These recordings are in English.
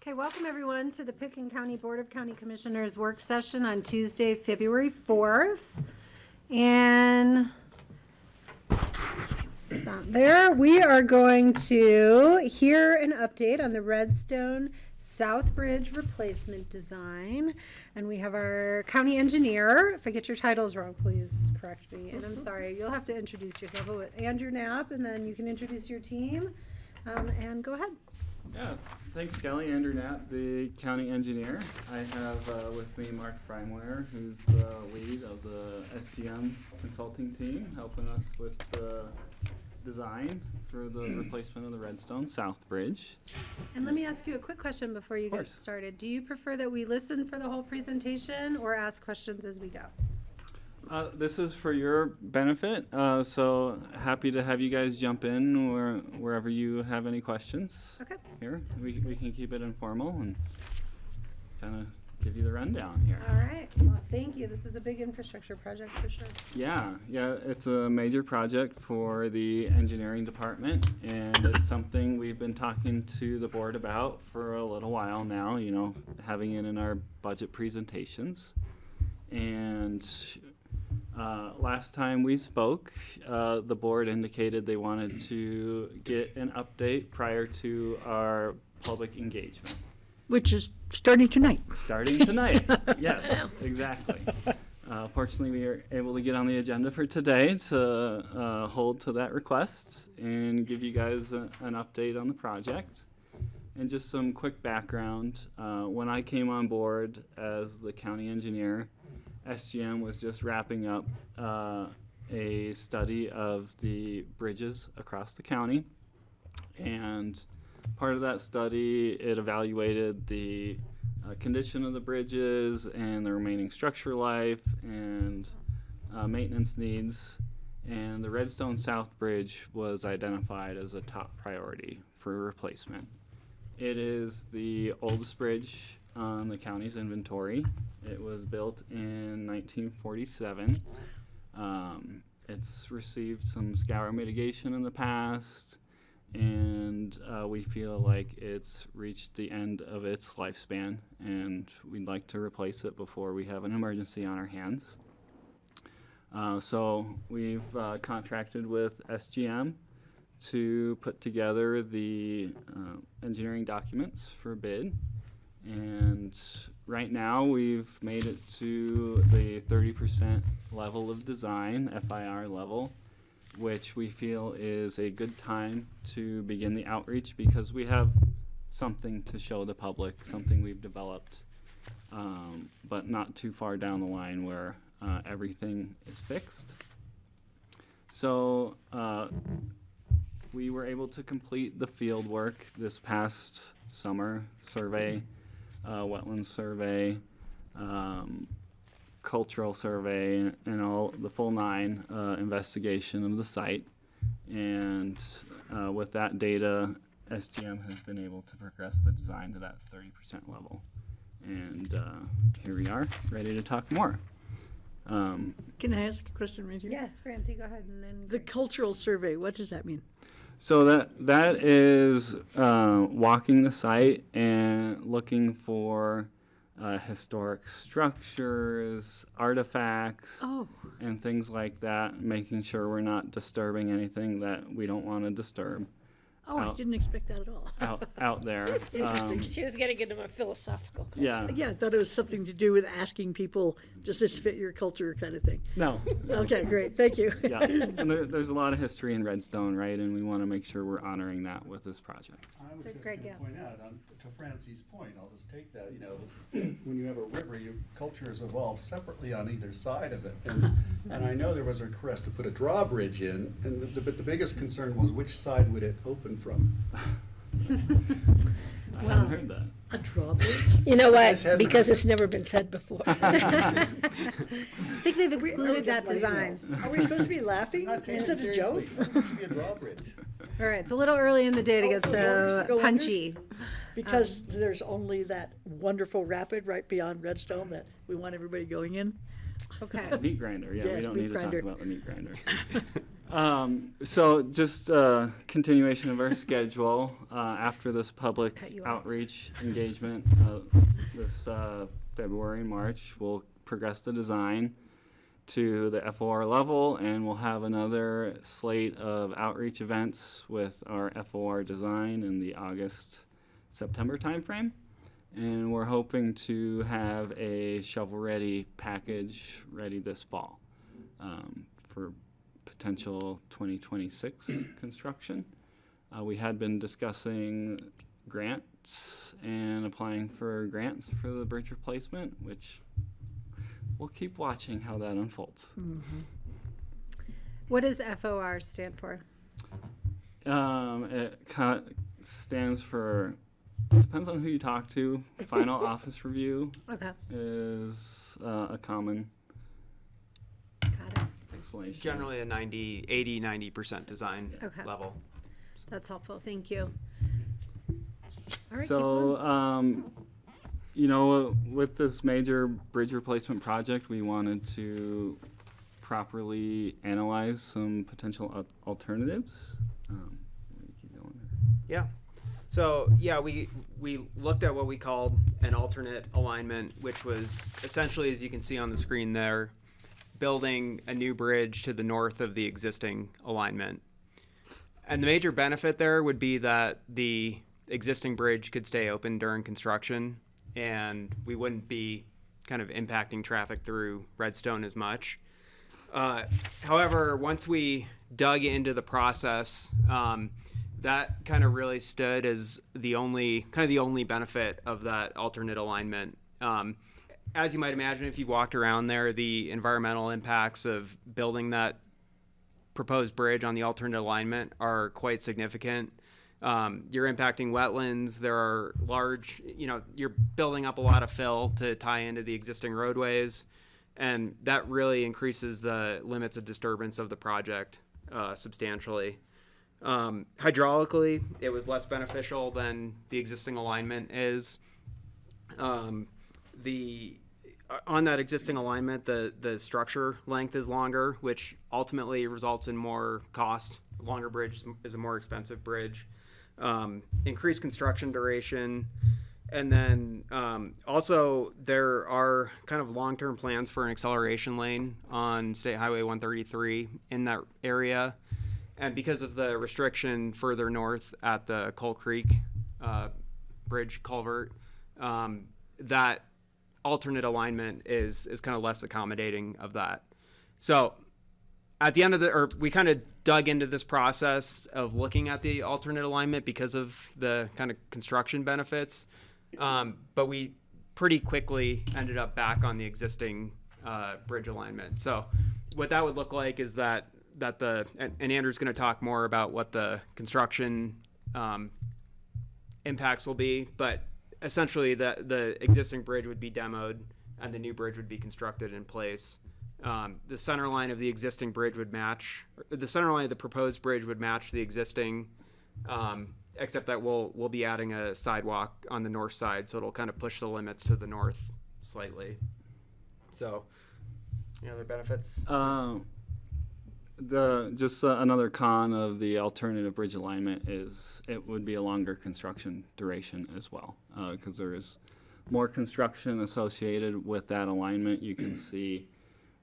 Okay, welcome everyone to the Pickens County Board of County Commissioners work session on Tuesday, February 4th. And there we are going to hear an update on the Redstone South Bridge replacement design. And we have our county engineer. If I get your titles wrong, please correct me. And I'm sorry, you'll have to introduce yourself. Andrew Knapp, and then you can introduce your team. And go ahead. Yeah, thanks Kelly. Andrew Knapp, the county engineer. I have with me Mark Freimweier, who's the lead of the SGM consulting team, helping us with the design for the replacement of the Redstone South Bridge. And let me ask you a quick question before you get started. Do you prefer that we listen for the whole presentation or ask questions as we go? This is for your benefit, so happy to have you guys jump in wherever you have any questions. Okay. Here, we can keep it informal and kind of give you the rundown here. All right. Well, thank you. This is a big infrastructure project for sure. Yeah, it's a major project for the engineering department, and it's something we've been talking to the board about for a little while now, you know, having it in our budget presentations. And last time we spoke, the board indicated they wanted to get an update prior to our public engagement. Which is starting tonight. Starting tonight, yes, exactly. Fortunately, we are able to get on the agenda for today to hold to that request and give you guys an update on the project. And just some quick background. When I came on board as the county engineer, SGM was just wrapping up a study of the bridges across the county, and part of that study, it evaluated the condition of the bridges and the remaining structure life and maintenance needs, and the Redstone South Bridge was identified as a top priority for replacement. It is the oldest bridge on the county's inventory. It was built in 1947. It's received some scour mitigation in the past, and we feel like it's reached the end of its lifespan, and we'd like to replace it before we have an emergency on our hands. So we've contracted with SGM to put together the engineering documents for bid. And right now we've made it to the 30% level of design, FIR level, which we feel is a good time to begin the outreach because we have something to show the public, something we've developed, but not too far down the line where everything is fixed. So we were able to complete the field work this past summer, survey, wetland survey, cultural survey, and all the full 9 investigation of the site. And with that data, SGM has been able to progress the design to that 30% level. And here we are, ready to talk more. Can I ask a question right here? Yes, Francie, go ahead. And then The cultural survey, what does that mean? So that is walking the site and looking for historic structures, artifacts, and things like that, making sure we're not disturbing anything that we don't want to disturb. I didn't expect that at all. out there. Interesting. She was getting into a philosophical culture. Yeah. Yeah, I thought it was something to do with asking people, does this fit your culture kind of thing? No. Okay, great, thank you. Yeah, and there's a lot of history in Redstone, right? And we want to make sure we're honoring that with this project. I was So just Greg, going to yeah. point out, to Francie's point, I'll just take that, you know, when you have a river, your cultures evolve separately on either side of it. And I know there was a request to put a drawbridge in, and but the biggest concern was which side would it open from? I haven't heard that. A drawbridge? You know Guys what? had- Because it's never been said before. I think they've excluded that my design. Are we supposed to be laughing? Not taking Is it it a joke? seriously. It should be a drawbridge. All right, it's a little early in the day to get so Go under? punchy. Because there's only that wonderful rapid right beyond Redstone that we want everybody going in? Okay. Meat grinder, yeah, we Yes, don't meat need to grinder. talk about the meat grinder. So just continuation of our schedule after this public Cut you off. outreach engagement this February and March. We'll progress the design to the FOR level, and we'll have another slate of outreach events with our FOR design in the August-September timeframe. And we're hoping to have a shovel-ready package ready this fall for potential 2026 construction. We had been discussing grants and applying for grants for the bridge replacement, which we'll keep watching how that unfolds. What does FOR stand for? It stands for, depends on who you talk to. Final office review Okay, is a common got it. explanation. Generally a 90% design Okay. level. That's helpful. Thank you. All right, keep So, going. you know, with this major bridge replacement project, we wanted to properly analyze some potential alternatives. Let me keep going here. Yeah. So yeah, we looked at what we called an alternate alignment, which was essentially, as you can see on the screen there, building a new bridge to the north of the existing alignment. And the major benefit there would be that the existing bridge could stay open during construction, and we wouldn't be kind of impacting traffic through Redstone as much. However, once we dug into the process, that kind of really stood as the only benefit of that alternate alignment. As you might imagine, if you walked around there, the environmental impacts of building that proposed bridge on the alternate alignment are quite significant. You're impacting wetlands. There are large, you're building up a lot of fill to tie into the existing roadways, and that really increases the limits of disturbance of the project substantially. Hydraulically, it was less beneficial than the existing alignment is. On that existing alignment, the structure length is longer, which ultimately results in more cost. A longer bridge is a more expensive bridge. Increased construction duration. And then also there are kind of long-term plans for an acceleration lane on State Highway 133 in that area. And because of the restriction further north at the Coal Creek bridge culvert, that alternate alignment is kind of less accommodating of that. So at the end of we kind of dug into this process of looking at the alternate alignment because of the kind of construction benefits. But we pretty quickly ended up back on the existing bridge alignment. So what that would look like is that and Andrew's going to talk more about what the construction impacts will be, but essentially the existing bridge would be demoed and the new bridge would be constructed in place. The center line of the existing bridge would match, the center line of the proposed bridge would match the existing, except that we'll be adding a sidewalk on the north side, so it'll kind of push the limits to the north slightly. So, any other benefits? Another con of the alternative bridge alignment is it would be a longer construction duration as well, because there is more construction associated with that alignment. You can see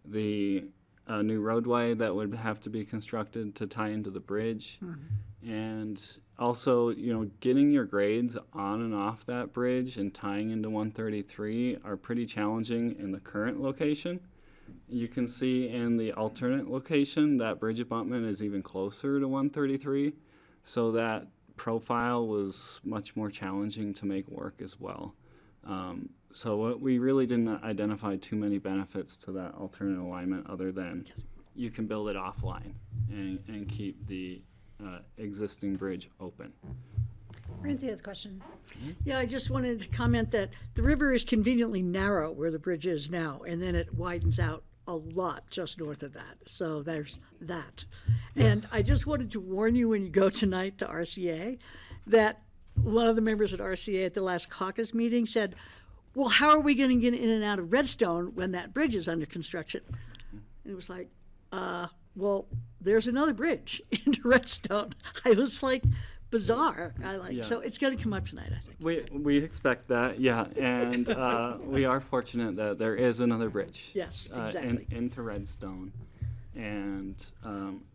the new roadway that would have to be constructed to tie into the bridge. And also, getting your grades on and off that bridge and tying into 133 are pretty challenging in the current location. You can see in the alternate location that bridge abutment is even closer to 133, so that profile was much more challenging to make work as well. So we really didn't identify too many benefits to that alternate alignment other than you can build it offline and keep the existing bridge open. Rancy has a question. Yeah, I just wanted to comment that the river is conveniently narrow where the bridge is now, and then it widens out a lot just north of that. So there's that. And I just wanted to warn you when you go tonight to RCA that one of the members at RCA at the last caucus meeting said, well, how are we going to get in and out of Redstone when that bridge is under construction? And it was like, well, there's another bridge into Redstone. I was like, bizarre. Yeah. So it's going to come up tonight, I think. We expect that, yeah, and we are fortunate that there is another bridge. Yes, exactly. Into Redstone, and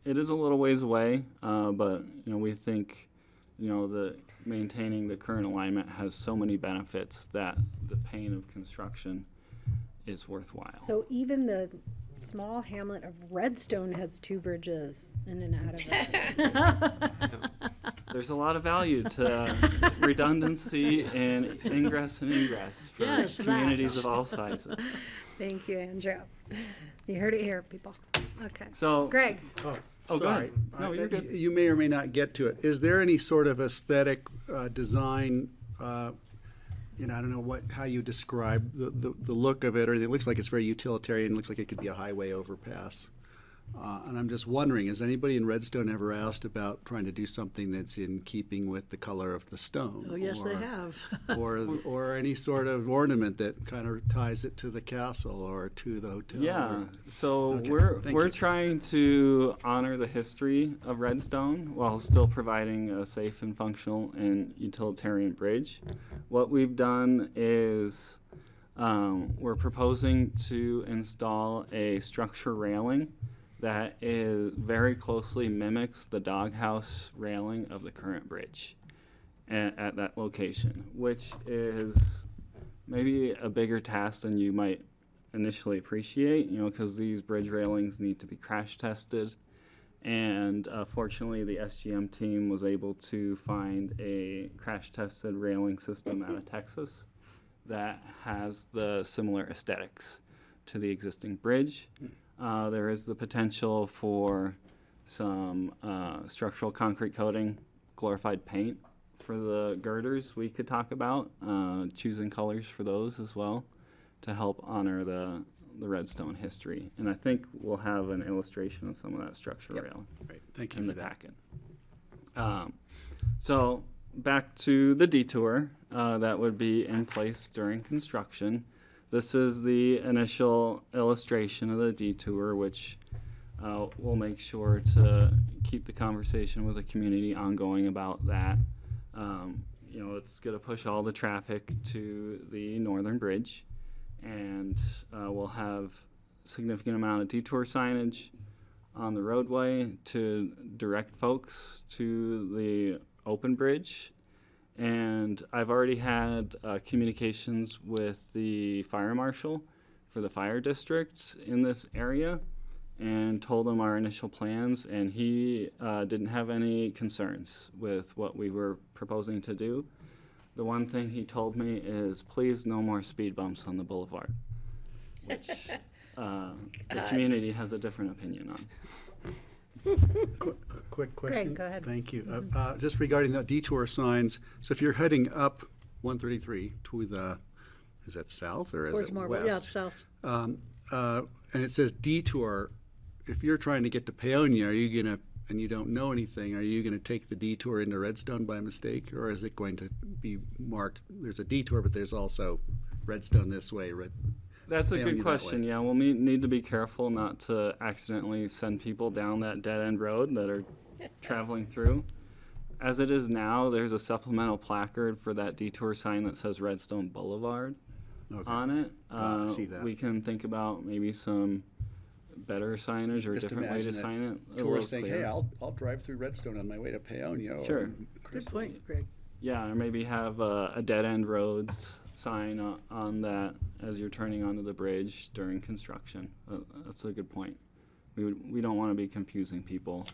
it is a little ways away, but we think the maintaining the current alignment has so many benefits that the pain of construction is worthwhile. So even the small hamlet of Redstone has 2 bridges in and out of it. There's a lot of value to redundancy and ingress and egress for Yes, communities that. of all sizes. Thank you, Andrew. You heard it here, people. Okay. So, Greg, Oh, go Sorry. ahead. No, you're good. You may or may not get to it. Is there any sort of aesthetic design, I don't know how you describe the look of it, or it looks like it's very utilitarian, it looks like it could be a highway overpass. And I'm just wondering, has anybody in Redstone ever asked about trying to do something that's in keeping with the color of the stone? Oh, yes, they have. or any sort of ornament that kind of ties it to the castle or to the hotel? Yeah, so Okay, thank we're you. trying to honor the history of Redstone while still providing a safe and functional and utilitarian bridge. What we've done is we're proposing to install a structure railing that very closely mimics the doghouse railing of the current bridge at that location, which is maybe a bigger task than you might initially appreciate, because these bridge railings need to be crash tested. And fortunately, the SGM team was able to find a crash tested railing system out of Texas that has the similar aesthetics to the existing bridge. There is the potential for some structural concrete coating, glorified paint for the girders we could talk about, choosing colors for those as well to help honor the Redstone history. And I think we'll have an illustration of some of that structure rail Great, thank you in for the that. packet. So back to the detour that would be in place during construction. This is the initial illustration of the detour, which we'll make sure to keep the conversation with the community ongoing about that. It's going to push all the traffic to the northern bridge, and we'll have a significant amount of detour signage on the roadway to direct folks to the open bridge. And I've already had communications with the fire marshal for the fire district in this area and told him our initial plans, and he didn't have any concerns with what we were proposing to do. The one thing he told me is, please no more speed bumps on the boulevard, which the community has a different opinion on. Quick question. go ahead. Thank you. Just regarding the detour signs, so if you're heading up 133 to is that south or Towards is it Marble, west? yeah, it's south. And it says detour, if you're trying to get to Paonia, and you don't know anything, are you gonna take the detour into Redstone by mistake? Or is it going to be marked, there's a detour, but there's also Redstone this way, That's a Paonia good that question. way? Yeah, we'll need to be careful not to accidentally send people down that dead-end road that are traveling through. As it is now, there's a supplemental placard for that detour sign that says Redstone Boulevard Okay. on it. I see that. We can think about maybe some better signage or a Just different way to imagine sign it. a Tourists little saying, hey, clearer. I'll drive through Redstone on my way to Paonia. or Sure. Good point, Greg. Yeah, or maybe have a dead-end roads sign on that as you're turning onto the bridge during construction. That's a good point. We don't want to be confusing people.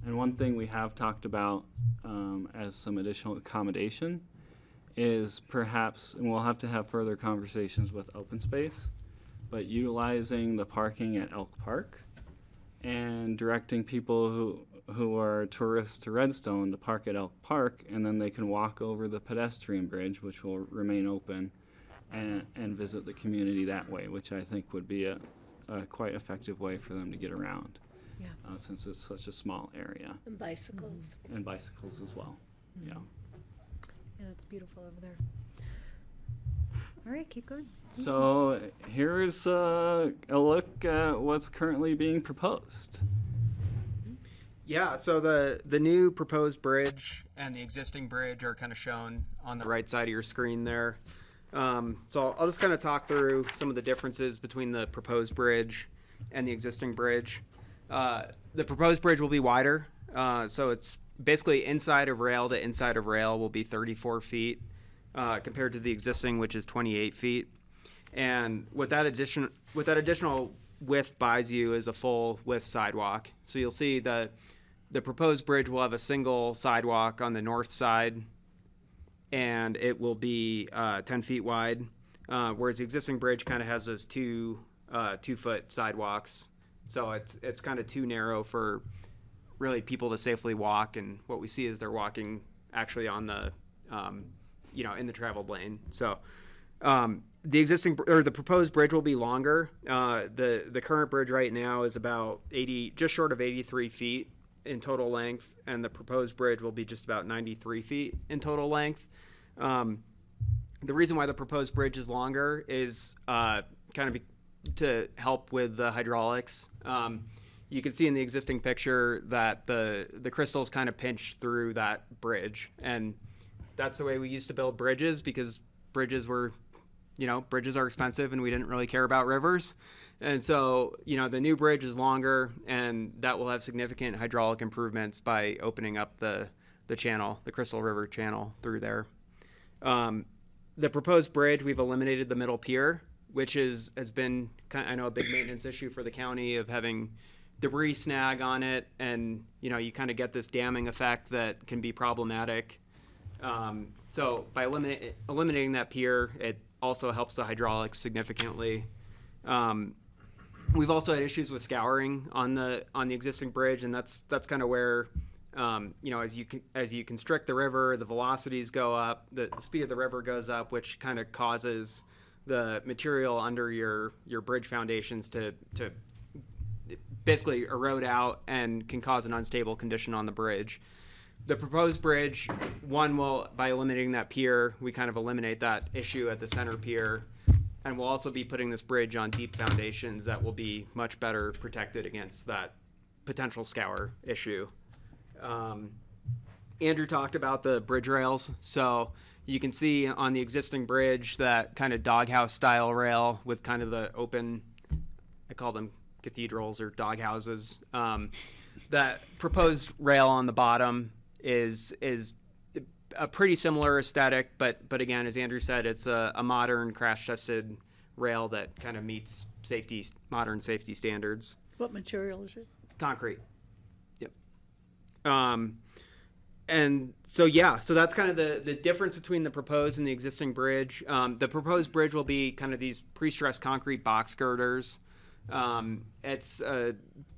And one thing we have talked about as some additional accommodation is perhaps, and we'll have to have further conversations with open space, but utilizing the parking at Elk Park and directing people who are tourists to Redstone to park at Elk Park, and then they can walk over the pedestrian bridge, which will remain open, and visit the community that way, which I think would be a quite effective way for them to get around. Yeah. Since it's such a small area, And bicycles. and bicycles as well. Yeah. Yeah, that's beautiful over there. All right, keep going. So here's a look at what's currently being proposed. Yeah, so the new proposed bridge and the existing bridge are kind of shown on the right side of your screen there. So I'll just kind of talk through some of the differences between the proposed bridge and the existing bridge. The proposed bridge will be wider, so it's basically inside of rail to inside of rail will be 34 feet compared to the existing, which is 28 feet. And what that additional width buys you is a full width sidewalk. So you'll see the proposed bridge will have a single sidewalk on the north side, and it will be 10 feet wide, whereas the existing bridge kind of has those 2-foot sidewalks. So it's kind of too narrow for really people to safely walk, and what we see is they're walking actually on the in the traveled lane. So the existing or the proposed bridge will be longer. The current bridge right now is about just short of 83 feet in total length, and the proposed bridge will be just about 93 feet in total length. The reason why the proposed bridge is longer is to help with the hydraulics. You can see in the existing picture that the crystals kind of pinch through that bridge, and that's the way we used to build bridges, because bridges are expensive and we didn't really care about rivers. And so, the new bridge is longer, and that will have significant hydraulic improvements by opening up the channel, the Crystal River channel through there. The proposed bridge, we've eliminated the middle pier, which has been a big maintenance issue for the county, of having debris snag on it, and you kind of get this damming effect that can be problematic. So by eliminating that pier, it also helps the hydraulics significantly. We've also had issues with scouring on the existing bridge, and that's kind of where as you constrict the river, the velocities go up, the speed of the river goes up, which kind of causes the material under your bridge foundations to basically erode out and can cause an unstable condition on the bridge. The proposed bridge, by eliminating that pier, we kind of eliminate that issue at the center pier, and we'll also be putting this bridge on deep foundations that will be much better protected against that potential scour issue. Andrew talked about the bridge rails. So you can see on the existing bridge that kind of doghouse style rail with kind of the open, I call them cathedrals or doghouses. That proposed rail on the bottom is a pretty similar aesthetic, but again, as Andrew said, it's a modern crash-tested rail that kind of meets modern safety standards. What material is it? Concrete. Yep. And so that's kind of the difference between the proposed and the existing bridge. The proposed bridge will be kind of these pre-stressed concrete box girders. It's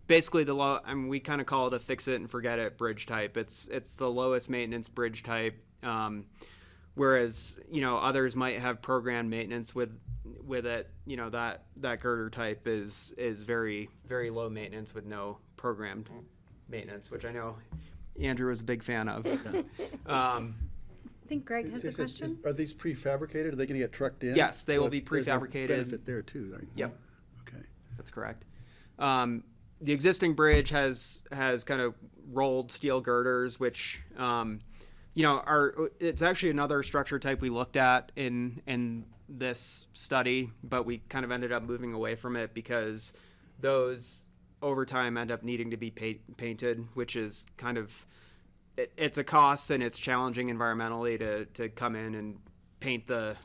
basically we kind of call it a fix it and forget it bridge type. It's the lowest maintenance bridge type. Whereas others might have programmed maintenance with it. That girder type is very, very low maintenance with no programmed maintenance, which I know Andrew was a big fan of. I think Greg has a question. Are these prefabricated? Are they going to get trucked in? Yes, they will be there's a prefabricated. benefit there too, right? Yep. Okay. That's correct. The existing bridge has kind of rolled steel girders, which it's actually another structure type we looked at in this study, but we kind of ended up moving away from it because those over time end up needing to be painted, which is kind of it's a cost, and it's challenging environmentally to come in and paint the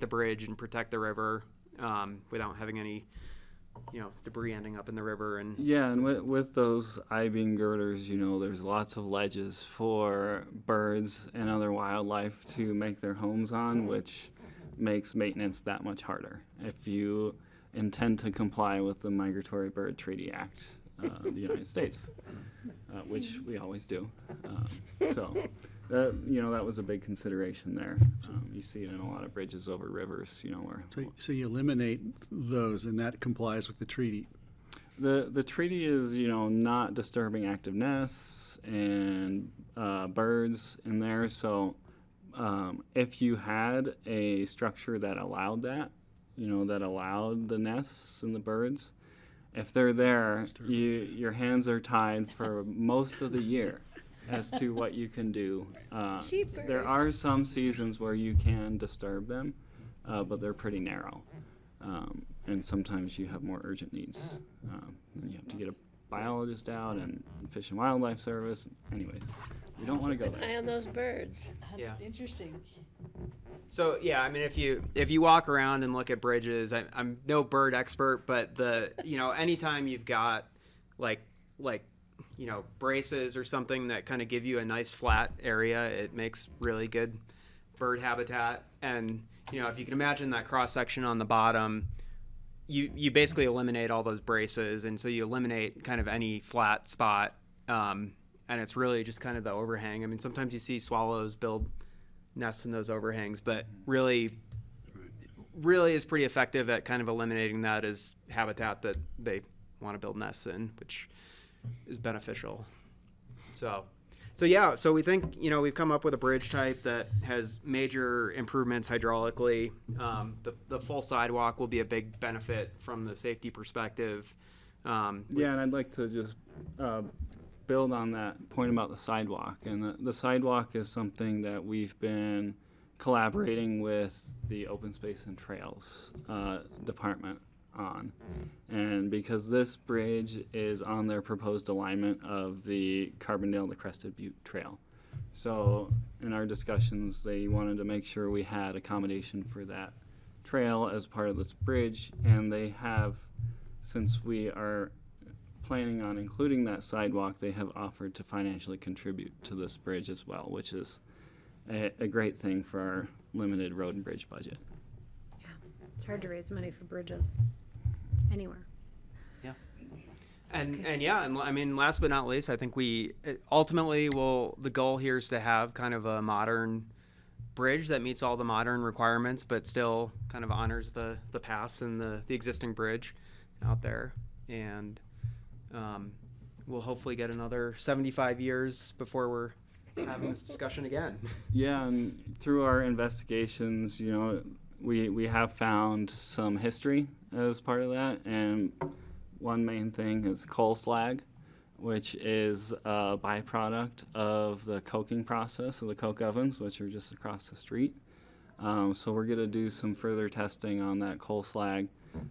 bridge and protect the river without having any debris ending up in the river. And with those I-beam girders, there's lots of ledges for birds and other wildlife to make their homes on, which makes maintenance that much harder if you intend to comply with the Migratory Bird Treaty Act of the United States, which we always do. That was a big consideration there. You see it in a lot of bridges over rivers, where... So you eliminate those, and that complies with the treaty? The treaty is, not disturbing active nests and birds in there. So if you had a structure that allowed that, that allowed the nests and the birds, if they're there, your hands are tied for most of the year as to what you can do. Jeepers. There are some seasons where you can disturb them, but they're pretty narrow. And sometimes you have more urgent needs. And you have to get a biologist out and Fish and Wildlife Service. Anyways, you don't want to go Keep an there. eye on those birds. Yeah. Interesting. So yeah, I mean, if you walk around and look at bridges, I'm no bird expert, but anytime you've got like braces or something that kind of give you a nice flat area, it makes really good bird habitat. And if you can imagine that cross section on the bottom, you basically eliminate all those braces, and so you eliminate kind of any flat spot. And it's really just kind of the overhang. I mean, sometimes you see swallows build nests in those overhangs, but really is pretty effective at kind of eliminating that as habitat that they want to build nests in, which is beneficial. So we think, we've come up with a bridge type that has major improvements hydraulically. The full sidewalk will be a big benefit from the safety perspective. Yeah, and I'd like to just build on that point about the sidewalk. And the sidewalk is something that we've been collaborating with the Open Space and Trails department on. And because this bridge is on their proposed alignment of the Carbondale to Crested Butte Trail. So in our discussions, they wanted to make sure we had accommodation for that trail as part of this bridge. And they have, since we are planning on including that sidewalk, they have offered to financially contribute to this bridge as well, which is a great thing for our limited road and bridge budget. Yeah, it's hard to raise money for bridges anywhere. Yeah. And I mean, last but not least, I think ultimately the goal here is to have kind of a modern bridge that meets all the modern requirements, but still kind of honors the past and the existing bridge out there. And we'll hopefully get another 75 years before we're having this discussion again. Yeah, and through our investigations, we have found some history as part of that, and one main thing is coal slag, which is a byproduct of the coking process of the coke ovens, which are just across the street. So we're going to do some further testing on that coal slag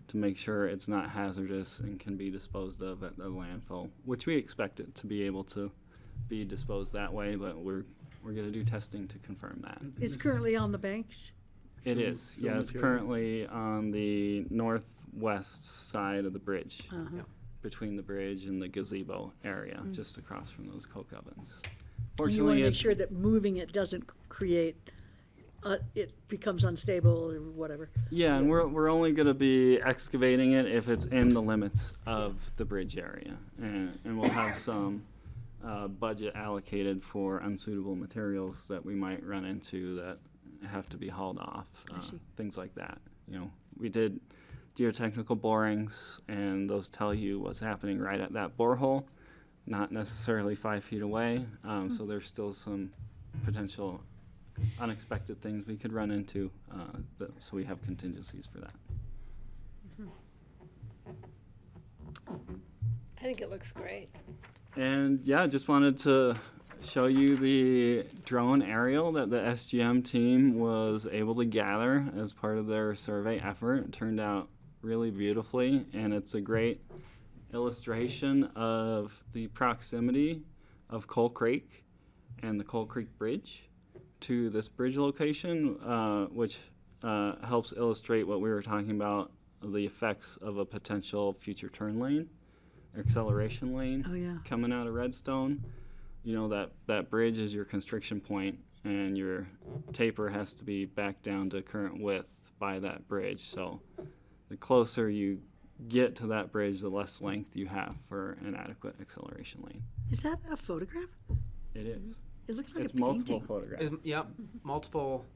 to make sure it's not hazardous and can be disposed of at the landfill, which we expect it to be able to be disposed that way, but we're going to do testing to confirm that. It's currently on the banks. It is, yeah. It's currently on the northwest side of the bridge, between the bridge and the gazebo area, just across from those coke ovens. And you want Fortunately, to make sure that moving it doesn't create, it becomes unstable or whatever. yeah, and we're only going to be excavating it if it's in the limits of the bridge area, and we'll have some budget allocated for unsuitable materials that we might run into that have to be hauled off, things like that. We did geotechnical borings, and those tell you what's happening right at that borehole, not necessarily 5 feet away. So there's still some potential unexpected things we could run into, so we have contingencies for that. I think it looks great. And yeah, just wanted to show you the drone aerial that the SGM team was able to gather as part of their survey effort. It turned out really beautifully, and it's a great illustration of the proximity of Coal Creek and the Coal Creek Bridge to this bridge location, which helps illustrate what we were talking about, the effects of a potential future turn lane, acceleration lane coming out of Redstone. That bridge is your constriction point, and your taper has to be back down to current width by that bridge. So the closer you get to that bridge, the less length you have for an adequate acceleration lane. Is that a photograph? It is. It looks like It's a painting. multiple photographs. Yep, multiple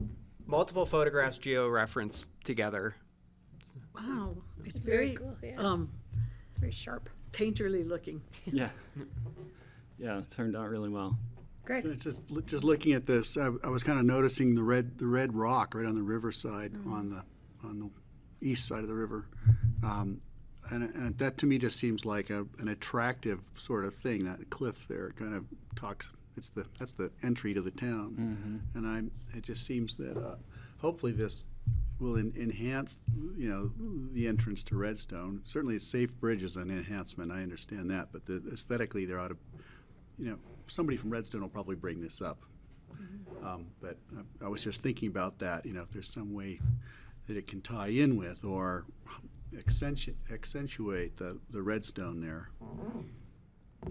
photographs geo-referenced together. Wow, it's Very very cool, yeah. It's very sharp. painterly looking. Yeah. Yeah, it turned out really well. Great. Just looking at this, I was kind of noticing the red rock right on the riverside on the east side of the river. and that to me just seems like an attractive sort of thing. That cliff there kind of talks. That's the entry to the town, and it just seems that hopefully this will enhance, the entrance to Redstone. Certainly, a safe bridge is an enhancement. I understand that, but aesthetically, there ought to, somebody from Redstone will probably bring this up. But I was just thinking about that. If there's some way that it can tie in with or accentuate the Redstone there.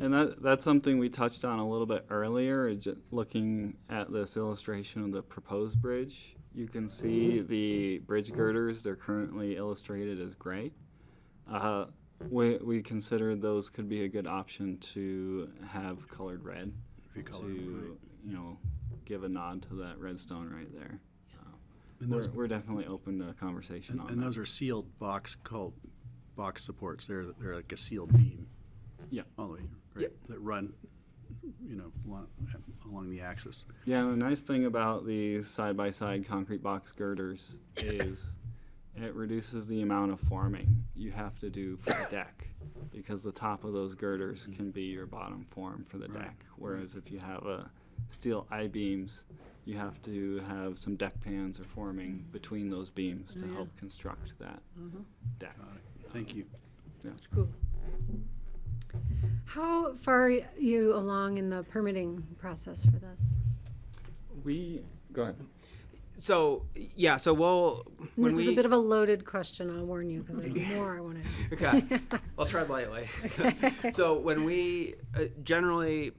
And that's something we touched on a little bit earlier, is just looking at this illustration of the proposed bridge. You can see the bridge girders, they're currently illustrated as gray. We considered those could be a good option to have colored red to, give a nod to that redstone right there. And We're definitely open to conversation on and that. those are sealed box supports. They're like a sealed beam. Yeah. All the way, right? That run, along the axis. Yeah, and the nice thing about the side-by-side concrete box girders is it reduces the amount of forming you have to do for the deck, because the top of those girders can be your bottom form for the deck. Whereas if you have steel I-beams, you have to have some deck pans or forming between those beams to help construct that deck. Got it. Thank you. It's cool. How far are you along in the permitting process for this? Go ahead. So we'll. This is a bit of a loaded question, I'll warn you, because there's more I want to ask. Okay, I'll tread lightly. So when we generally,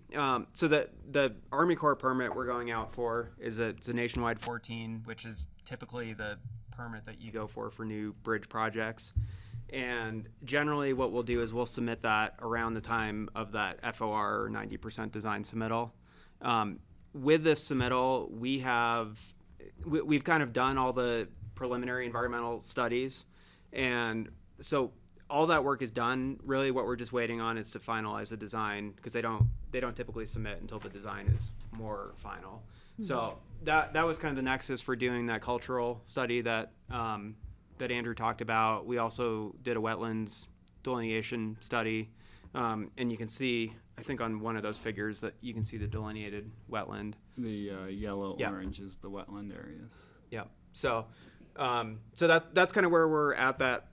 so the Army Corps permit we're going out for it's a nationwide 14, which is typically the permit that you go for new bridge projects. And generally what we'll do is we'll submit that around the time of that FOR or 90% design submittal. With this submittal, we've kind of done all the preliminary environmental studies, and so all that work is done. Really what we're just waiting on is to finalize the design, because they don't typically submit until the design is more final. So that was kind of the nexus for doing that cultural study that Andrew talked about. We also did a wetlands delineation study, and you can see, I think on one of those figures, that you can see the delineated wetland. The yellow-orange is the wetland areas. Yeah. So that's kind of where we're at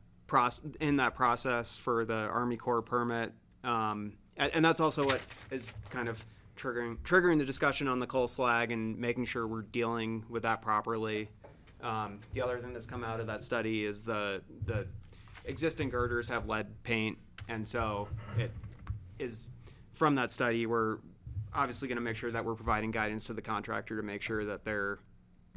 in that process for the Army Corps permit, and that's also what is kind of triggering the discussion on the coal slag and making sure we're dealing with that properly. The other thing that's come out of that study is the existing girders have lead paint, and so it is from that study we're obviously going to make sure that we're providing guidance to the contractor to make sure that they're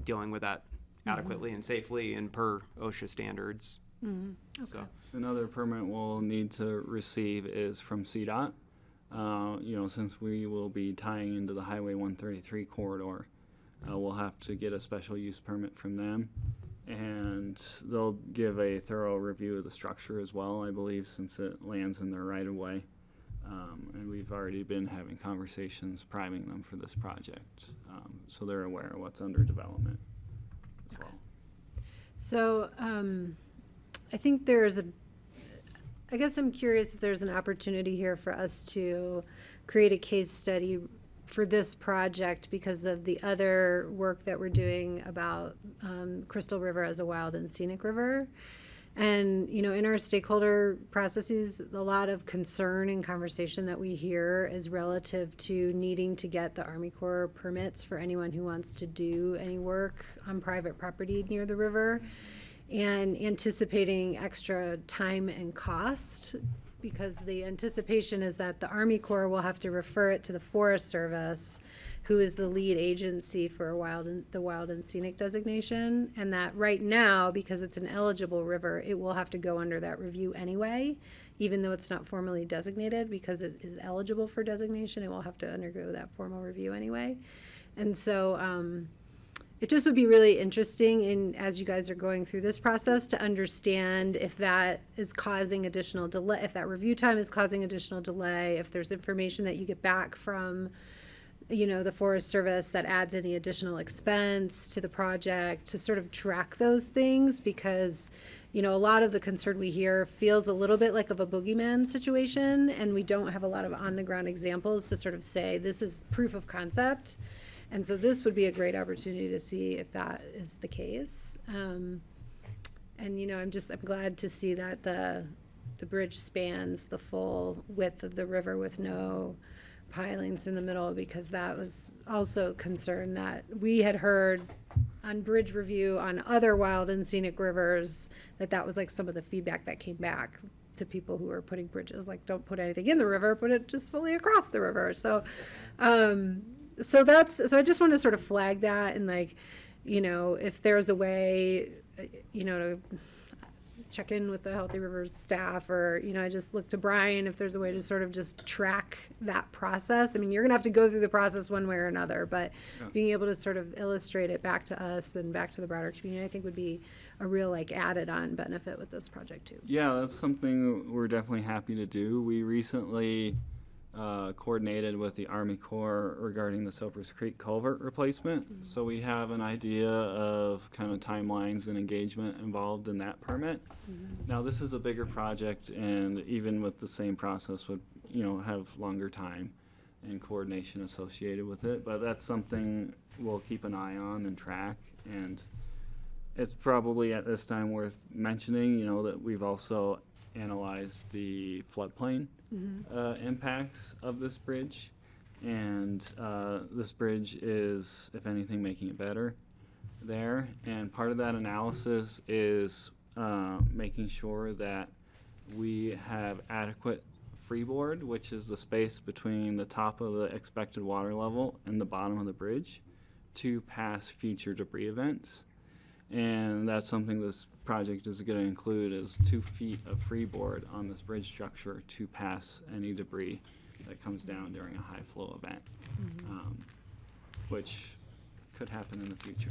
dealing with that adequately and safely and per OSHA standards. Okay. So Another permit we'll need to receive is from CDOT. Since we will be tying into the Highway 133 corridor, we'll have to get a special use permit from them, and they'll give a thorough review of the structure as well, I believe, since it lands in their right of way. And we've already been having conversations priming them for this project, so they're aware of what's under development as well. So I think I guess I'm curious if there's an opportunity here for us to create a case study for this project because of the other work that we're doing about Crystal River as a wild and scenic river. And, in our stakeholder processes, a lot of concern and conversation that we hear is relative to needing to get the Army Corps permits for anyone who wants to do any work on private property near the river, and anticipating extra time and cost, because the anticipation is that the Army Corps will have to refer it to the Forest Service, who is the lead agency for the wild and scenic designation, and that right now, because it's an eligible river, it will have to go under that review anyway, even though it's not formally designated. Because it is eligible for designation, it will have to undergo that formal review anyway. And so it just would be really interesting, as you guys are going through this process, to understand if that is causing additional delay, if that review time is causing additional delay, if there's information that you get back from the Forest Service that adds any additional expense to the project, to sort of track those things, because you know, a lot of the concern we hear feels a little bit like of a boogeyman situation, and we don't have a lot of on-the-ground examples to sort of say this is proof of concept. And so this would be a great opportunity to see if that is the case. And, you know, I'm glad to see that the bridge spans the full width of the river with no pilings in the middle, because that was also a concern that we had heard on bridge review on other wild and scenic rivers, that was like some of the feedback that came back to people who were putting bridges, like, don't put anything in the river, put it just fully across the river. So so I just want to sort of flag that, and, like, you know, if there's a way, you know, to check in with the Healthy Rivers staff, or, you know, I just look to Brian if there's a way to sort of just track that process. I mean, you're gonna have to go through the process one way or another, but being able to sort of illustrate it back to us and back to the broader community, I think would be a real, like, added on benefit with this project too. Yeah, that's something we're definitely happy to do. We recently coordinated with the Army Corps regarding the Soapers Creek culvert replacement. So we have an idea of kind of timelines and engagement involved in that permit. Now, this is a bigger project, and even with the same process would, you know, have longer time and coordination associated with it. But that's something we'll keep an eye on and track. And it's probably at this time worth mentioning, you know, that we've also analyzed the floodplain impacts of this bridge, and this bridge is, if anything, making it better there. And part of that analysis is making sure that we have adequate freeboard, which is the space between the top of the expected water level and the bottom of the bridge, to pass future debris events. And that's something this project is going to include, is 2 feet of freeboard on this bridge structure to pass any debris that comes down during a high flow event, which could happen in the future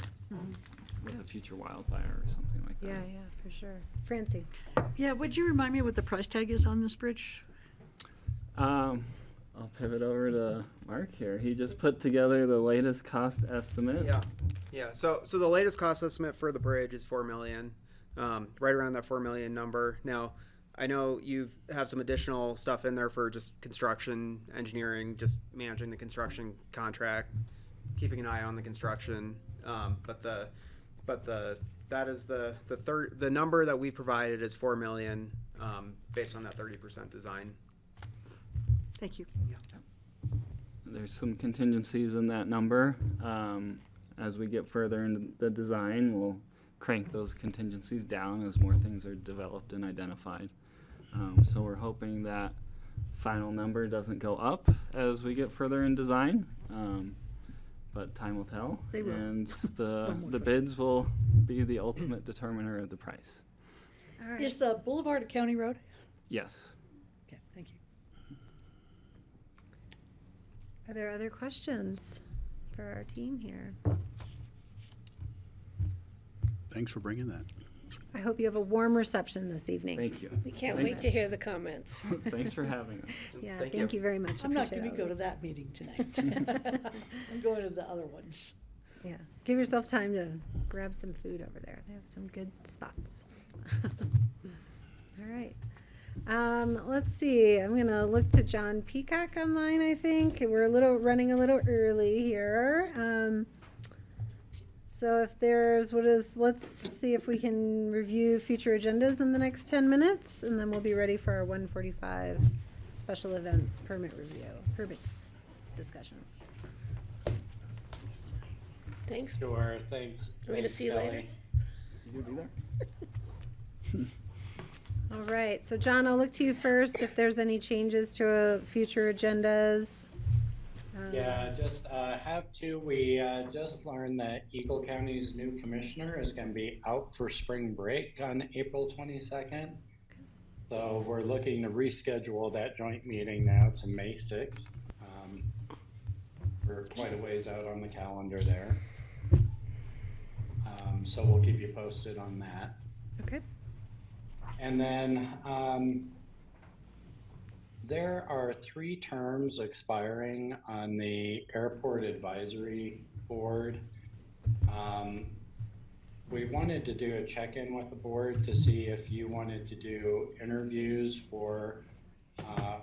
with a future wildfire or something like that. Yeah, for sure. Francie? Yeah, would you remind me what the price tag is on this bridge? I'll pivot over to Mark here. He just put together the latest cost estimate. Yeah. So the latest cost estimate for the bridge is $4 million, right around that $4 million number. Now, I know you have some additional stuff in there for just construction, engineering, just managing the construction contract, keeping an eye on the construction. But that is the number that we provided is $4 million, based on that 30% design. Thank you. There's some contingencies in that number. As we get further into the design, we'll crank those contingencies down as more things are developed and identified. So we're hoping that final number doesn't go up as we get further in design, but time will tell. They will. And the bids will be the ultimate determiner of the price. All right. Is the boulevard a county road? Yes. Okay, thank you. Are there other questions for our team here? Thanks for bringing that. I hope you have a warm reception this evening. Thank you. We can't Thank wait to hear the comments. Thanks for having us. Yeah, Thank thank you. you very much. I'm not Appreciate going to all go to of that meeting tonight. I'm going to the other ones. it. Yeah, give yourself time to grab some food over there. They have some good spots. All right. Let's see. I'm gonna look to John Peacock online. I think we're running a little early here. So if let's see if we can review future agendas in the next 10 minutes, and then we'll be ready for our 1:45 special events permit discussion. Thanks. Sure, thanks. Want me to see you Kelly. later? You be there? All right, so John, I'll look to you first if there's any changes to future agendas. Yeah, just we just learned that Eagle County's new commissioner is going to be out for spring break on April 22nd. So we're looking to reschedule that joint meeting now to May 6th. We're quite a ways out on the calendar there. So we'll keep you posted on that. Okay. And then there are 3 terms expiring on the Airport Advisory Board. we wanted to do a check-in with the board to see if you wanted to do interviews for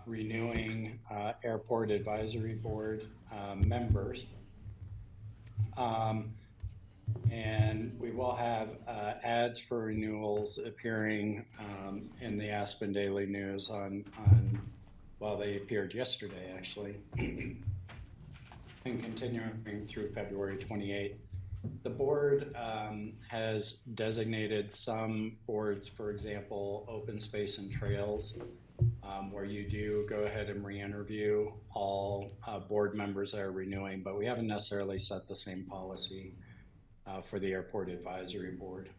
renewing Airport Advisory Board members. And we will have ads for renewals appearing in the Aspen Daily News well, they appeared yesterday, actually, and continuing through February 28th. The board has designated some boards, for example, Open Space and Trails, where you do go ahead and re-interview all board members that are renewing, but we haven't necessarily set the same policy for the Airport Advisory Board.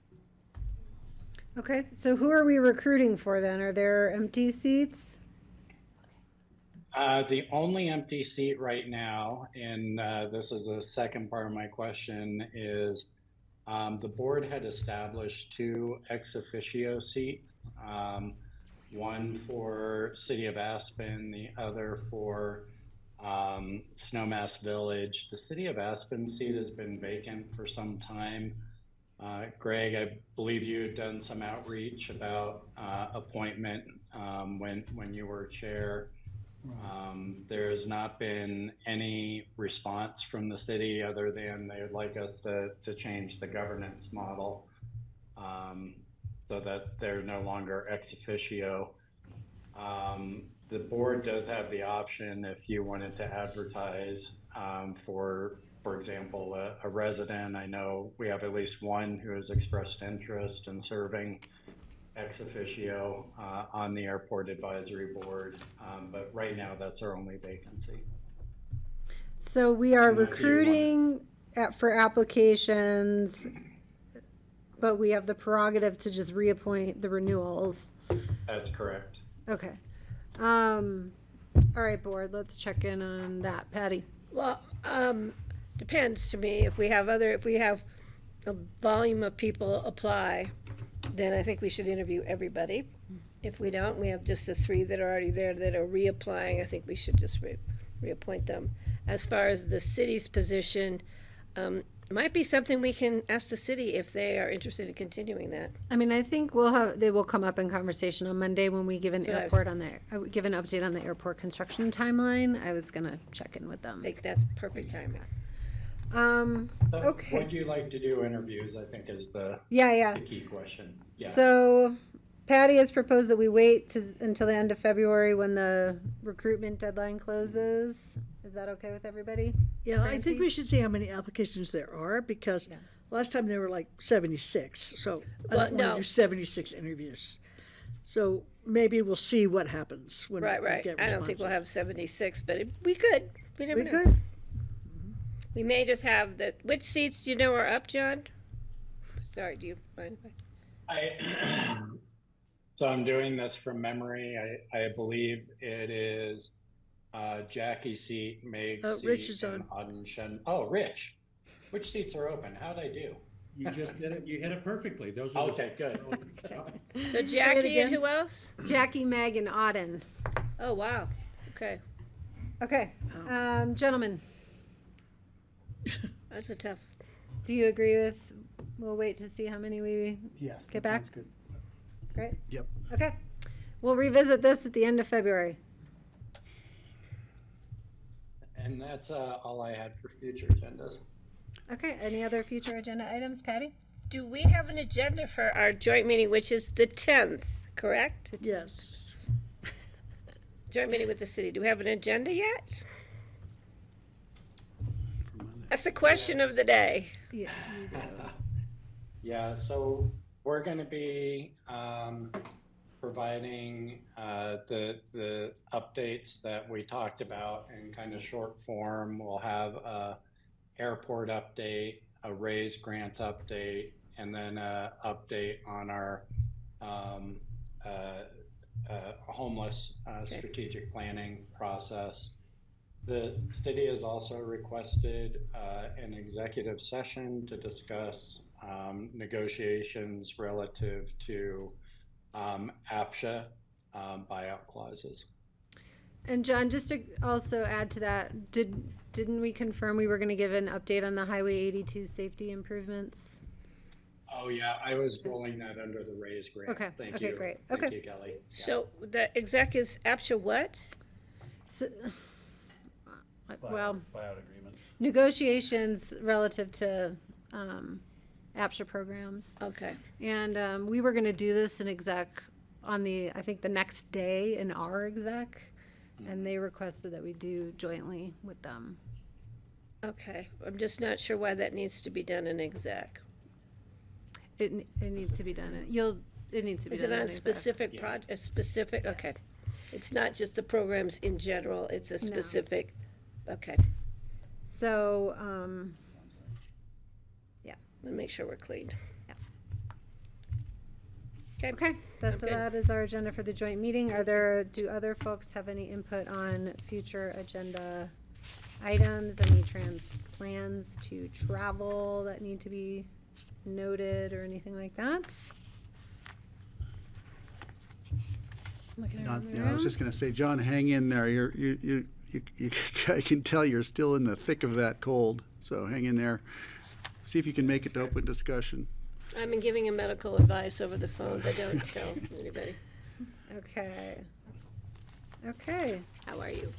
Okay, so who are we recruiting for then? Are there empty seats? The only empty seat right now, and this is the second part of my question, is the board had established 2 ex officio seats, one for City of Aspen, the other for Snowmass Village. The City of Aspen seat has been vacant for some time. Greg, I believe you had done some outreach about appointment when you were chair. There has not been any response from the city other than they would like us to change the governance model so that they're no longer ex officio. The board does have the option if you wanted to advertise for example, a resident. I know we have at least one who has expressed interest in serving ex officio on the Airport Advisory Board, but right now that's our only vacancy. So we are And that's you, recruiting for applications, but we have the prerogative to just reappoint the renewals. That's correct. Okay. All right, board, let's check in on that. Patty? Well, depends to me. If we have a volume of people apply, then I think we should interview everybody. If we don't, we have just the 3 that are already there that are reapplying. I think we should just reappoint them. As far as the city's position, might be something we can ask the city if they are interested in continuing that. I mean, I think they will come up in conversation on Monday when we give an Yes. give an update on the airport construction timeline. I was gonna check in with them. I think that's perfect timing. So Okay. would you like to do interviews, I think is the Yeah. key question. Yeah. So Patty has proposed that we wait until the end of February when the recruitment deadline closes. Is that okay with everybody? Yeah, I Nancy? think we should see how many applications there are, because Yeah. last time there were like 76, so I Well, don't want no. to do 76 interviews. So maybe we'll see what happens when we Right. get I don't think we'll responses. have 76, but we could. We never We know. could. We may just have which seats do you know are up, John? Sorry, do you mind? So I'm doing this from memory. I believe it is Jackie's seat, Meg's Oh, seat, Rich is and Auden Shen. Oh, Rich. Which seats are open? How'd I do? You just did it. You hit it perfectly. Those are Okay, good. So Jackie and again. who else? Jackie, Meg, and Auden. Oh, wow. Okay. Okay, gentlemen, That's a tough. do you agree with? We'll wait to see how many we Yes, Get that back? sounds good. Great. Yep. Okay. We'll revisit this at the end of February. And that's all I had for future agendas. Okay. Any other future agenda items, Patty? Do we have an agenda for our joint meeting, which is the 10th, correct? Yes. Joint meeting with the city. Do we have an agenda yet? That's the question of the day. Yeah. You do. Yeah, so we're going to be providing the updates that we talked about in kind of short form. We'll have a airport update, a raise grant update, and then a update on our homeless strategic planning process. The city has also requested an executive session to discuss negotiations relative to APSHA buyout clauses. And John, just to also add to that, didn't we confirm we were going to give an update on the Highway 82 safety improvements? Oh, yeah, I was rolling that under the raise grant. Okay, Thank okay, you. great. Thank Okay. you, Kelly. Yeah. So the exec is APSHA what? So, well, Buyout agreement. negotiations relative to APSHA programs. Okay. And we were going to do this in exec on I think the next day in our exec, and they requested that we do jointly with them. Okay. I'm just not sure why that needs to be done in exec. It needs to be done. It needs to be Is done it in on exec. specific a specific, okay. It's not just the programs in general, it's a specific, okay. So, Let me make sure we're clean. okay, I'm good. that is our agenda for the joint meeting. Do other folks have any input on future agenda items, any plans to travel that need to be noted or anything like that? Looking around the I was room. just gonna say, John, hang in there. I can tell you're still in the thick of that cold, so hang in there. See if you can make it to open discussion. I've been giving him medical advice over the phone, but don't tell anybody. Okay. Okay. How are you?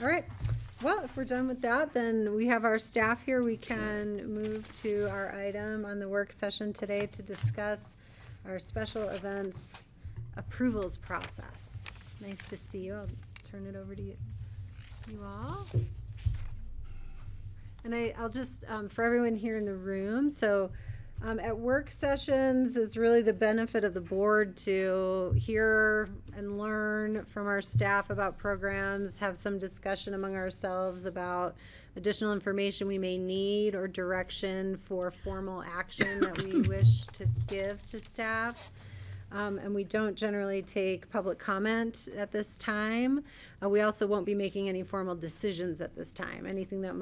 All right. Well, if we're done with that, then we have our staff here. We can move to our item on the work session today to discuss our special events approvals process. Nice to see you. I'll turn it over to you all. And I'll just, for everyone here in the room, so at work sessions is really the benefit of the board to hear and learn from our staff about programs, have some discussion among ourselves about additional information we may need or direction for formal action that we wish to give to staff. And we don't generally take public comment at this time. We also won't be making any formal decisions at this time. Anything that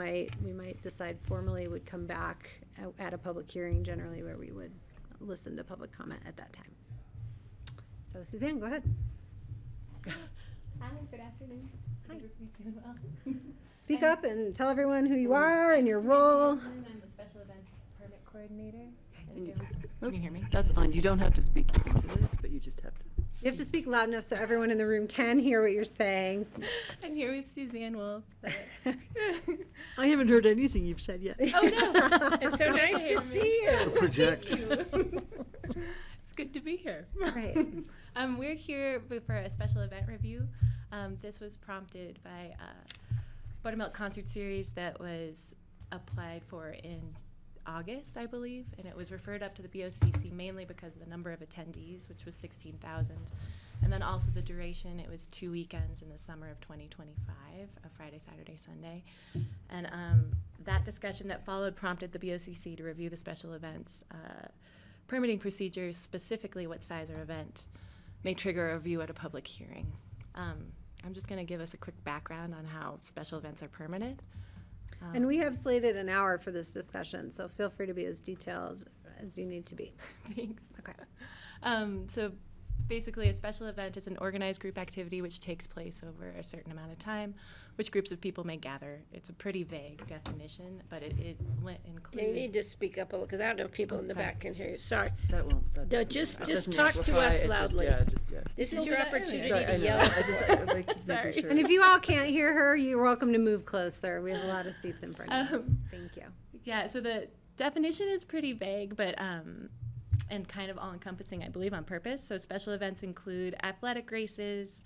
we might decide formally would come back at a public hearing generally where we would listen to public comment at that time. So Suzanne, go ahead. Hi, good afternoon. Hi. Everybody's doing well. Speak up and tell everyone who you are and your role. I'm the special events permit coordinator. Can you hear me? That's on. You don't have to speak into this, but you just have to. You have to speak loud enough so everyone in the room can hear what you're saying. I'm here with Suzanne Wolf. I haven't heard anything you've said yet. Oh, no. It's so nice to see you. Project. It's good to be here. Right. We're here for a special event review. This was prompted by a Buttermilk concert series that was applied for in August, I believe, and it was referred up to the BoCC mainly because of the number of attendees, which was 16,000, and then also the duration. It was 2 weekends in the summer of 2025, a Friday, Saturday, Sunday, and that discussion that followed prompted the BoCC to review the special events permitting procedures, specifically what size or event may trigger a review at a public hearing. I'm just going to give us a quick background on how special events are permitted. And we have slated an hour for this discussion, so feel free to be as detailed as you need to be. Thanks. Okay. So basically, a special event is an organized group activity which takes place over a certain amount of time, which groups of people may gather. It's a pretty vague definition, but it includes... You need to speak up a little, because I don't know if people in the sorry. back can hear you. Sorry. That won't. That No, doesn't- just that just doesn't talk to amplify, us it just- loudly. Yeah. This is Well, your that- opportunity Sorry, I to know. yell. I'd like to make Sorry. sure. And if you all can't hear her, you're welcome to move closer. We have a lot of seats in front of you. Thank you. Yeah, so the definition is pretty vague, but and kind of all-encompassing, I believe, on purpose. So special events include athletic races,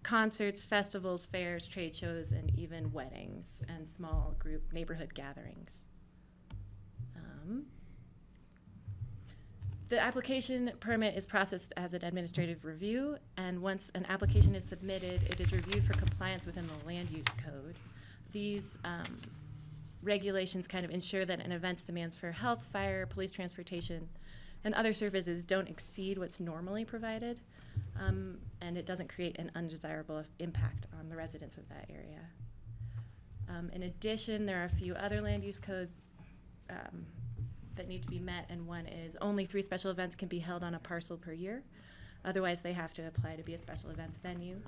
concerts, festivals, fairs, trade shows, and even weddings and small group neighborhood gatherings. The application permit is processed as an administrative review, and once an application is submitted, it is reviewed for compliance within the land use code. These regulations kind of ensure that an event's demands for health, fire, police transportation, and other services don't exceed what's normally provided, and it doesn't create an undesirable impact on the residents of that area. In addition, there are a few other land use codes that need to be met, and one is only 3 special events can be held on a parcel per year. Otherwise, they have to apply to be a special events venue.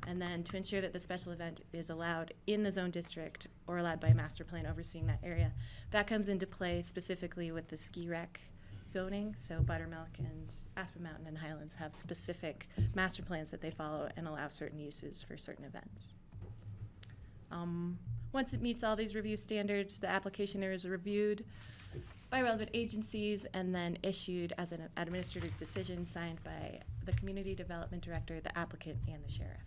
And then to ensure that the special event is allowed in the zone district or allowed by a master plan overseeing that area, that comes into play specifically with the ski rec zoning. So Buttermilk and Aspen Mountain and Highlands have specific master plans that they follow and allow certain uses for certain events. Once it meets all these review standards, the application is reviewed by relevant agencies and then issued as an administrative decision signed by the community development director, the applicant, and the sheriff.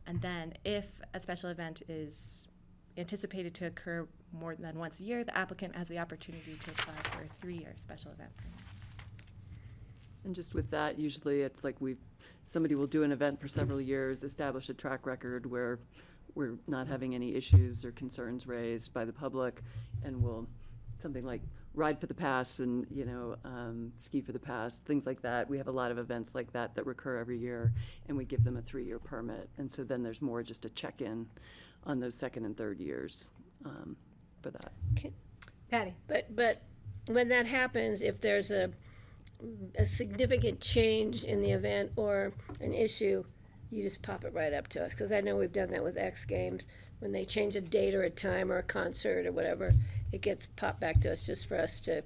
And then if a special event is anticipated to occur more than once a year, the applicant has the opportunity to apply for a 3-year special event permit. And just with that, usually it's like somebody will do an event for several years, establish a track record where we're not having any issues or concerns raised by the public, and we'll, something like Ride for the Pass and, Ski for the Pass, things like that. We have a lot of events like that recur every year, and we give them a 3-year permit. And so then there's more just a check-in on those second and third years for that. Patty? But when that happens, if there's a significant change in the event or an issue, you just pop it right up to us. Because I know we've done that with X Games. When they change a date or a time or a concert or whatever, it gets popped back to us just for us to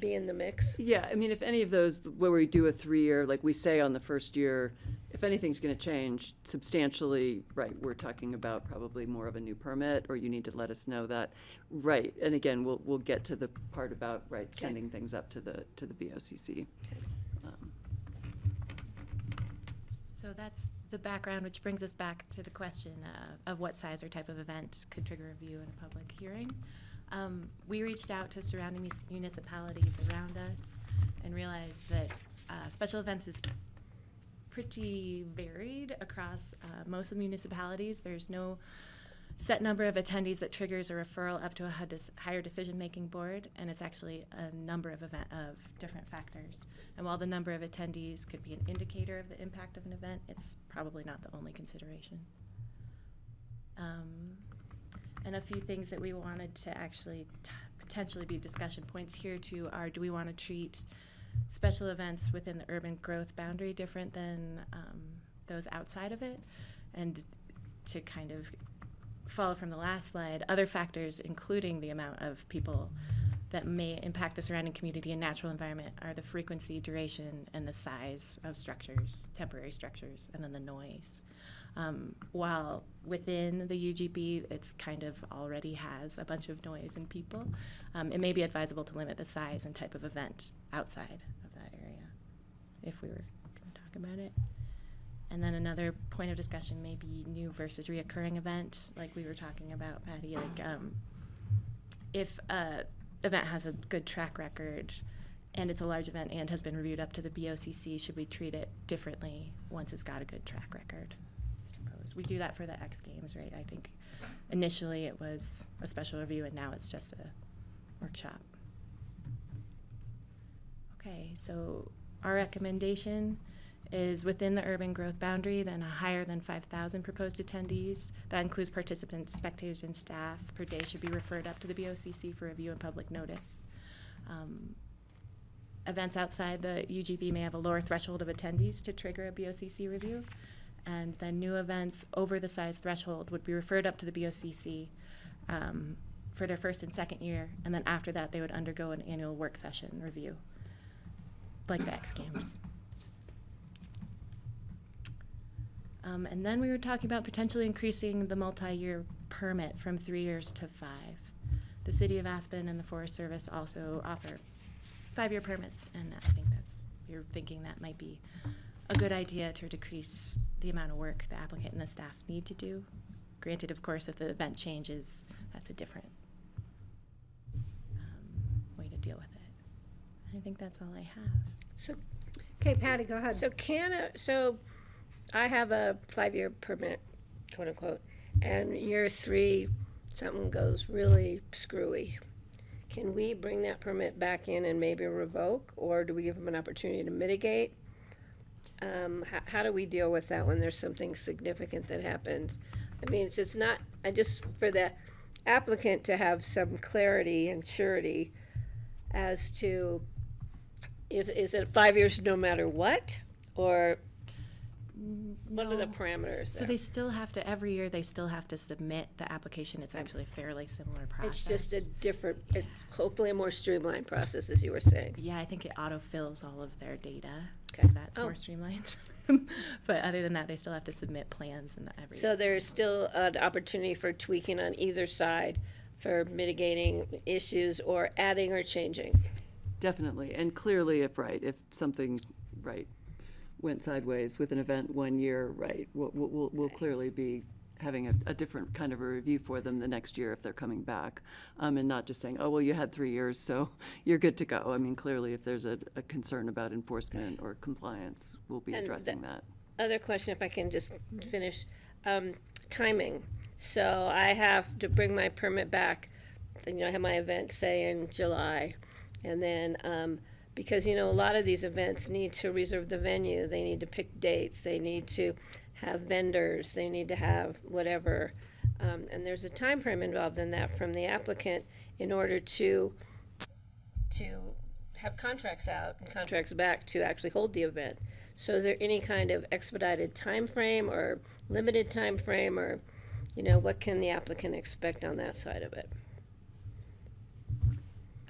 be in the mix. Yeah, I mean, if any of those, where we do a 3-year, like we say on the first year, if anything's going to change substantially, right, we're talking about probably more of a new permit, or you need to let us know that. Right, and again, we'll get to the part about, right, sending things up to the BoCC. So that's the background, which brings us back to the question of what size or type of event could trigger review in a public hearing. We reached out to surrounding municipalities around us and realized that special events is pretty varied across most of the municipalities. There's no set number of attendees that triggers a referral up to a higher decision-making board, and it's actually a number of different factors. And while the number of attendees could be an indicator of the impact of an event, it's probably not the only consideration. And a few things that we wanted to actually potentially be discussion points here too are, do we want to treat special events within the urban growth boundary different than those outside of it? And to kind of follow from the last slide, other factors, including the amount of people that may impact the surrounding community and natural environment, are the frequency, duration, and the size of structures, temporary structures, and then the noise. While within the UGB, it's kind of already has a bunch of noise and people, it may be advisable to limit the size and type of event outside of that area, if we were going to talk about it. And then another point of discussion may be new versus reoccurring events, like we were talking about, Patty. Like, if an event has a good track record and it's a large event and has been reviewed up to the BoCC, should we treat it differently once it's got a good track record? I suppose we do that for the X Games, right? I think initially it was a special review, and now it's just a workshop. Okay, so our recommendation is within the urban growth boundary, then a higher than 5,000 proposed attendees. That includes participants, spectators, and staff per day should be referred up to the BoCC for review and public notice. Events outside the UGB may have a lower threshold of attendees to trigger a BoCC review. And then new events over the size threshold would be referred up to the BoCC for their first and second year. And then after that, they would undergo an annual work session review, like the X Games. And then we were talking about potentially increasing the multi-year permit from 3 years to 5. The City of Aspen and the Forest Service also offer 5-year permits, and I think you're thinking that might be a good idea to decrease the amount of work the applicant and the staff need to do. Granted, of course, if the event changes, that's a different way to deal with it. I think that's all I have. So, Okay, Patty, go ahead. so I have a 5-year permit, quote unquote, and year 3, something goes really screwy. Can we bring that permit back in and maybe revoke, or do we give them an opportunity to mitigate? How do we deal with that when there's something significant that happens? I mean, it's not, just for the applicant to have some clarity and surety as to is it 5 years no matter what? Or what are the No. parameters So there? they still have to, every year, they still have to submit the application. It's actually a fairly similar process. It's just a different, hopefully a more streamlined process, as you were saying. Yeah, I think it autofills all of their data, Okay. so that's Oh. more streamlined. But other than that, they still have to submit plans and every. So there's still an opportunity for tweaking on either side for mitigating issues or adding or changing. Definitely, and clearly if something, went sideways with an event 1 year, we'll clearly be having a different kind of a review for them the next year if they're coming back. And not just saying, oh, well, you had 3 years, so you're good to go. I mean, clearly, if there's a concern about enforcement or compliance, we'll be And addressing that. Other question, if I can just finish, timing. So I have to bring my permit back, I have my event, say, in July. And then, because, a lot of these events need to reserve the venue, they need to pick dates, they need to have vendors, they need to have whatever. And there's a time frame involved in that from the applicant in order to have contracts out and contracts back to actually hold the event. So is there any kind of expedited time frame or limited time frame, or, what can the applicant expect on that side of it?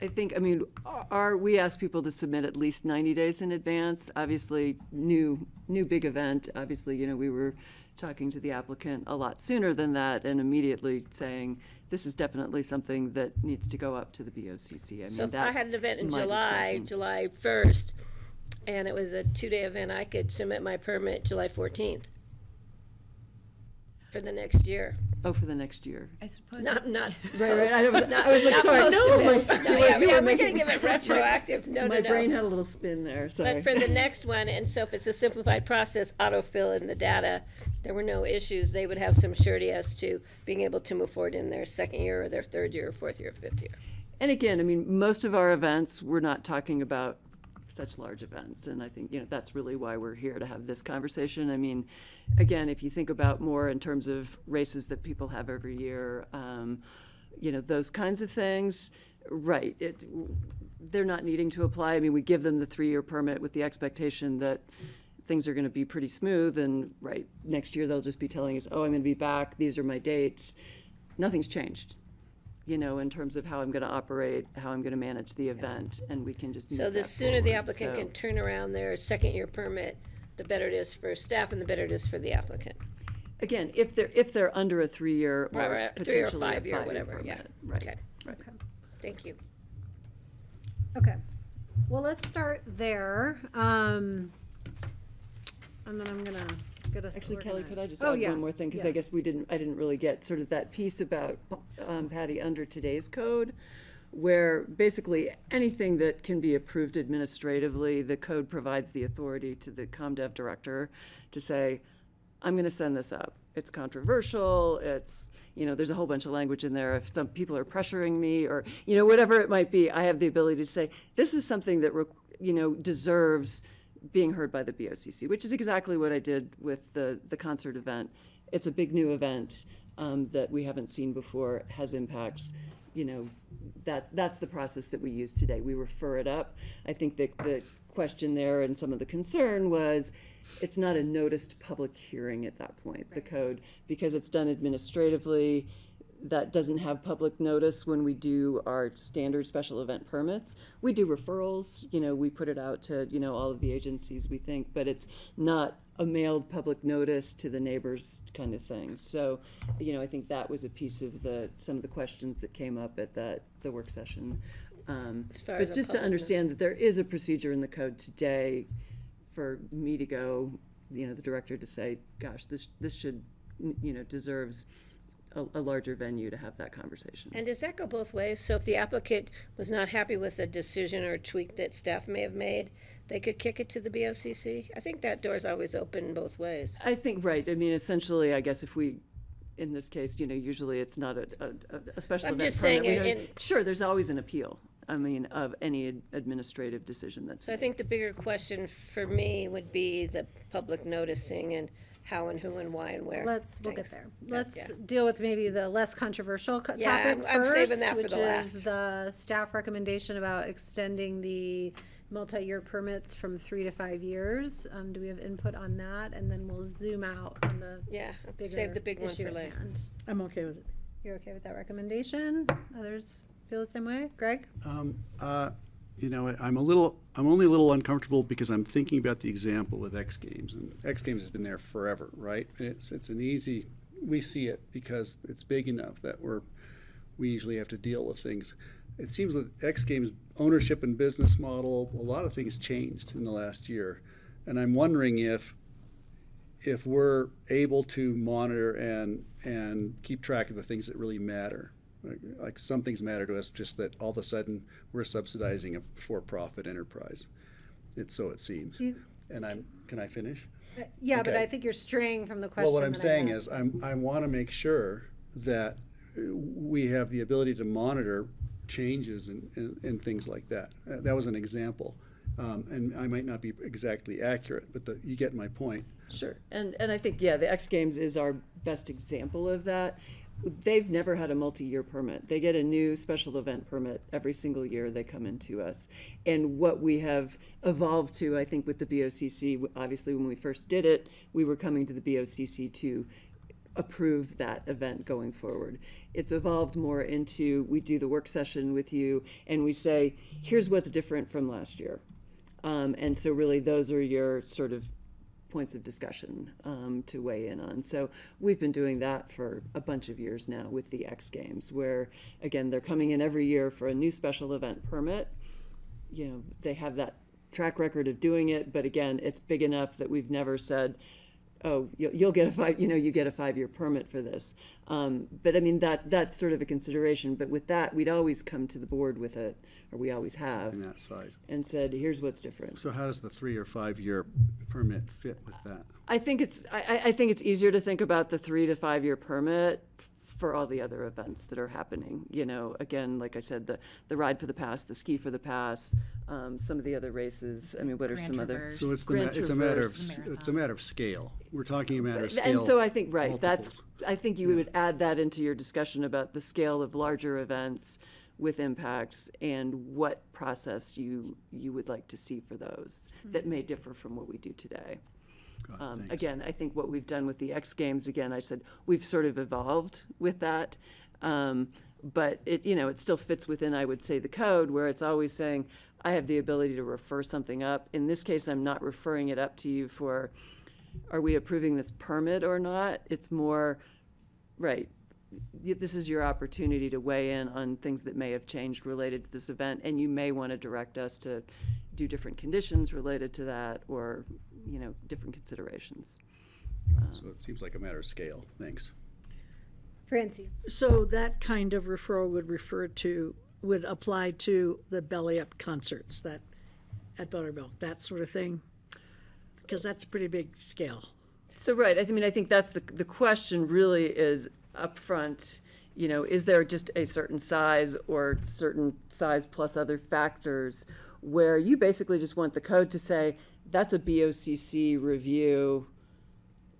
I think, we ask people to submit at least 90 days in advance. Obviously, new big event, obviously, we were talking to the applicant a lot sooner than that and immediately saying, this is definitely something that needs to go up to the BoCC. So if I had an event in my July, discretion. July 1st, and it was a 2-day event, I could submit my permit July 14th for the next year. Oh, for the next year. I suppose. Not Right, I was like, not sorry, no, post-event. my- No, you yeah, were we're making- gonna give it retroactive. No. My brain had a little spin there, sorry. But for the next one, and so if it's a simplified process, autofill in the data, there were no issues, they would have some surety as to being able to move forward in their second year or their third year or fourth year or fifth year. And again, most of our events, we're not talking about such large events, and I think, that's really why we're here to have this conversation. Again, if you think about more in terms of races that people have every year, those kinds of things, they're not needing to apply. We give them the 3-year permit with the expectation that things are gonna be pretty smooth, and, next year they'll just be telling us, oh, I'm gonna be back, these are my dates. Nothing's changed, in terms of how I'm gonna operate, how I'm gonna manage the event, and we can just move So the that sooner the forward. applicant So- can turn around their second year permit, the better it is for staff and the better it is for the applicant. Again, if they're under a 3-year Right, or right, 3 or potentially a 5-year, 5-year whatever, yeah. permit. Right, Okay. right. Thank you. Okay, well, let's start there. And then I'm gonna get us. Actually, Kelly, could I just Oh, add yeah. one more thing? Because I Yes. guess I didn't really get sort of that piece about, Patty, under today's code, where basically anything that can be approved administratively, the code provides the authority to the ComDev director to say, I'm gonna send this up. It's controversial, there's a whole bunch of language in there. If some people are pressuring me or, whatever it might be, I have the ability to say, this is something that, deserves being heard by the BoCC, which is exactly what I did with the concert event. It's a big new event that we haven't seen before, has impacts. That's the process that we use today. We refer it up. I think that the question there and some of the concern was, it's not a noticed public hearing at that point, the code, because it's done administratively. That doesn't have public notice when we do our standard special event permits. We do referrals, we put it out to, all of the agencies, we think, but it's not a mailed public notice to the neighbors kind of thing. So, I think that was a piece of some of the questions that came up at the work session. As far as But a just to public understand that there is a procedure in the code today for me to go, the director to say, gosh, this should, deserves a larger venue to have that conversation. And does that go both ways? So if the applicant was not happy with a decision or tweak that staff may have made, they could kick it to the BoCC? I think that door's always open both ways. I think, right, essentially, I guess if we, in this case, usually it's not a special I'm event just saying permit. it- Sure, there's always an appeal, of any administrative decision that's So I made. think the bigger question for me would be the public noticing and how and who and why and where. We'll get Thanks. there. Yeah, Let's yeah. deal with maybe the less controversial Yeah, topic I'm first, saving that for which the is last. the staff recommendation about extending the multi-year permits from 3 to 5 years. Do we have input on that? And then we'll zoom out on the Yeah, bigger save the big one issue for at later. hand. I'm okay with it. You're okay with that recommendation? Others feel the same way? Greg? You know, I'm only a little uncomfortable because I'm thinking about the example with X Games, and X Games has been there forever, right? It's an easy, we see it because it's big enough that we usually have to deal with things. It seems that X Games ownership and business model, a lot of things changed in the last year, and I'm wondering if we're able to monitor and keep track of the things that really matter. Like some things matter to us, just that all of a sudden we're subsidizing a for-profit enterprise. So it seems. Can I finish? Yeah, but Okay. I think you're straying from the question. Well, what I'm that I saying asked. is I want to make sure that we have the ability to monitor changes and things like that. That was an example. And I might not be exactly accurate, but you get my point. Sure, and I think, yeah, the X Games is our best example of that. They've never had a multi-year permit. They get a new special event permit every single year they come into us. And what we have evolved to, I think, with the BoCC, obviously when we first did it, we were coming to the BoCC to approve that event going forward. It's evolved more into, we do the work session with you and we say, here's what's different from last year. And so really those are your sort of points of discussion to weigh in on. So we've been doing that for a bunch of years now with the X Games, where again, they're coming in every year for a new special event permit. You know, they have that track record of doing it, but again, it's big enough that we've never said, oh, you'll get you get a 5-year permit for this. But I mean, that's sort of a consideration. But with that, we'd always come to the board with it, or we always have, In that size. and said, here's what's different. So how does the 3 or 5 year permit fit with that? I think it's easier to think about the 3 to 5 year permit for all the other events that are happening. You know, again, like I said, the Ride for the Pass, the Ski for the Pass, some of the other races. I mean, what are Grand some other? Traverse. So it's Grand a matter of Traverse. Marathon. it's a matter of scale. We're talking a matter of scale. And so I think, right, multiples. I think you Yeah. would add that into your discussion about the scale of larger events with impacts and what process you would like to see for those that may differ from what we do today. God, thanks. Again, I think what we've done with the X Games, again, I said, we've sort of evolved with that. But it still fits within, I would say, the code where it's always saying, I have the ability to refer something up. In this case, I'm not referring it up to you for, are we approving this permit or not? It's more, right, this is your opportunity to weigh in on things that may have changed related to this event, and you may want to direct us to do different conditions related to that, or, different considerations. So it seems like a matter of scale. Thanks. Francie? So that kind of referral would apply to the belly up concerts at Buttermilk, that sort of thing? Because that's a pretty big scale. So, right, I mean, I think that's the question really is upfront, is there just a certain size or certain size plus other factors where you basically just want the code to say, that's a BoCC review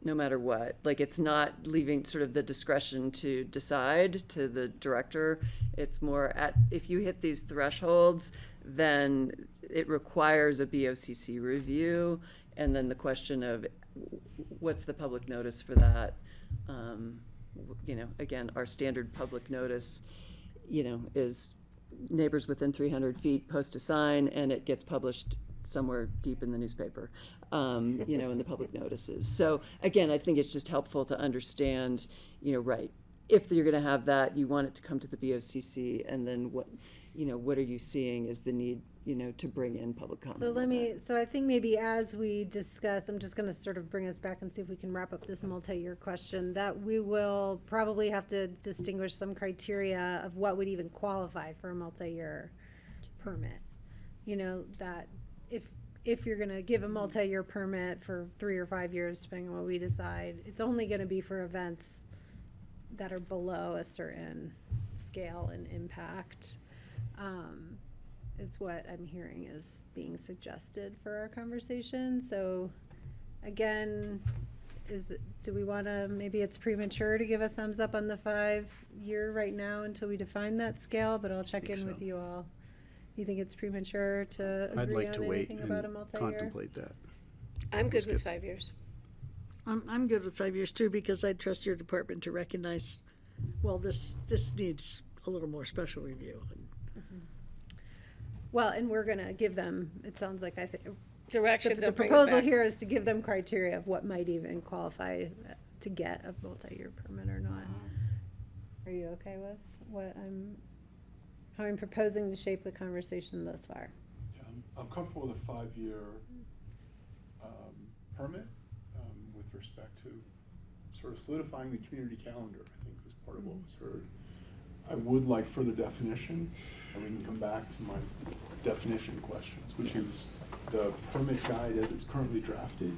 no matter what. Like, it's not leaving sort of the discretion to decide to the director. It's more if you hit these thresholds, then it requires a BoCC review. And then the question of what's the public notice for that? Again, our standard public notice, is neighbors within 300 feet post a sign, and it gets published somewhere deep in the newspaper, in the public notices. So again, I think it's just helpful to understand, right, if you're going to have that, you want it to come to the BoCC, and then what are you seeing is the need, to bring in public comment. So I think maybe as we discuss, I'm just going to sort of bring us back and see if we can wrap up this multi-year question, that we will probably have to distinguish some criteria of what would even qualify for a multi-year permit. That if you're going to give a multi-year permit for 3 or 5 years, depending on what we decide, it's only going to be for events that are below a certain scale and impact. Is what I'm hearing is being suggested for our conversation. So again, do we want to, maybe it's premature to give a thumbs up on the 5-year right now until we define that scale, but I'll check in with you all. You think it's premature to I'd agree like to on wait anything about a and multi-year? contemplate that. I'm good with 5 years. I'm good with 5 years too, because I trust your department to recognize, well, this needs a little more special review. Well, and we're gonna give them, it sounds like, I think, Direction, the they'll bring it proposal back. here is to give them criteria of what might even qualify to get a multi-year permit or not. Are you okay with how I'm proposing to shape the conversation thus far? Yeah, I'm comfortable with a 5-year permit with respect to sort of solidifying the community calendar, I think was part of what was heard. I would like further definition, and we can come back to my definition questions, which is the permit guide as it's currently drafted,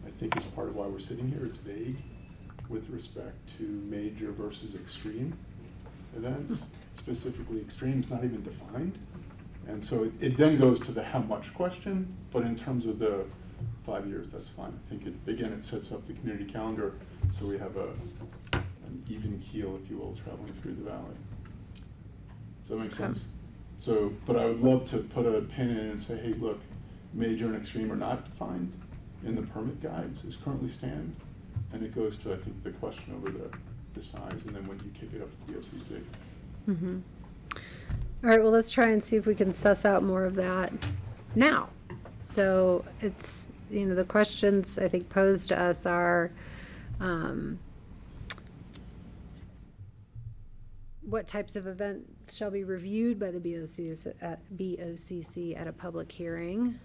I think is part of why we're sitting here. It's vague with respect to major versus extreme events. Specifically, extreme is not even defined. And so it then goes to the how much question, but in terms of the 5 years, that's fine. I think, again, it sets up the community calendar so we have an even keel, if you will, traveling through the valley. Does that make sense? So, but I would love to put a pin in it and say, hey, look, major and extreme are not defined in the permit guides as currently stand. And it goes to, I think, the question over the size, and then when you kick it up to the BoCC. Mm-hmm. All right, well, let's try and see if we can suss out more of that now. So it's, the questions I think posed to us are, what types of events shall be reviewed by the BoCC at a public hearing?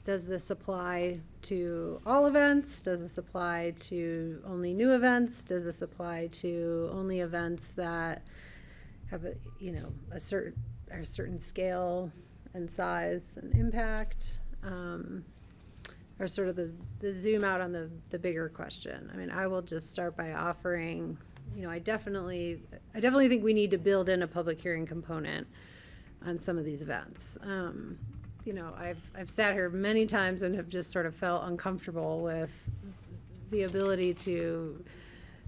Does this apply to all events? Does this apply to only new events? Does this apply to only events that have a certain scale and size and impact? Or sort of the zoom out on the bigger question. I mean, I will just start by offering, I definitely think we need to build in a public hearing component on some of these events. I've sat here many times and have just sort of felt uncomfortable with the ability to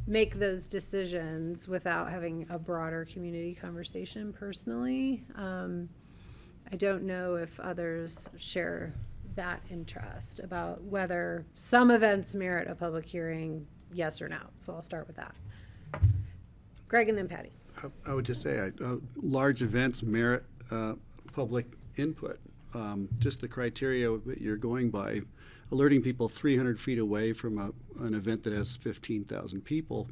make those decisions without having a broader community conversation personally. I don't know if others share that interest about whether some events merit a public hearing, yes or no. So I'll start with that. Greg and then Patty. I would just say large events merit public input. Just the criteria that you're going by, alerting people 300 feet away from an event that has 15,000 people,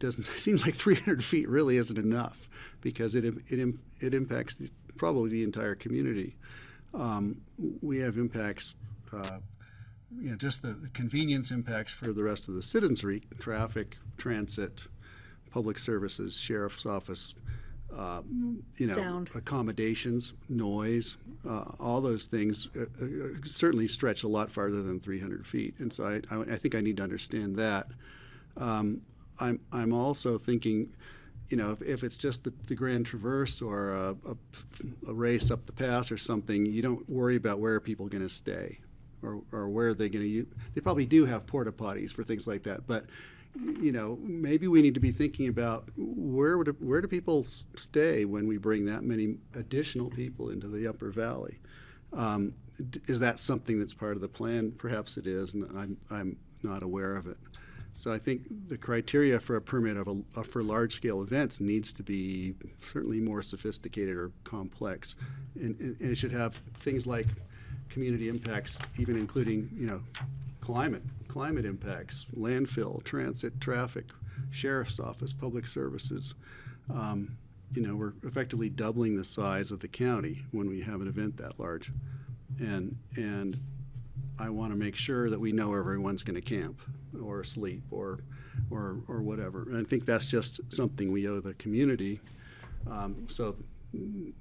seems like 300 feet really isn't enough, because it impacts probably the entire community. We have impacts, just the convenience impacts for the rest of the citizenry: traffic, transit, public services, sheriff's office, Sound. accommodations, noise, all those things certainly stretch a lot farther than 300 feet. And so I think I need to understand that. I'm also thinking, if it's just the Grand Traverse or a race up the pass or something, you don't worry about where are people going to stay or where are they going to use. They probably do have porta potties for things like that, but maybe we need to be thinking about where do people stay when we bring that many additional people into the Upper Valley? Is that something that's part of the plan? Perhaps it is, and I'm not aware of it. So I think the criteria for a permit for large-scale events needs to be certainly more sophisticated or complex, and it should have things like community impacts, even including climate impacts, landfill, transit, traffic, sheriff's office, public services. We're effectively doubling the size of the county when we have an event that large, and I want to make sure that we know where everyone's going to camp or sleep or whatever. And I think that's just something we owe the community.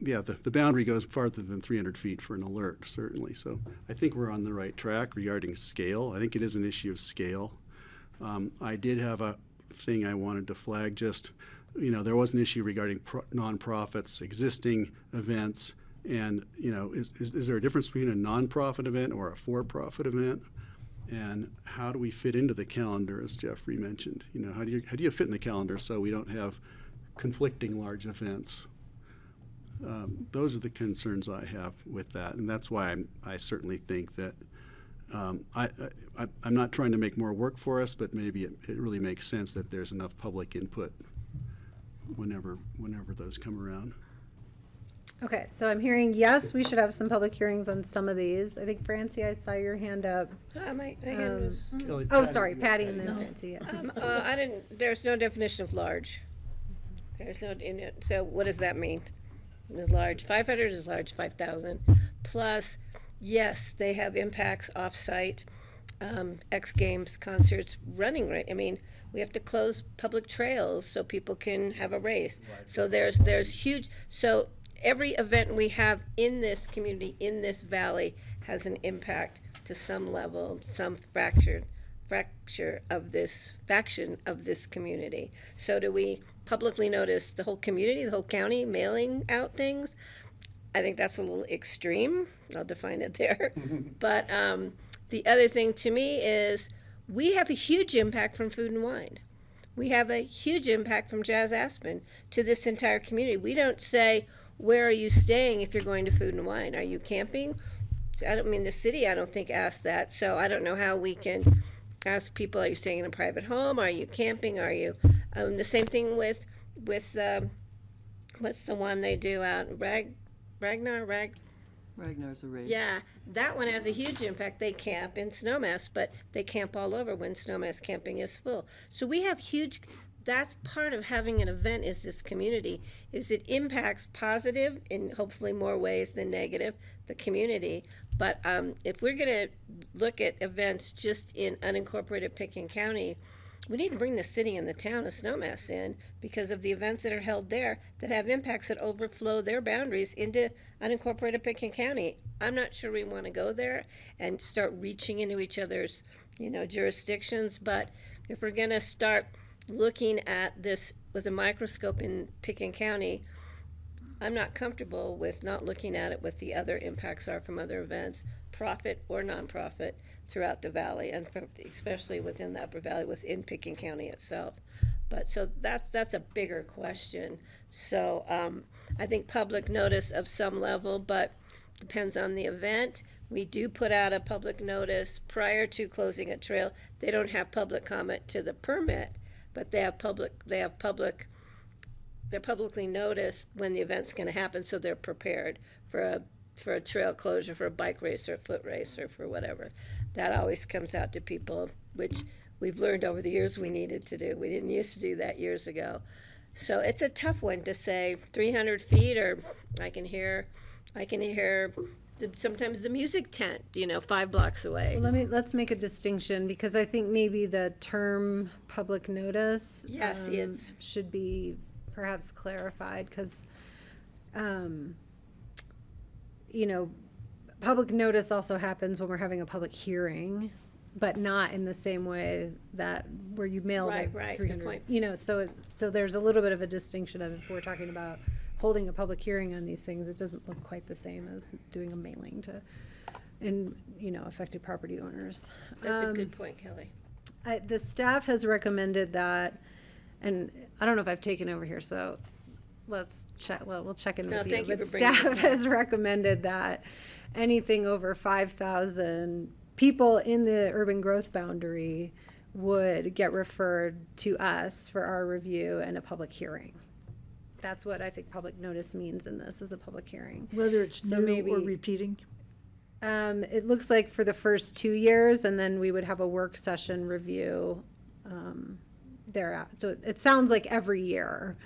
The boundary goes farther than 300 feet for an alert, certainly. So I think we're on the right track regarding scale. I think it is an issue of scale. I did have a thing I wanted to flag. Just, there was an issue regarding nonprofits, existing events, and is there a difference between a nonprofit event or a for-profit event? And how do we fit into the calendar, as Jeffrey mentioned? How do you fit in the calendar so we don't have conflicting large events? those are the concerns I have with that, and that's why I certainly think that I'm not trying to make more work for us, but maybe it really makes sense that there's enough public input whenever those come around. Okay, so I'm hearing, yes, we should have some public hearings on some of these. I think, Francie, I saw your hand up. My hand was, Kelly, Oh, Patty, sorry, you- Patty and then Francie, yeah. I didn't, there's no definition of large. There's no, in it, so what does that mean? Is large 500, is large 5,000? Plus, yes, they have impacts off-site, X Games, concerts, running, right? I mean, we have to close public trails so people can have a race. So there's huge, so every event we have in this community, in this valley, has an impact to some level, some fracture of this faction of this community. So do we publicly notice the whole community, the whole county, mailing out things? I think that's a little extreme. I'll define it there. But the other thing to me is we have a huge impact from Food and Wine. We have a huge impact from Jazz Aspen to this entire community. We don't say, where are you staying if you're going to Food and Wine? Are you camping? I don't mean the city, I don't think, asked that. So I don't know how we can ask people, are you staying in a private home? Are you camping? Are you, the same thing with what's the one they do out, Ragnar's a race. Yeah, that one has a huge impact. They camp in Snowmass, but they camp all over when Snowmass camping is full. So we have huge, that's part of having an event is this community, is it impacts positive in hopefully more ways than negative, the community. But if we're gonna look at events just in unincorporated Pitkin County, we need to bring the city and the town of Snowmass in because of the events that are held there that have impacts that overflow their boundaries into unincorporated Pitkin County. I'm not sure we want to go there and start reaching into each other's, jurisdictions. But if we're going to start looking at this with a microscope in Pitkin County, I'm not comfortable with not looking at it what the other impacts are from other events, profit or nonprofit, throughout the valley, and especially within the Upper Valley, within Pitkin County itself. But so that's a bigger question. So I think public notice of some level, but depends on the event. We do put out a public notice prior to closing a trail. They don't have public comment to the permit, but they're publicly noticed when the event's going to happen, so they're prepared for a trail closure, for a bike race or a foot race or for whatever. That always comes out to people, which we've learned over the years we needed to do. We didn't used to do that years ago. So it's a tough one to say 300 feet, or I can hear sometimes the music tent, 5 blocks away. Well, let's make a distinction, because I think maybe the term public notice Yes, it's should be perhaps clarified, because public notice also happens when we're having a public hearing, but not in the same way that where you mail Right, the good 300. point. So there's a little bit of a distinction of if we're talking about holding a public hearing on these things, it doesn't look quite the same as doing a mailing to affected property owners. That's a good point, Kelly. The staff has recommended that, and I don't know if I've taken over here, so let's check. Well, we'll check in No, with you. thank you But for bringing it staff up. has recommended that anything over 5,000 people in the urban growth boundary would get referred to us for our review and a public hearing. That's what I think public notice means in this, is a public hearing. Whether it's So new maybe- or repeating. It looks like for the first 2 years, and then we would have a work session review thereafter. So it sounds like every year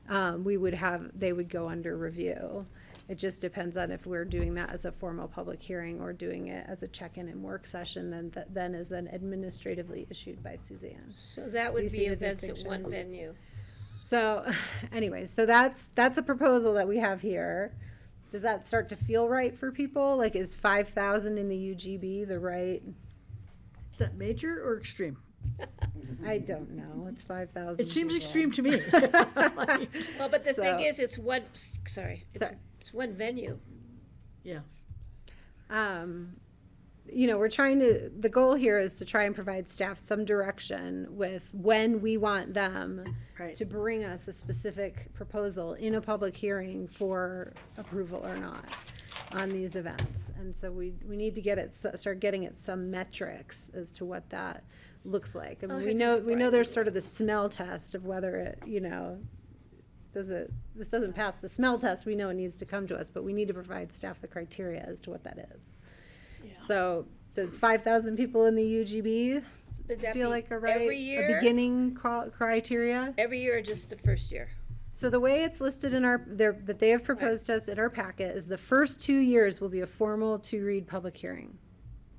they would go under review. It just depends on if we're doing that as a formal public hearing or doing it as a check-in and work session, then is then administratively issued by Suzanne. So that Do you would see be the events at distinction? one venue. So, anyway, so that's a proposal that we have here. Does that start to feel right for people? Like, is 5,000 in the UGB the right? Is that major or extreme? I don't know. It's 5,000. It seems people. extreme to me. Well, but the thing So- is, it's one, sorry, Sorry. it's one venue. Yeah. we're the goal here is to try and provide staff some direction with when we want them Right. to bring us a specific proposal in a public hearing for approval or not on these events. And so we need to start getting at some metrics as to what that looks like. I mean, we know there's sort of the smell test of whether it, this doesn't pass the smell test, we know it needs to come to us, but we need to provide staff the criteria as to what that is. So does 5,000 people in the UGB Would that feel be like every a year? beginning criteria? Every year or just the first year? So the way it's listed in that they have proposed to us in our packet is the first 2 years will be a formal 2-read public hearing,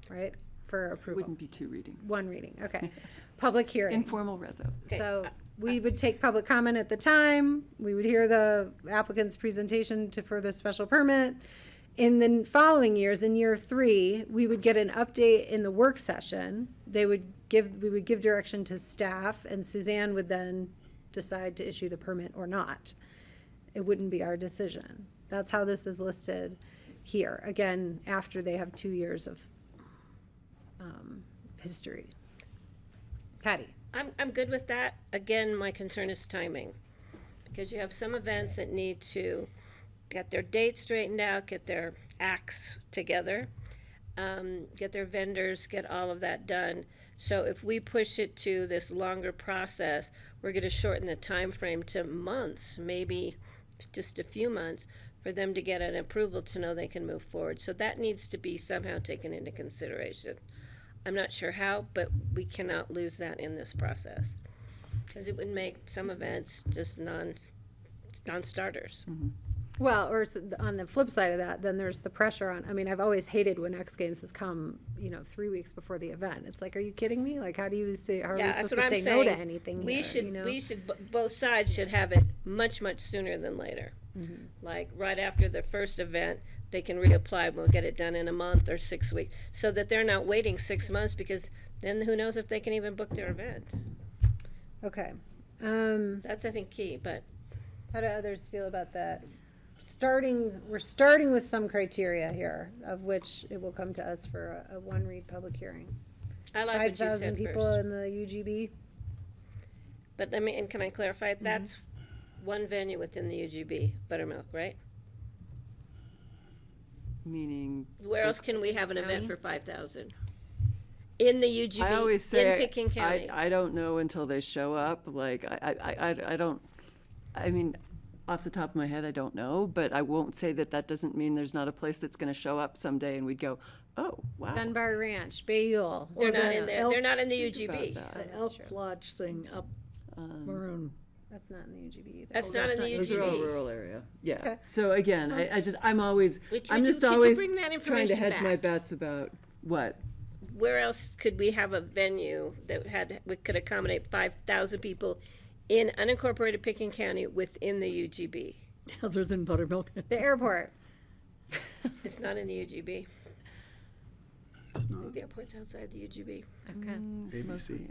right, for approval. Wouldn't be 2 readings. 1 reading, okay. Public hearing. Informal reso. Okay. So we would take public comment at the time, we would hear the applicant's presentation for the special permit. In the following years, in year 3, we would get an update in the work session. We would give direction to staff, and Suzanne would then decide to issue the permit or not. It wouldn't be our decision. That's how this is listed here. Again, after they have 2 years of history. Patty? I'm good with that. Again, my concern is timing. Because you have some events that need to get their dates straightened out, get their acts together, get their vendors, get all of that done. So if we push it to this longer process, we're going to shorten the time frame to months, maybe just a few months, for them to get an approval to know they can move forward. So that needs to be somehow taken into consideration. I'm not sure how, but we cannot lose that in this process. Because it would make some events just non-starters. Mm-hmm. Well, or on the flip side of that, then there's the pressure on, I mean, I've always hated when X Games has come, 3 weeks before the event. It's like, are you kidding me? Like, how are we supposed to say no to anything We here, should, both sides should have it much, much sooner than later. Mm-hmm. Like, right after the first event, they can reapply, we'll get it done in a month or 6 weeks, so that they're not waiting 6 months, because then who knows if they can even book their event. Okay. That's, I think, key, but How do others feel about that? We're starting with some criteria here, of which it will come to us for a 1-read public hearing. I like what you 5,000 said people first. in the UGB. But and can I clarify, that's one venue within the UGB, Buttermilk, right? Meaning. Where else can we have an event for 5,000? In the UGB, I always say, in Pickens County. I don't know until they show up. Like, I don't, I mean, off the top of my head, I don't know, but I won't say that doesn't mean there's not a place that's going to show up someday and we'd go, oh, wow. Dunbar Ranch, Bayule. They're Or not the in there. elk- They're not in the Think about UGB. that. The Elk Lodge thing up Maroon. That's not in the UGB either. That's not that's in the not- Those are all UGB. rural area. Yeah. Okay. So again, I'm always, Would I'm you- just could you always bring that trying to information hedge my back? bets about what. Where else could we have a venue that could accommodate 5,000 people in unincorporated Pickens County within the UGB? Other than Buttermilk. The airport. It's not in the UGB. It's not The airport's outside the UGB. Okay. ABC.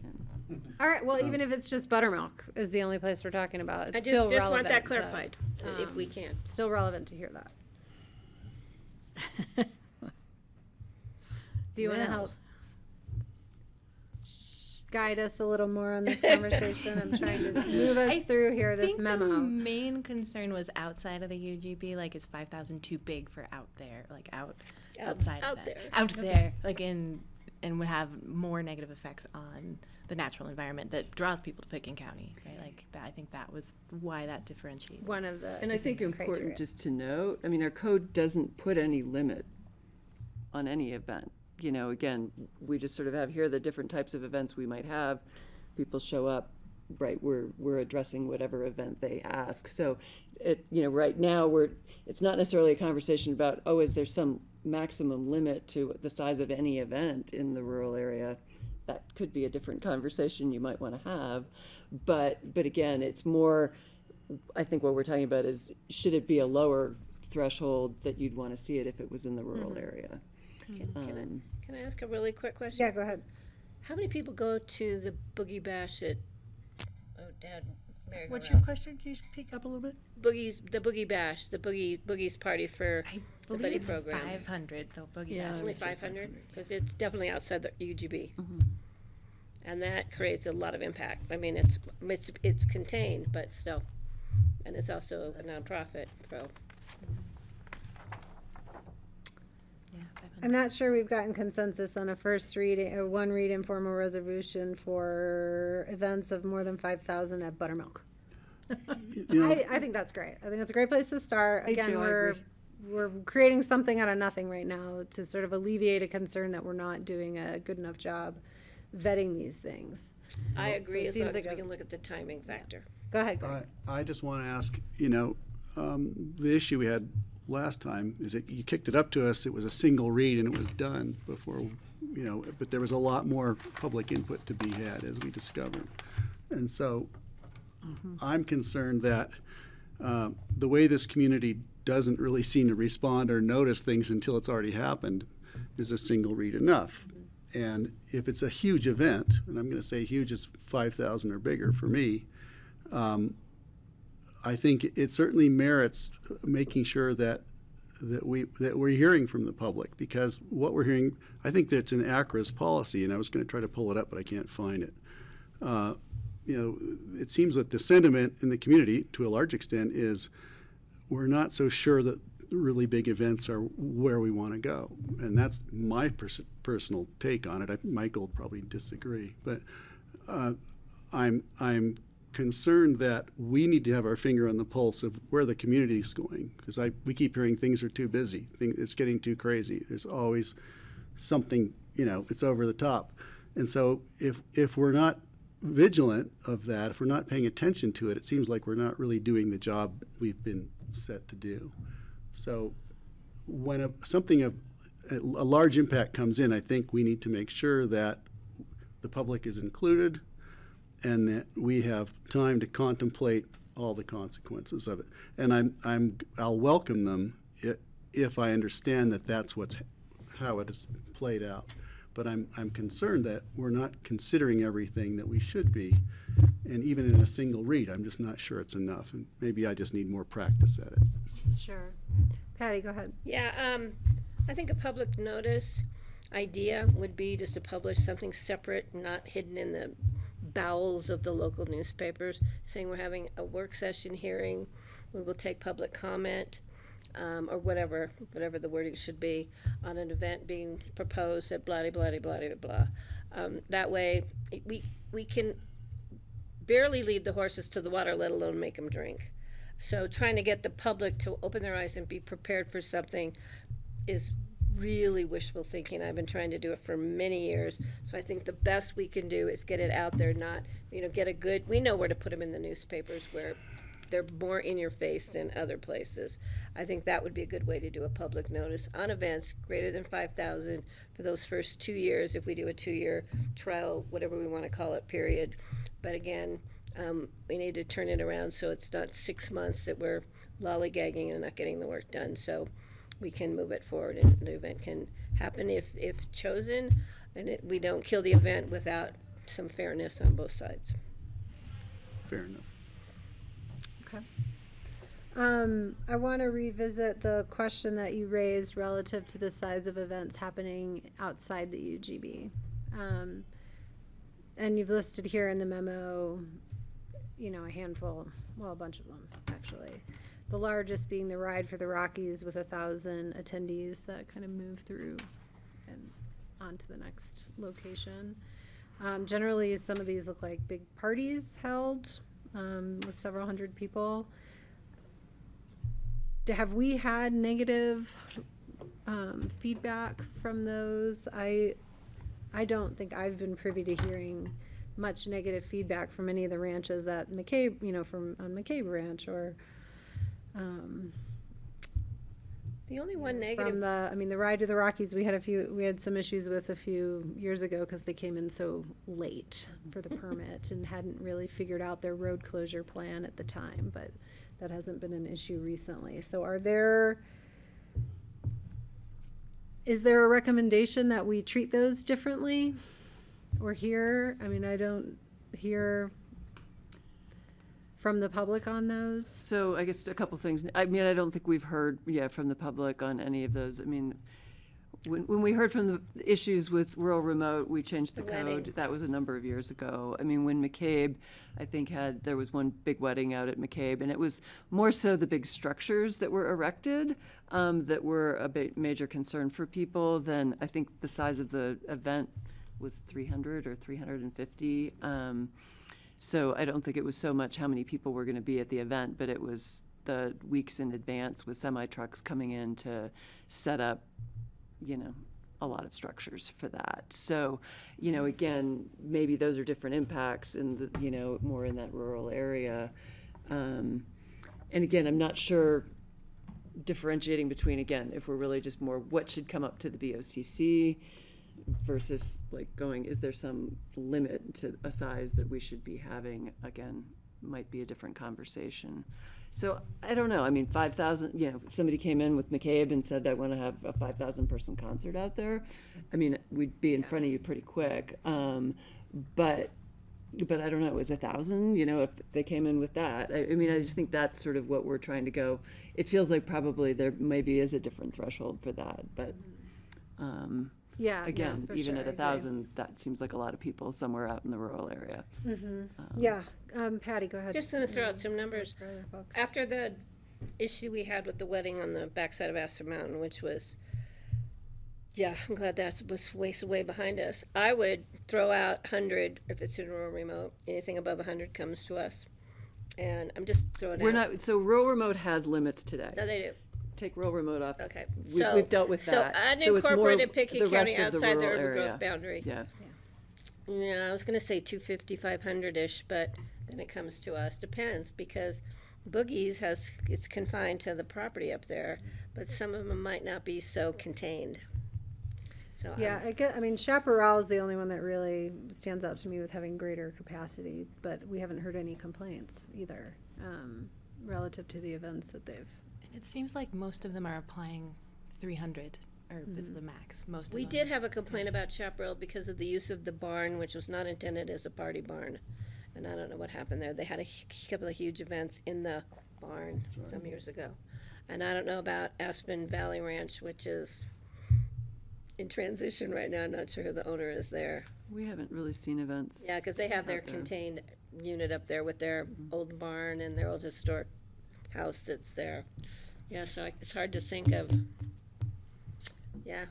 All right, well, even if it's just Buttermilk is the only place we're talking about, it's I still just want that relevant to- clarified, if we can. Still relevant to hear that. Do you want to Well. help guide us a little more on this conversation? I'm trying to move us through here, this I think the memo. main concern was outside of the UGB. Like, is 5,000 too big for out there? Like outside out of that, there. out there, like and would have more negative effects on the natural environment that draws people to Pickens County, right? Like that. I think that was why that differentiated. One of the And I think criteria. important just to note, I mean, our code doesn't put any limit on any event. Again, we just sort of have here the different types of events we might have. People show up, right, we're addressing whatever event they ask. So right now it's not necessarily a conversation about, is there some maximum limit to the size of any event in the rural area? That could be a different conversation you might want to have. But again, it's more, I think what we're talking about is, should it be a lower threshold that you'd want to see it if it was in the rural area? Can I ask a really quick question? Yeah, go ahead. How many people go to the Boogie Bash at, What's your question? Can you speak up a little bit? The Boogie Bash, the Boogie's party for I the believe buddy it's program. 500, though, Boogie Yeah. Bash. Only 500? Because it's definitely outside the UGB. Mm-hmm. And that creates a lot of impact. I mean, it's contained, but still. And it's also a nonprofit, so. Yeah, 500. I'm not sure we've gotten consensus on a first reading, or one read informal resolution for events of more than 5,000 at Buttermilk. You know, I think that's great. I think it's a great place to start. Me Again, too, I agree. we're creating something out of nothing right now to sort of alleviate a concern that we're not doing a good enough job vetting these things. I agree, it as seems long as like we a- can look at the timing factor. Go ahead, Greg. I just want to ask, the issue we had last time is that you kicked it up to us, it was a single read and it was done before, but there was a lot more public input to be had, as we discovered. And so I'm concerned that the way this community doesn't really seem to respond or notice things until it's already happened is a single read enough. And if it's a huge event, and I'm going to say huge is 5,000 or bigger for me, I think it certainly merits making sure that we're hearing from the public, because what we're hearing, I think that's an ACRA's policy, and I was going to try to pull it up, but I can't find it. It seems that the sentiment in the community, to a large extent, is we're not so sure that really big events are where we want to go, and that's my personal take on it. Michael would probably disagree, but I'm concerned that we need to have our finger on the pulse of where the community is going, because we keep hearing things are too busy, it's getting too crazy. There's always something, it's over the top, and so if we're not vigilant of that, if we're not paying attention to it, it seems like we're not really doing the job we've been set to do. So when something of a large impact comes in, I think we need to make sure that the public is included and that we have time to contemplate all the consequences of it. And I'll welcome them if I understand that that's how it is played out. But I'm concerned that we're not considering everything that we should be, and even in a single read, I'm just not sure it's enough, and maybe I just need more practice at it. Sure. Patty, go ahead. Yeah, I think a public notice idea would be just to publish something separate, not hidden in the bowels of the local newspapers, saying we're having a work session hearing, we will take public comment, or whatever the wording should be, on an event being proposed at blah, blah, blah, blah, blah. That way, we can barely lead the horses to the water, let alone make them drink. So trying to get the public to open their eyes and be prepared for something is really wishful thinking. I've been trying to do it for many years. So I think the best we can do is get it out there, not, we know where to put them in the newspapers where they're more in your face than other places. I think that would be a good way to do a public notice on events greater than 5,000 for those first 2 years, if we do a 2-year trial, whatever we want to call it, period. But again, we need to turn it around so it's not 6 months that we're lollygagging and not getting the work done. So we can move it forward and the event can happen if chosen, and we don't kill the event without some fairness on both sides. Fair enough. Okay. I want to revisit the question that you raised relative to the size of events happening outside the UGB. And you've listed here in the memo, a handful, a bunch of them, actually. The largest being the Ride for the Rockies with 1,000 attendees that kind of move through and on to the next location. Generally, some of these look like big parties held with several hundred people. Have we had negative feedback from those? I don't think I've been privy to hearing much negative feedback from any of the ranches at McCabe, from on McCabe Ranch or The only one negative. from the Ride to the Rockies. We had some issues with a few years ago because they came in so late for the permit and hadn't really figured out their road closure plan at the time, but that hasn't been an issue recently. So is there a recommendation that we treat those differently? Or here, I don't hear from the public on those? So I guess a couple things. I mean, I don't think we've heard, from the public on any of those. I mean, when we heard from the issues with rural remote, we changed the wedding. code. That was a number of years ago. I mean, when McCabe, I think there was one big wedding out at McCabe, and it was more so the big structures that were erected that were a major concern for people than I think the size of the event was 300 or 350. So I don't think it was so much how many people were going to be at the event, but it was the weeks in advance with semi-trucks coming in to set up, a lot of structures for that. So, again, maybe those are different impacts in the, more in that rural area. And again, I'm not sure differentiating between, again, if we're really just more what should come up to the BoCC versus like going, is there some limit to a size that we should be having? Again, might be a different conversation. So I don't know. I mean, 5,000, if somebody came in with McCabe and said, I want to have a 5,000 person concert out there, I mean, we'd be in front of you pretty quick. But I don't know, it was 1,000, if they came in with that. I mean, I just think that's sort of what we're trying to go. It feels like probably there maybe is a different threshold for that, but again, for even sure, at I agree. 1,000, that seems like a lot of people somewhere out in the rural area. Patty, go ahead. Just going to throw out some numbers. For other folks. After the issue we had with the wedding on the backside of Astor Mountain, which was, I'm glad that was way behind us. I would throw out 100 if it's in rural remote. Anything above 100 comes to us. And I'm just throwing it out. So rural remote has limits today. No, they do. Take rural remote off. Okay. We've dealt with that. So it's more unincorporated Pickett the rest County of the outside the rural urban area. growth boundary. Yeah. Yeah, I was going to say 250, 500-ish, but then it comes to us. Depends, because Boogie's it's confined to the property up there, but some of them might not be so contained. So I mean, Chaparral is the only one that really stands out to me with having greater capacity, but we haven't heard any complaints either relative to the events that they've. And it seems like most of them are applying 300 or is the max. Most of we them. did have a complaint about Chaparral because of the use of the barn, which was not intended as a party barn. And I don't know what happened there. They had a couple of huge events in the barn some years ago. And I don't know about Aspen Valley Ranch, which is in transition right now. I'm not sure who the owner is there. We haven't really seen events. Yeah, because they have their out there. contained unit up there with their old barn and their old historic house that's there. Yeah, so it's hard to think of. Yeah.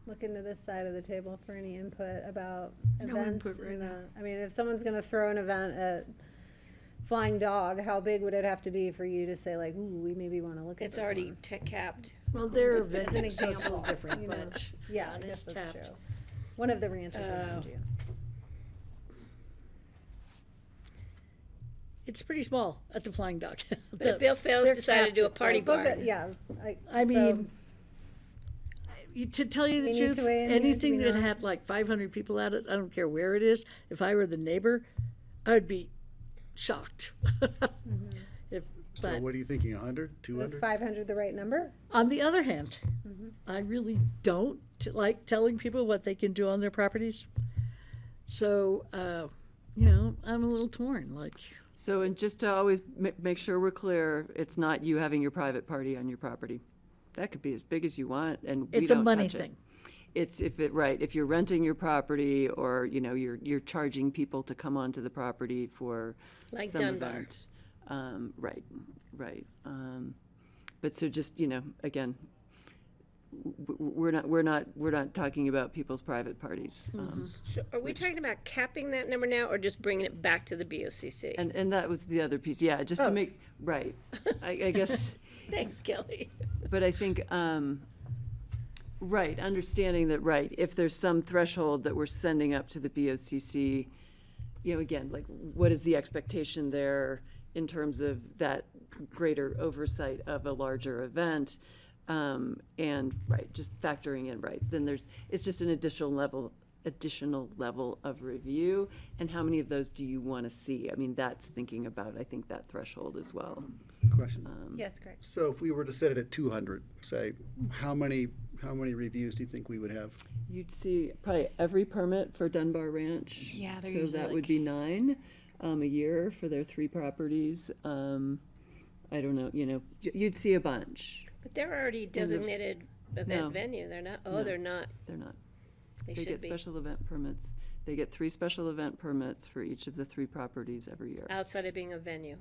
Looking to this side of the table for any input about No events. input right now. I mean, if someone's going to throw an event at Flying Dog, how big would it have to be for you to say, like, ooh, we maybe want to look at It's this already one? capped. Well, their Just as event an is a little example, different, you know. but Yeah, I it guess is that's capped. true. One of the ranches around you. It's pretty small at the Flying Dog. But if Bill Fails they're decided to do a capped at party Well, barn. but, yeah. I mean, to tell you the You need truth, to weigh in here, do anything we that not? had like 500 people at it, I don't care where it is, if I were the neighbor, I would be shocked. If, So but what are you thinking, 100, Was 200? 500 the right number? on the other hand, Mm-hmm. I really don't like telling people what they can do on their properties. So, I'm a little torn, like. So, and just to always make sure we're clear, it's not you having your private party on your property. That could be as big as you want, and we It's a don't money touch it. thing. It's if you're renting your property, or you're charging people to come onto the property for Like some Dunbar. event. Right. But so just again, we're not talking about people's private parties. So are we talking about capping that number now or just bringing it back to the BoCC? And that was the other piece. Yeah, just to make right. I guess. Thanks, Kelly. But I think, right, understanding that, right, if there's some threshold that we're sending up to the BoCC, again, like, what is the expectation there in terms of that greater oversight of a larger event? And, right, just factoring in, right, then it's just an additional level of review, and how many of those do you want to see? I mean, that's thinking about, I think, that threshold as well. Question. Yes, Greg. So if we were to set it at 200, say, how many how many reviews do you think we would have? You'd see probably every permit for Dunbar Ranch. Yeah, they're So usually that would like- be 9 a year for their 3 properties. I don't know, you'd see a bunch. But they're already designated event No. venue, they're not, No. they're not, They're not. they They should get be, special event permits. They get 3 special event permits for each of the 3 properties every year. outside of being a venue,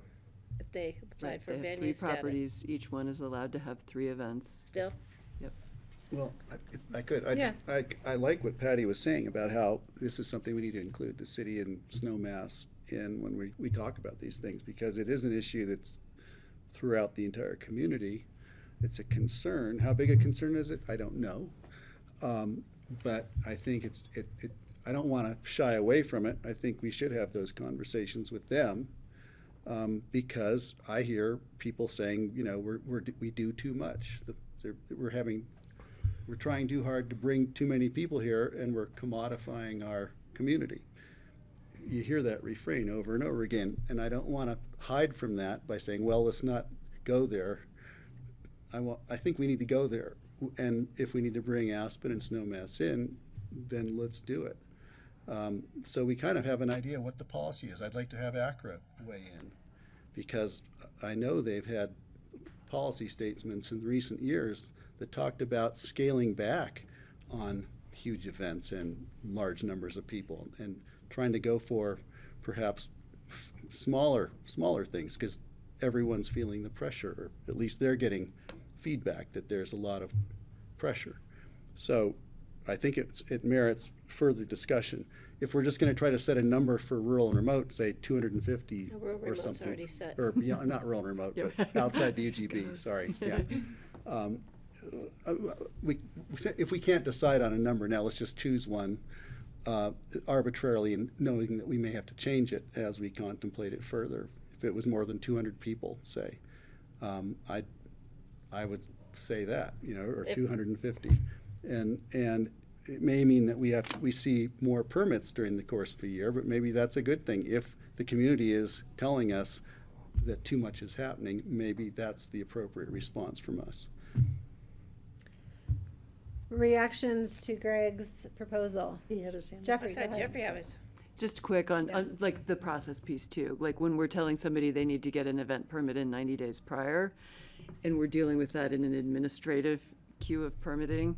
if they applied Right, for they have venue 3 status. properties. Each one is allowed to have 3 events. Still, Well, if I could, Yeah. I like what Patty was saying about how this is something we need to include the city and Snowmass in when we talk about these things, because it is an issue that's throughout the entire community. It's a concern. How big a concern is it? I don't know. But I think I don't want to shy away from it. I think we should have those conversations with them, because I hear people saying, we do too much. We're trying too hard to bring too many people here, and we're commodifying our community. You hear that refrain over and over again, and I don't want to hide from that by saying, well, let's not go there. I think we need to go there, and if we need to bring Aspen and Snowmass in, then let's do it. So we kind of have an idea what the policy is. I'd like to have ACRA weigh in, because I know they've had policy statements in recent years that talked about scaling back on huge events and large numbers of people, and trying to go for perhaps smaller things, because everyone's feeling the pressure, or at least they're getting feedback that there's a lot of pressure. So I think it merits further discussion. If we're just going to try to set a number for rural and remote, say 250 No, rural or remote's something, already set. or not rural and remote, but outside the UGB. Sorry, yeah. If we can't decide on a number now, let's just choose one arbitrarily, and knowing that we may have to change it as we contemplate it further. If it was more than 200 people, say, I would say that, or 250, and it may mean that we see more permits during the course of a year, but maybe that's a good thing. If the community is telling us that too much is happening, maybe that's the appropriate response from us. Reactions to Greg's proposal. He had his hand up. Jeffrey, I go saw ahead. Jeffrey have it. Just quick on like the process piece too. Like when we're telling somebody they need to get an event permit in 90 days prior, and we're dealing with that in an administrative queue of permitting,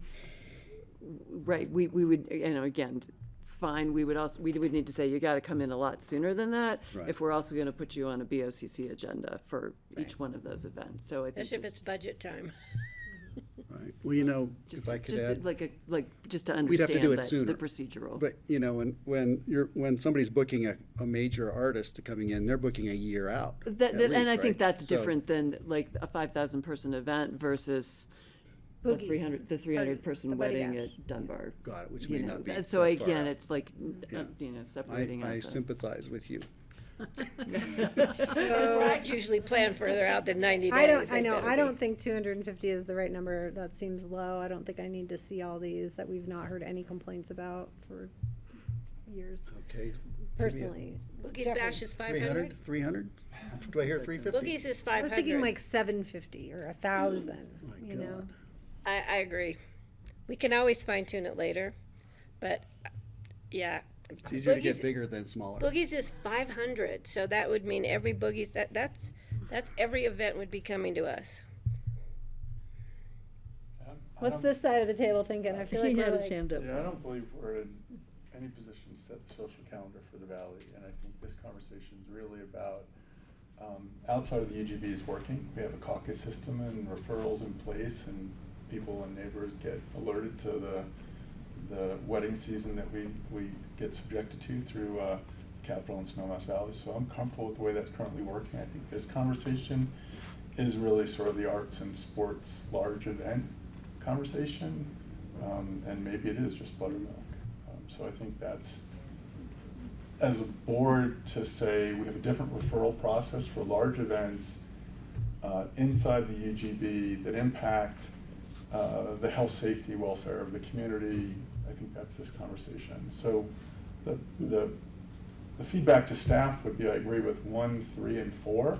right, we would, again, fine, we would need to say you got to come in a lot sooner than that, Right. if we're also going to put you on a BoCC agenda for each one of those events. So I think Especially if it's budget time. Right. Well, just if I could just add, just to we'd have to understand do it the sooner. procedural. But when somebody's booking a major artist coming in, they're booking a year out. And at I least, think right? that's So- different than like a 5,000 person event versus the Boogies. 300 person the Buddy wedding Bash. at Dunbar. Got it, which You may know, not be. so as far again, out. it's like, Yeah. separating out I the. sympathize with you. So brides usually plan further out than 90 days. I don't. They I know. better I be. don't think 250 is the right number. That seems low. I don't think I need to see all these that we've not heard any complaints about for years. Okay. Personally, Boogie's Jeffrey. Bash is 500. 300? Do I hear 350? Boogie's is I 500. was thinking like 750 or 1,000. My You know. God. I agree. We can always fine tune it later, but yeah. It's easier to get Boogie's- bigger than smaller. Boogie's is 500, so that would mean every Boogie's that's every event would be coming to us. What's this side of the table thinking? I feel like He we're had his like, hand up. Yeah, I don't believe we're in any position to set the social calendar for the valley, and I think this conversation is really about, outside of the UGB is working. We have a caucus system and referrals in place, and people and neighbors get alerted to the wedding season that we get subjected to through Capitol and Snowmass Valley. So I'm comfortable with the way that's currently working. I think this conversation is really sort of the arts and sports large event conversation, and maybe it is just buttermilk. So I think that's, as a board, to say we have a different referral process for large events inside the UGB that impact the health, safety, welfare of the community. I think that's this conversation. So the feedback to staff would be, I agree with 1, 3, and 4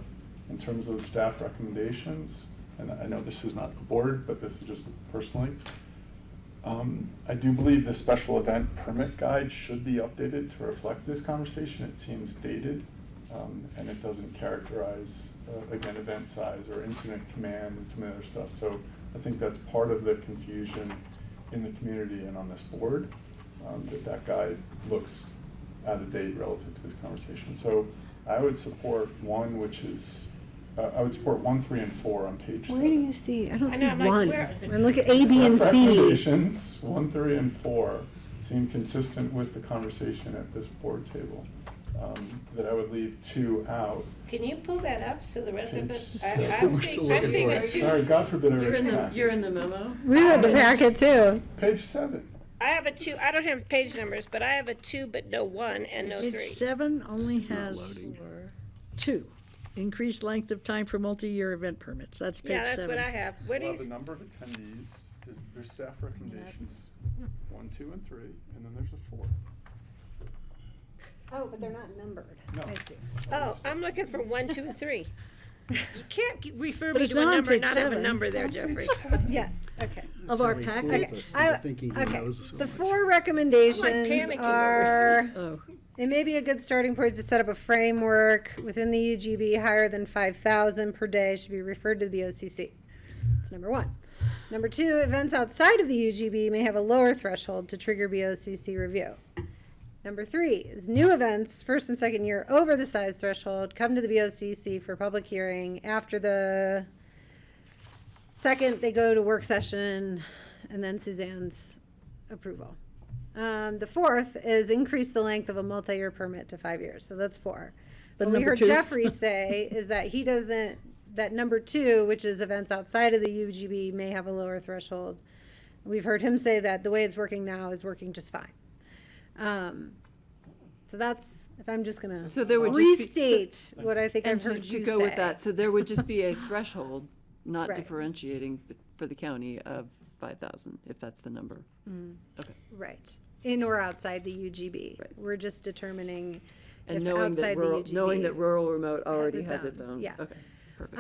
in terms of staff recommendations. And I know this is not a board, but this is just personally. I do believe the special event permit guide should be updated to reflect this conversation. It seems dated, and it doesn't characterize, again, event size or incident command and some other stuff. So I think that's part of the confusion in the community and on this board, that guide looks out of date relative to this conversation. So I would support one, which is, I would support 1, 3, and 4 on page 7. Where do you see? I don't I see know, I'm like, one. where- I'm looking at A, B, and Staff C. recommendations, 1, 3, and 4 seem consistent with the conversation at this board table. That I would leave 2 out. Can you pull that up so the rest of us, Page I'm We're seeing, still I'm looking seeing for a it. two. Sorry, God forbid I You're read in the the, packet. you're in the memo? We read the packet too. Page 7. I have a 2, I don't have page numbers, but I have a 2, but no 1 and no 3. Page 7 only not has loading. 2. Increased length of time for multi-year event permits. That's page 7. Yeah, that's what I have. Where do Well, the you, number of attendees is, there's staff recommendations, 1, 2, and 3, and then there's a 4. Oh, but they're not numbered. No. I see. oh, I'm looking for 1, 2, and 3. You can't refer But me it's to a not on number and page not have a 7. number there, Jeffrey. Yeah, okay. Of That's our how he packet? fools Okay, us into I- thinking he okay. knows so The much. 4 recommendations panicking over are, Oh, it may be a good starting point to set up a framework within the UGB higher than 5,000 per day should be referred to the BoCC. That's number 1. Number 2, events outside of the UGB may have a lower threshold to trigger BoCC review. Number 3 is new events, first and second year over the size threshold, come to the BoCC for public hearing. After the second, they go to work session and then Suzanne's approval. The 4th is increase the length of a multi-year permit to 5 years. So that's 4. But What we number heard 2? Jeffrey say is that he doesn't, that number 2, which is events outside of the UGB, may have a lower threshold. We've heard him say that the way it's working now is working just fine. So that's, if I'm just gonna So there would just be. restate what I think And I've heard to you go with say. that, so there would just be a threshold, not Right. differentiating for the county of 5,000, if that's the number. Okay. Right, in or outside the UGB. Right. We're just determining And if knowing that outside the rural, UGB. knowing that rural remote already its has own, its own. yeah. Okay, perfect.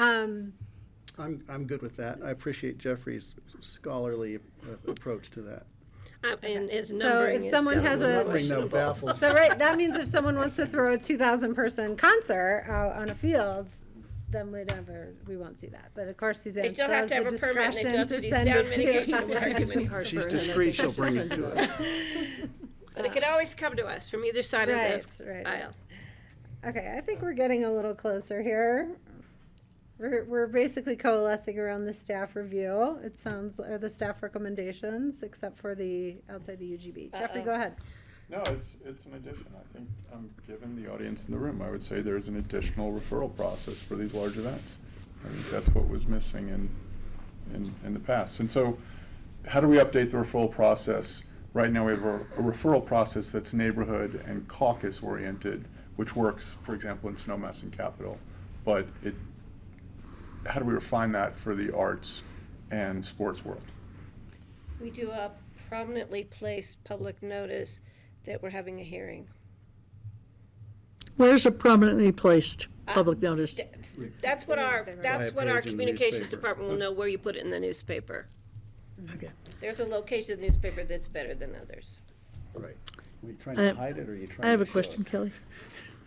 I'm good with that. I appreciate Jeffrey's scholarly approach to that. And his So numbering if is someone has a- Numbering though questionable. baffles. So right, that means if someone wants to throw a 2,000 person concert out on a field, then we won't see that. But of course Suzanne They still still have has to the have a permit and they still discretion have to to do send sound it mitigation and to. argument. She's discreet, she'll bring it to us. But it could always come to us from either side of Right, the right. aisle. Okay, I think we're getting a little closer here. We're basically coalescing around the staff review. It sounds, or the staff recommendations, except for the outside the UGB. Jeffrey, go ahead. No, it's an addition. I think, given the audience in the room, I would say there's an additional referral process for these large events. I think that's what was missing in the past. And so, how do we update the referral process? Right now, we have a referral process that's neighborhood and caucus oriented, which works, for example, in Snowmass and Capitol. But how do we refine that for the arts and sports world? We do a prominently placed public notice that we're having a hearing. where's a prominently placed public notice? That's what our By a that's what our page in the communications newspaper. department will know where you put it in the newspaper. Okay. There's a location in the newspaper that's better than others. Right. Are you trying I- to hide it or are you trying I have to a show question, it? Kelly.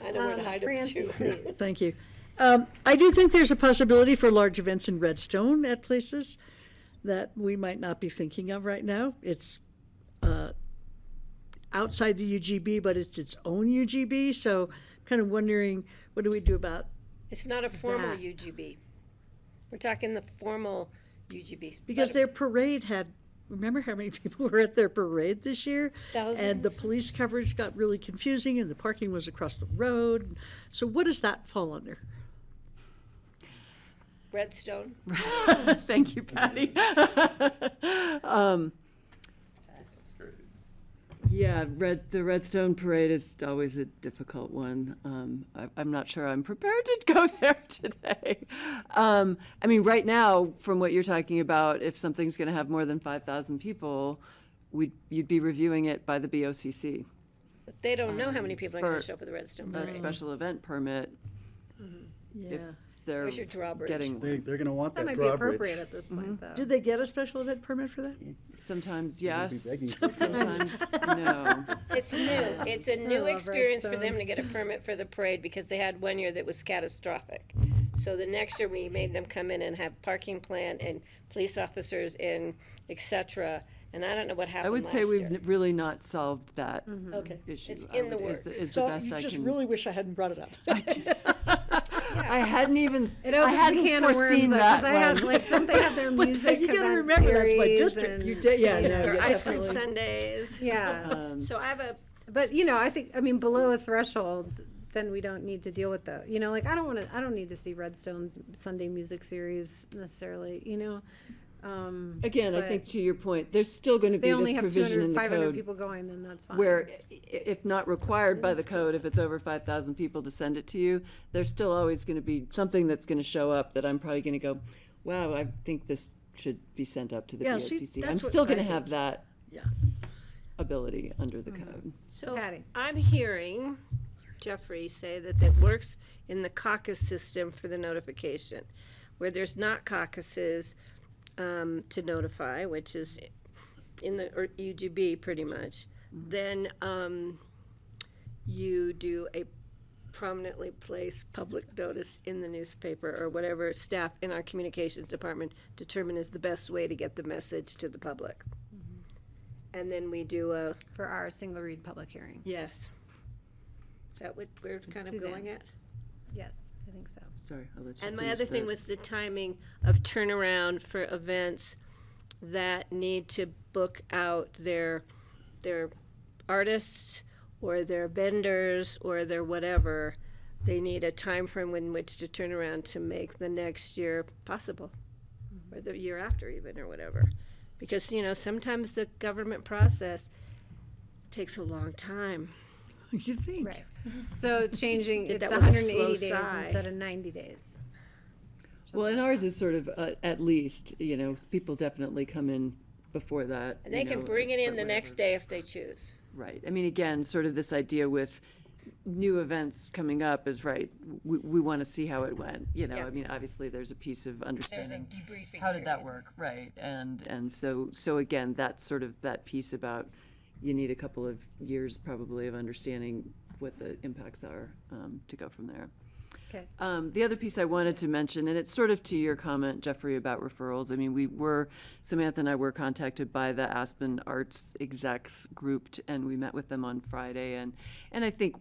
I know where to hide it Francie, too. please. Thank you. I do think there's a possibility for large events in Redstone at places that we might not be thinking of right now. It's outside the UGB, but it's its own UGB. So kind of wondering, what do we do about? It's not a formal That. UGB. We're talking the formal UGB. Because But their parade had, remember how many people were at their parade this year? And the Thousands. police coverage got really confusing and the parking was across the road. So what does that fall under? Redstone. Thank you, Patty. That's great. Yeah, the Redstone Parade is always a difficult one. I'm not sure I'm prepared to go there today. I mean, right now, from what you're talking about, if something's going to have more than 5,000 people, you'd be reviewing it by the BoCC. But they don't know how many people are going for to show up at the Redstone A parade. special event permit, if Yeah. they're There's your drawbridge. getting, They're gonna want That that might be drawbridge. appropriate at this point, though. Did they get a special event permit for that? sometimes They're gonna be yes, begging for it. sometimes no. It's new. It's a new love experience for Redstone. them to get a permit for the parade because they had one year that was catastrophic. So the next year we made them come in and have parking plan and police officers and et cetera. And I don't know what happened I would say last we've year. really not solved that Okay. issue. It's I in the would- works. Is the So best you I just can. really wish I hadn't brought it up. I hadn't even, It I opens a hadn't can of worms, foreseen though, that 'cause I had, one. like, don't they have their But music you gotta event remember, that's my series district. and- You did, yeah, no, Or yeah, ice cream definitely. sundaes. Yeah, So I have a, but I mean, below a threshold, then we don't need to deal with the, like, I don't need to see Redstone's Sunday music series necessarily, Again, I but think to your point, there's still going to they be only this have provision 200, in the 500 code people going, then that's fine. where, if not required by the code, if it's over 5,000 people to send it to you, there's still always going to be something that's going to show up that I'm probably going to go, wow, I think this should be sent up to the Yeah, see, BoCC. that's I'm what still I going to think. have that Yeah. ability under the code. so Patty. I'm hearing Jeffrey say that works in the caucus system for the notification. Where there's not caucuses to notify, which is in the or UGB pretty much, then you do a prominently placed public notice in the newspaper or whatever staff in our communications department determine is the best way to get the message to the public. And then we do a, For our single read public hearing. yes. Is that what we're kind of Suzanne. going at? Yes, I think so. Sorry, I'll let you And my finish other thing that. was the timing of turnaround for events that need to book out their artists or their vendors or their whatever. They need a time frame in which to turn around to make the next year possible, or the year after even, or whatever. Because, sometimes the government process takes a long time. You think? Right. So changing, Did it's that with a 180 slow days sigh. instead of 90 days. Well, and ours is sort of, at least, people definitely come in before that. And they can bring it in the next day if they choose. Right. I mean, again, sort of this idea with new events coming up is right. We want to see how it went. Yeah. I mean, obviously, there's a piece of understanding. debriefing How did that work? Right. And so again, that's sort of that piece about you need a couple of years probably of understanding what the impacts are to go from there. Okay. The other piece I wanted to mention, and it's sort of to your comment, Jeffrey, about referrals. I mean, Samantha and I were contacted by the Aspen Arts execs grouped, and we met with them on Friday, and I think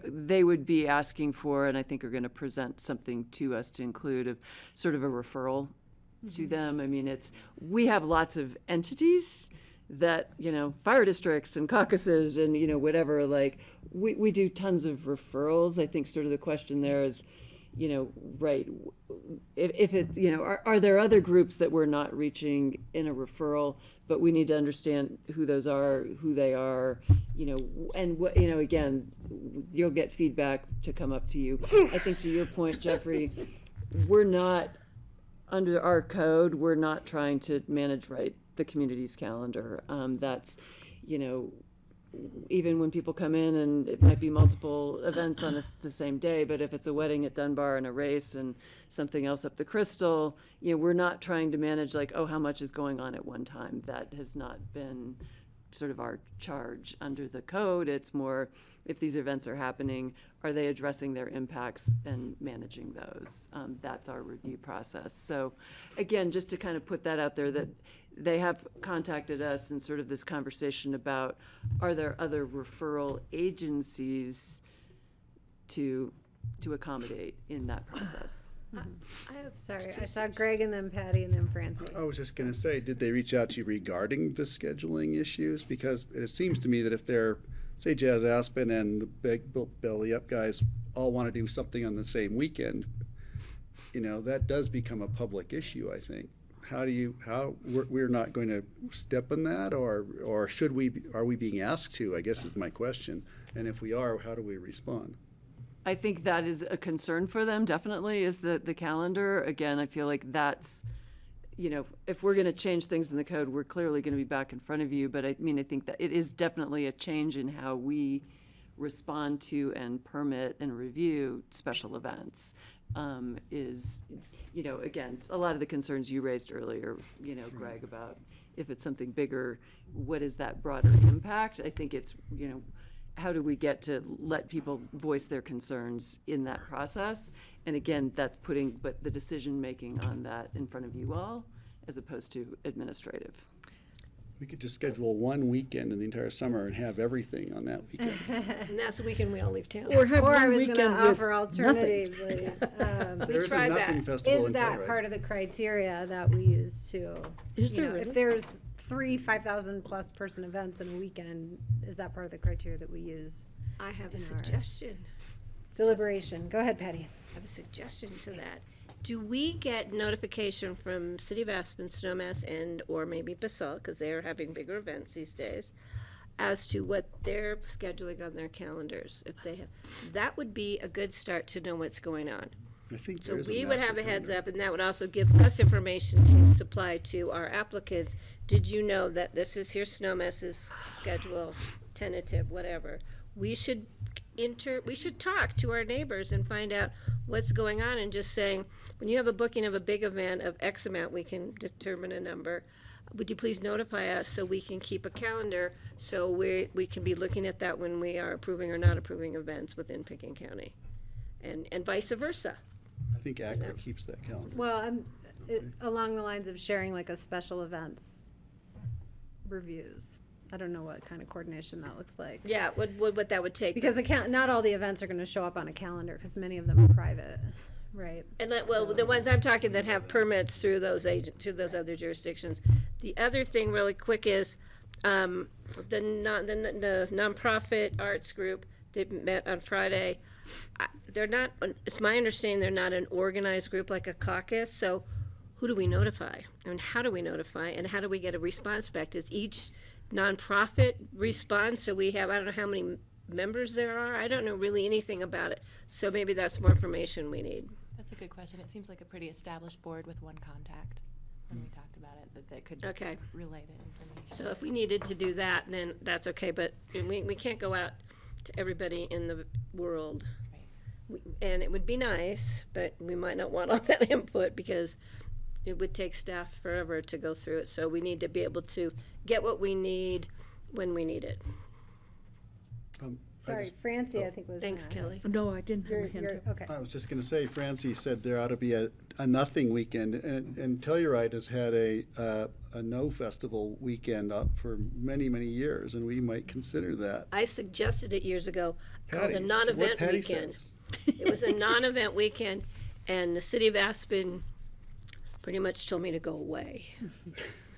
they would be asking for, and I think are going to present something to us to include of sort of a referral to them. I mean, we have lots of entities that, fire districts and caucuses and, whatever, like, we do tons of referrals. I think sort of the question there is, right, if it, are there other groups that we're not reaching in a referral, but we need to understand who those are, who they are, and what, again, you'll get feedback to come up to you. I think to your point, Jeffrey, we're not, under our code, we're not trying to manage, right, the community's calendar. That's, even when people come in and it might be multiple events on the same day, but if it's a wedding at Dunbar and a race and something else up the Crystal, we're not trying to manage like, how much is going on at one time. That has not been sort of our charge under the code. It's more, if these events are happening, are they addressing their impacts and managing those? That's our review process. So again, just to kind of put that out there, that they have contacted us in sort of this conversation about, are there other referral agencies to accommodate in that process? Sorry, I saw Greg and then Patty and then Francie. I was just gonna say, did they reach out to you regarding the scheduling issues? Because it seems to me that if they're, say, Jazz Aspen and the Big Belly Up guys all want to do something on the same weekend, that does become a public issue, I think. We're not going to step on that, or are we being asked to, I guess is my question. And if we are, how do we respond? I think that is a concern for them, definitely, is the calendar. Again, I feel like that's, if we're going to change things in the code, we're clearly going to be back in front of you. But I think that it is definitely a change in how we respond to and permit and review special events. is, again, a lot of the concerns you raised earlier, Greg, about if it's something bigger, what is that broader impact? I think it's, how do we get to let people voice their concerns in that process? And again, that's putting the decision-making on that in front of you all, as opposed to administrative. We could just schedule one weekend in the entire summer and have everything on that weekend. And that's the weekend we all leave town. Or have Or I one was weekend going to with offer nothing. alternatively. There is a tried nothing that. festival Is in that Telluride. part of the criteria that we use to, Is there if really? there's 3 5,000 plus person events in a weekend, is that part of the criteria that we use? I have a In our- suggestion. Deliberation. Go ahead, Patty. I have a suggestion to that. Do we get notification from City of Aspen, Snowmass, and or maybe Basalt, because they're having bigger events these days, as to what they're scheduling on their calendars? If they have, that would be a good start to know what's going on. I think So there is a we would master have a heads calendar. up, and that would also give us information to supply to our applicants. Did you know that this is here's Snowmass's schedule, tentative, whatever. We should talk to our neighbors and find out what's going on, and just saying, when you have a booking of a big event of X amount, we can determine a number. Would you please notify us so we can keep a calendar, so we can be looking at that when we are approving or not approving events within Pickens County, and vice versa. I think ACRA keeps that calendar. Well, along the lines of sharing like a special events reviews. I don't know what kind of coordination that looks like. Yeah, what that would take. Because not all the events are going to show up on a calendar, because many of them are private, right? And the ones I'm talking that have permits through those other jurisdictions. The other thing really quick is, the nonprofit arts group, they met on Friday. They're not, it's my understanding they're not an organized group like a caucus, so who do we notify? And how do we notify? And how do we get a response back? Does each nonprofit respond? So we have, I don't know how many members there are. I don't know really anything about it. So maybe that's more information we need. That's a good question. It seems like a pretty established board with one contact when we talked about it, that could Okay. relay the information. So if we needed to do that, then that's okay, but we can't go out to everybody in the world. Right. And it would be nice, but we might not want all that input, because it would take staff forever to go through it. So we need to be able to get what we need when we need it. Sorry, Francie, I think was. Thanks, next. Kelly. No, I didn't have a hand up. Okay. I was just going to say, Francie said there ought to be a nothing weekend, and Telluride has had a no festival weekend up for many, many years, and we might consider that. I suggested it years ago, called Patty, a what non-event Patty weekend. says. It was a non-event weekend, and the city of Aspen pretty much told me to go away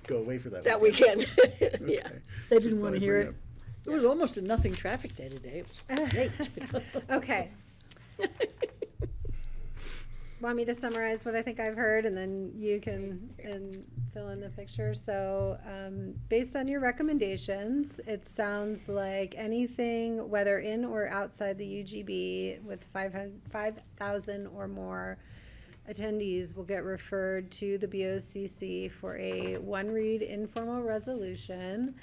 Go away for that. that weekend. Yeah. Okay. They Just didn't thought want to I'd hear bring it. It was almost a nothing traffic day today. It was great. Okay. Want me to summarize what I think I've heard, and then you can fill in the picture? So, based on your recommendations, it sounds like anything, whether in or outside the UGB, with 5,000 or more attendees will get referred to the BoCC for a one-read informal resolution,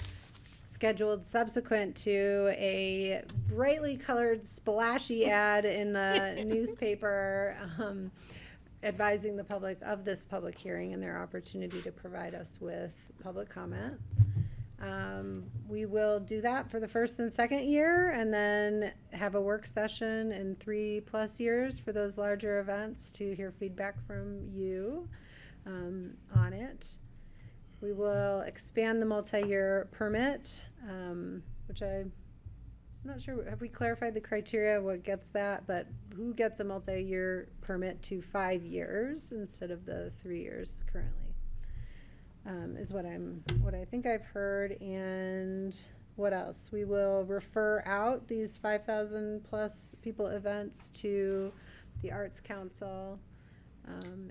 scheduled subsequent to a brightly colored splashy ad in the newspaper, advising the public of this public hearing and their opportunity to provide us with public comment. We will do that for the first and second year, and then have a work session in 3+ years for those larger events to hear feedback from you on it. We will expand the multi-year permit, which I'm not sure, have we clarified the criteria, what gets that? But who gets a multi-year permit to 5 years instead of the 3 years currently? Is what I think I've heard. And what else? We will refer out these 5,000+ people events to the Arts Council,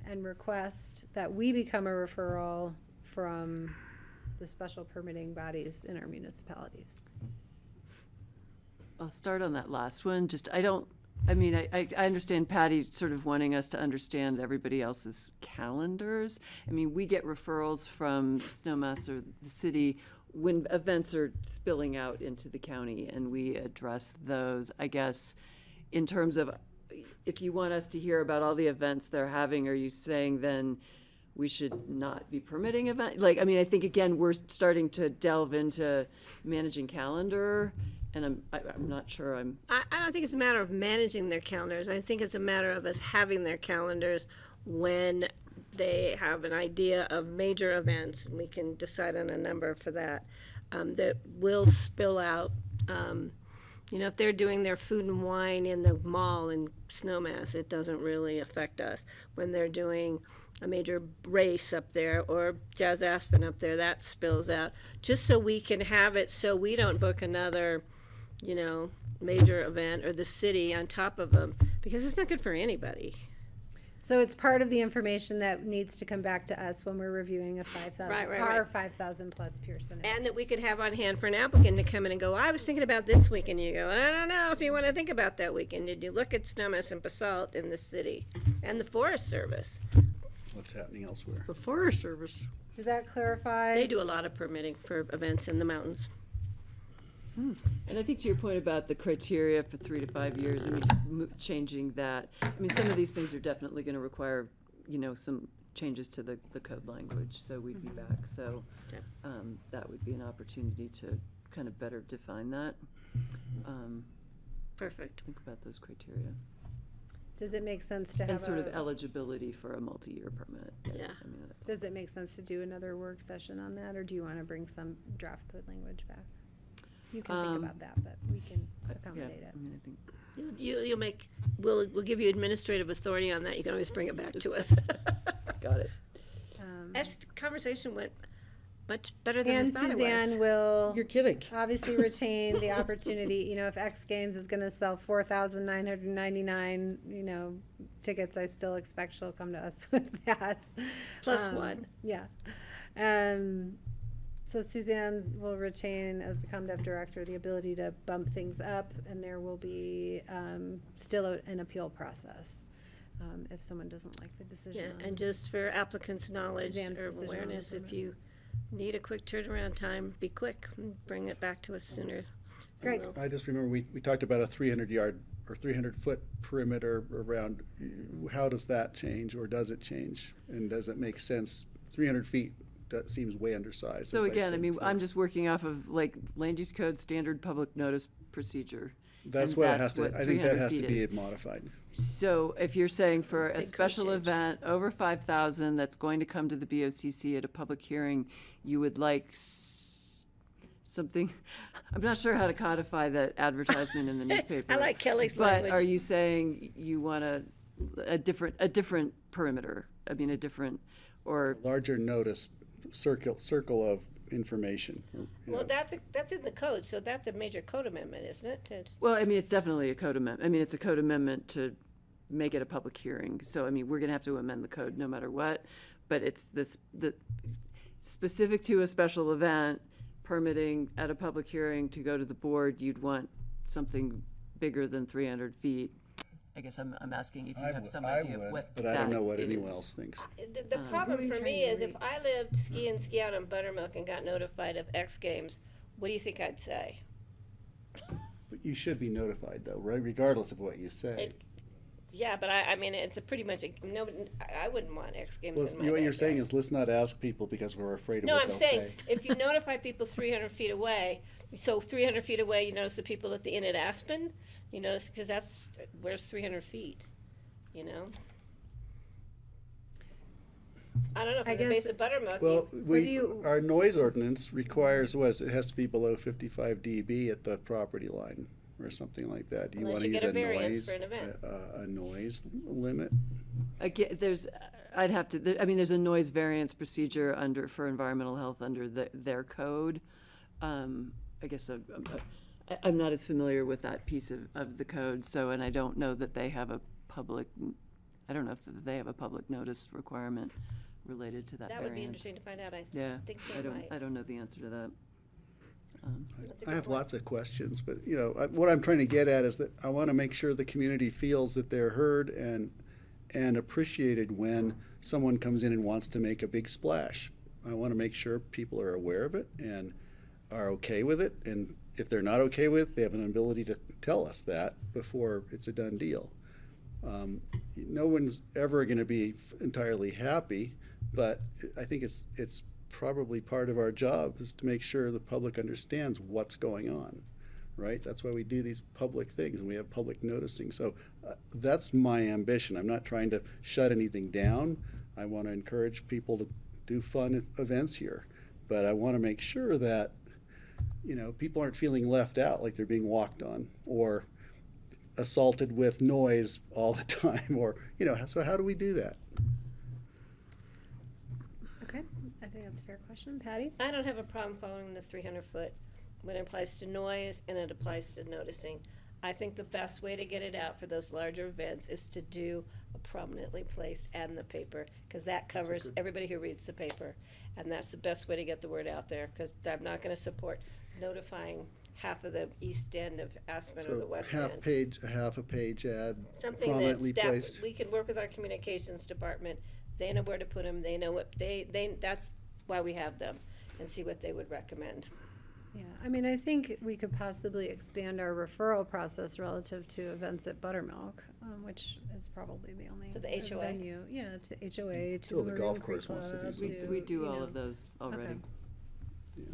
and request that we become a referral from the special permitting bodies in our municipalities. I'll start on that last one. I understand Patty sort of wanting us to understand everybody else's calendars. I mean, we get referrals from Snowmass or the city when events are spilling out into the county, and we address those. I guess in terms of if you want us to hear about all the events they're having, are you saying then we should not be permitting event? Like, I mean, I think again, we're starting to delve into managing calendar, and I'm not sure I don't think it's a matter of managing their calendars. I think it's a matter of us having their calendars when they have an idea of major events, and we can decide on a number for that, that will spill out. If they're doing their food and wine in the mall in Snowmass, it doesn't really affect us. When they're doing a major race up there or Jazz Aspen up there, that spills out. Just so we can have it so we don't book another, major event or the city on top of them, because it's not good for anybody. So it's part of the information that needs to come back to us when we're reviewing a 5,000, our Right. 5,000 plus Pearson. And that we could have on hand for an applicant to come in and go, I was thinking about this weekend. You go, I don't know if you want to think about that weekend. Did you look at Snowmass and Basalt in the city and the Forest Service? What's happening elsewhere? The Forest Service. Did that clarify? They do a lot of permitting for events in the mountains. And I think to your point about the criteria for 3 to 5 years, I mean, changing that, I mean, some of these things are definitely going to require, some changes to the code language, so we'd be back. So that would be an opportunity to kind of better define that. Perfect. Think about those criteria. Does it make sense to have And sort of eligibility for a multi-year permit. Yeah. I mean, that's Does it make sense to do another work session on that, or do you want to bring some draft code language back? You can think about that, but we can accommodate yeah, it. I mean, I think You'll make, we'll give you administrative authority on that. You can always bring it back to us. got it. This conversation went much better than I And thought it was. Suzanne will You're kidding. obviously retain the opportunity, if X Games is gonna sell 4,999, tickets, I still expect she'll come to us with that. Plus one. Yeah. So Suzanne will retain, as the ComDev director, the ability to bump things up, and there will be still an appeal process if someone doesn't like the decision. Yeah, and just for applicants' knowledge Suzanne's or decision on the awareness, if permit. you need a quick turnaround time, be quick and bring it back to us sooner. than Great. we'll- I just remember we talked about a 300-yard or 300-foot perimeter around. How does that change, or does it change? And does it make sense? 300 feet, that seems way undersized. So as again, I said mean, before. I'm just working off of like land use code standard public notice procedure. That's and what it that's has to, what I think that 300 has to feet be is. modified. So if you're saying for a Big code special change. event over 5,000 that's going to come to the BoCC at a public hearing, you would like something, I'm not sure how to codify that advertisement in the newspaper. I like Kelly's But language. are you saying you want a different perimeter? I mean, a different, or, Larger notice, circle of information. or, you Well, know. that's in the code, so that's a major code amendment, isn't it? well, I mean, it's definitely a code amendment. I mean, it's a code amendment to make it a public hearing. So, I mean, we're gonna have to amend the code no matter what. But it's the specific to a special event, permitting at a public hearing to go to the board, you'd want something bigger than 300 feet. I guess I'm asking if you have some idea of what but I don't know that what anyone is. else thinks. The problem for me is if I lived ski out on Buttermilk and got notified of X Games, what do you think I'd say? But you should be notified though, right, regardless of what you say. Yeah, but I mean, it's a pretty much, I wouldn't want X Games Well, in my what you're backyard. saying is, let's not ask people because we're afraid of No, what I'm they'll saying, say. if you notify people 300 feet away, so 300 feet away, you notice the people at the inn at Aspen, you notice, because that's, where's 300 feet, you know? I don't know, I from the guess- base of Buttermilk, Well, do our noise ordinance requires, it has to be below 55 dB at the property line, or something like that. Do you Unless want to you use get a a variance noise, for an event. a noise limit? Again, I'd have to, I mean, there's a noise variance procedure for environmental health under their code. I guess I'm not as familiar with that piece of the code, so, and I don't know that they have a public, I don't know if they have a public notice requirement related to that that variance. would be interesting to find out, Yeah, think I they might. don't know the answer to that. That's a I good have point. lots of questions, but, what I'm trying to get at is that I want to make sure the community feels that they're heard and appreciated when someone comes in and wants to make a big splash. I want to make sure people are aware of it and are okay with it, and if they're not okay with it, they have an ability to tell us that before it's a done deal. No one's ever going to be entirely happy, but I think it's probably part of our job is to make sure the public understands what's going on, right? That's why we do these public things and we have public noticing. So that's my ambition. I'm not trying to shut anything down. I want to encourage people to do fun events here, but I want to make sure that, you know, people aren't feeling left out, like they're being walked on or assaulted with noise all the time, or, you know, so how do we do that? Okay, I think that's a fair question. Patty? I don't have a problem following the 300-foot when it applies to noise and it applies to noticing. I think the best way to get it out for those larger events is to do a prominently placed ad in the paper, because that covers everybody who reads the paper. And that's the best way to get the word out there, because I'm not going to support notifying half of the east end of Aspen or the So west end. half a page ad, Something prominently that placed. we can work with our communications department. They know where to put them. They know what that's why we have them, and see what they would recommend. Yeah, I mean, I think we could possibly expand our referral process relative to events at Buttermilk, which is probably the only To the HOA? venue. Yeah, to HOA, to Till the Maroon golf Creek course wants to do Club, something. We do you all know. of those already. Yeah.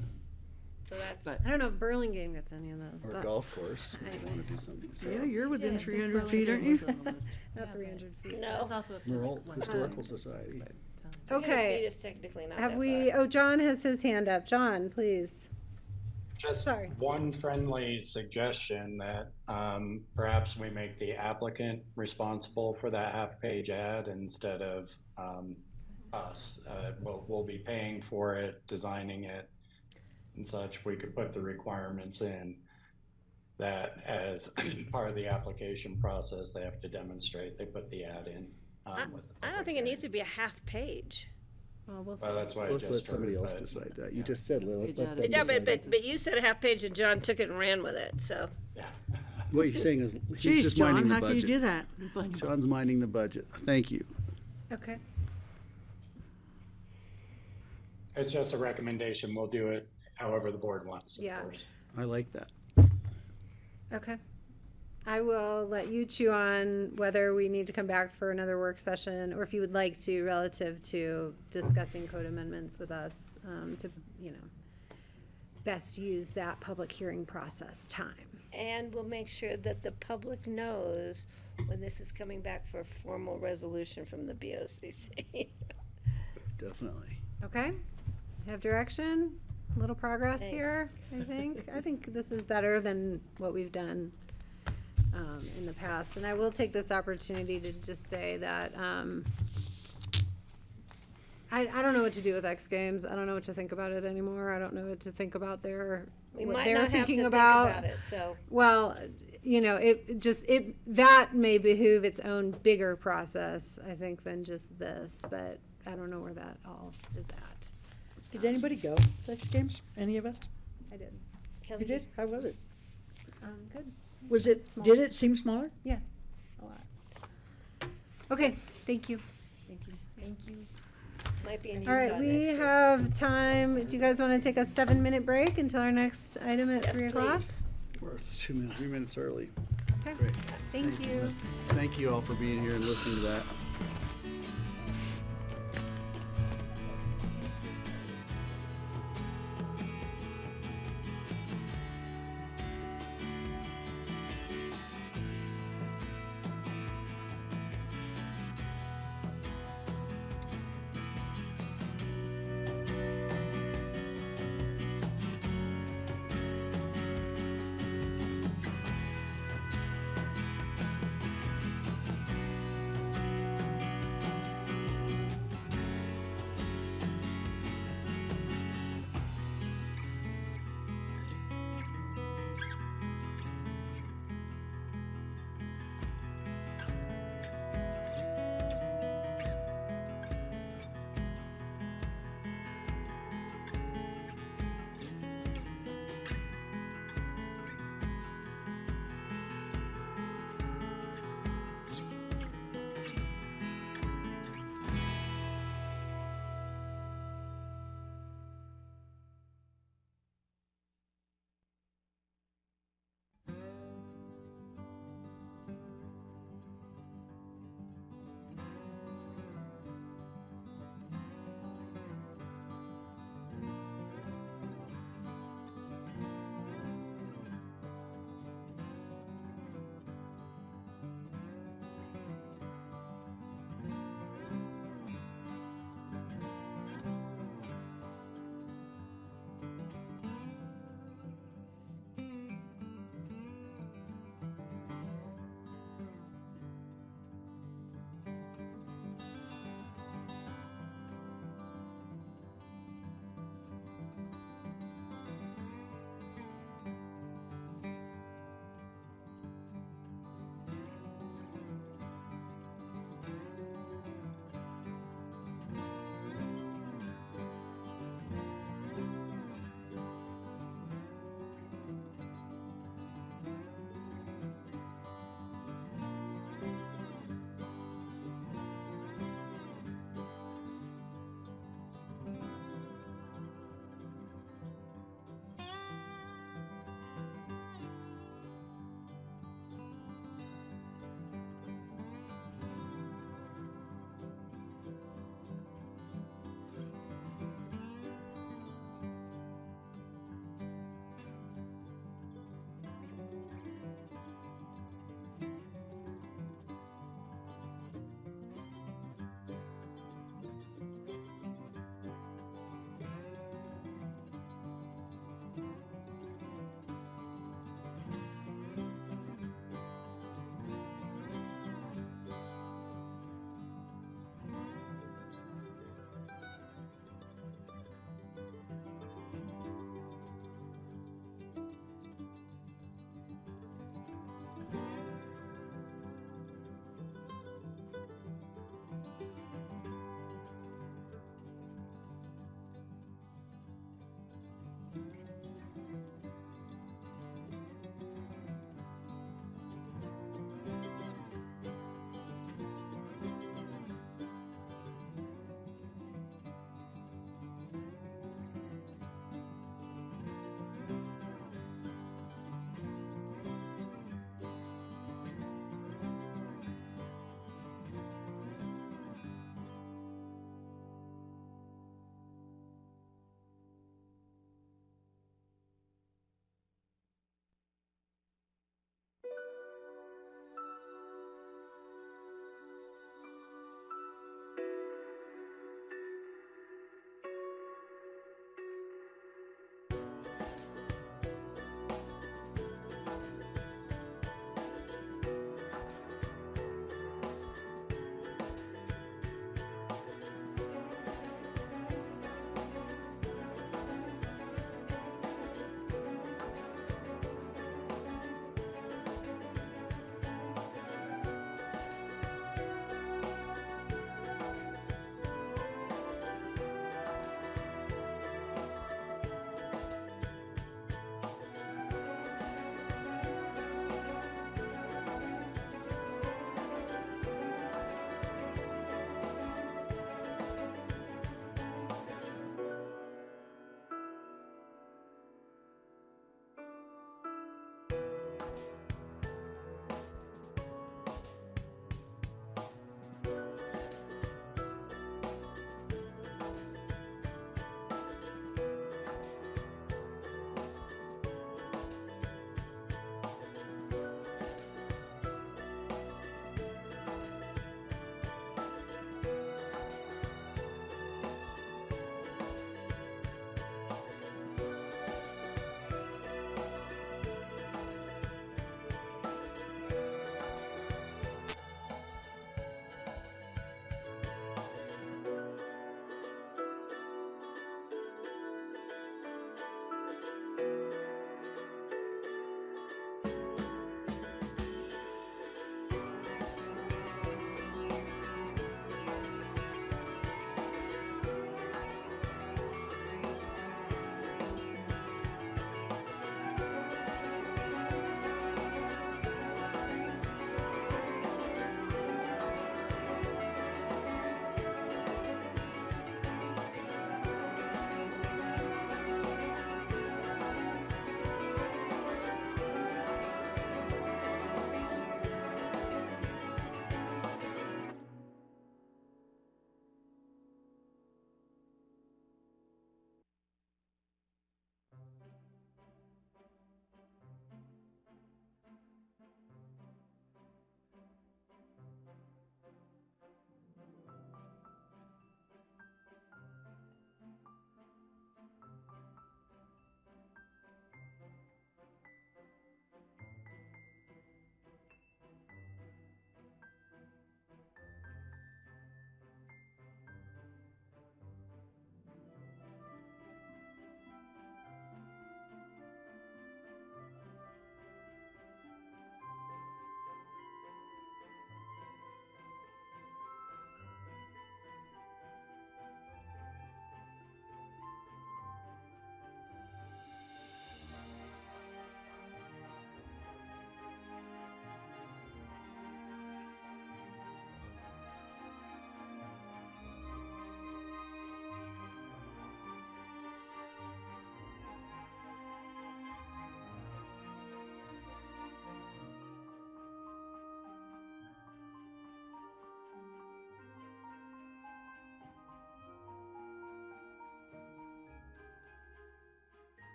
So that's But I don't know if Burlingame gets any of those, Or but golf course, if you want to do something. So Yeah, you're within Yeah, I think 300 feet, aren't you? not Yeah, 300 feet. no. That's also a Merle public one. Historical Society. 300 Okay. feet is technically not Have that we, far. oh, John has his hand up. John, please. Just Sorry. one friendly suggestion that perhaps we make the applicant responsible for that half-page ad instead of us. We'll be paying for it, designing it and such. We could put the requirements in that as part of the application process, they have to demonstrate they put the ad in. With the I don't public think it needs hearing. to be a half page. Well, we'll see. Well, that's why I Let's just let somebody heard, else but- decide that. You yeah. just said, let Page them ad. No, decide. but you said a half page and John took it and ran with it, so. Yeah. What you're saying is, he's Geez, just John, minding the how can you do budget. that? John's minding the budget. Thank you. Okay. It's just a recommendation. We'll do it however the board wants, of Yeah. course. I like that. Okay. I will let you chew on whether we need to come back for another work session, or if you would like to, relative to discussing code amendments with us, to, you know, best use that public hearing process time. And we'll make sure that the public knows when this is coming back for a formal resolution from the BoCC. Definitely. Okay? Have direction, a little progress Thanks. here, I think. I think this is better than what we've done in the past. And I will take this opportunity to just say that I don't know what to do with X Games. I don't know what to think about it anymore. I don't know what to think about We what might they're not have to thinking think about. about it, so. Well, you know, that may behoove its own bigger process, I think, than just this, but I don't know where that all is at. Did anybody go to X Games? Any of us? I did. You did? How was it? Good. Was it, Small. did it seem smaller? Yeah, a lot. Okay, thank you. Thank you. Might be in All Utah right, we next year. have time. Do you guys want to take a 7-minute break until our next item at Yes, 3 o'clock? please. We're 3 minutes early. Okay, Great. thank you. Thank you all for being here and listening to that.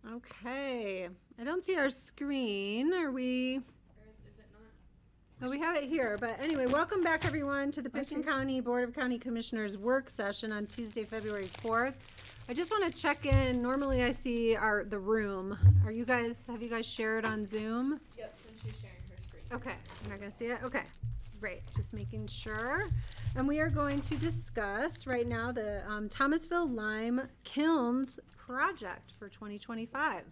Okay, I don't see our screen. Are we? Oh, we have it here, but anyway, welcome back everyone to the Pitkin County Board of County Commissioners work session on Tuesday, February 4th. I just want to check in. Normally I see the room. Have you guys shared on Zoom? Yep, so she's sharing her screen. Okay, you're not gonna see it? Okay, great, just making sure. And we are going to discuss right now the Thomasville Lime Kilns project for 2025.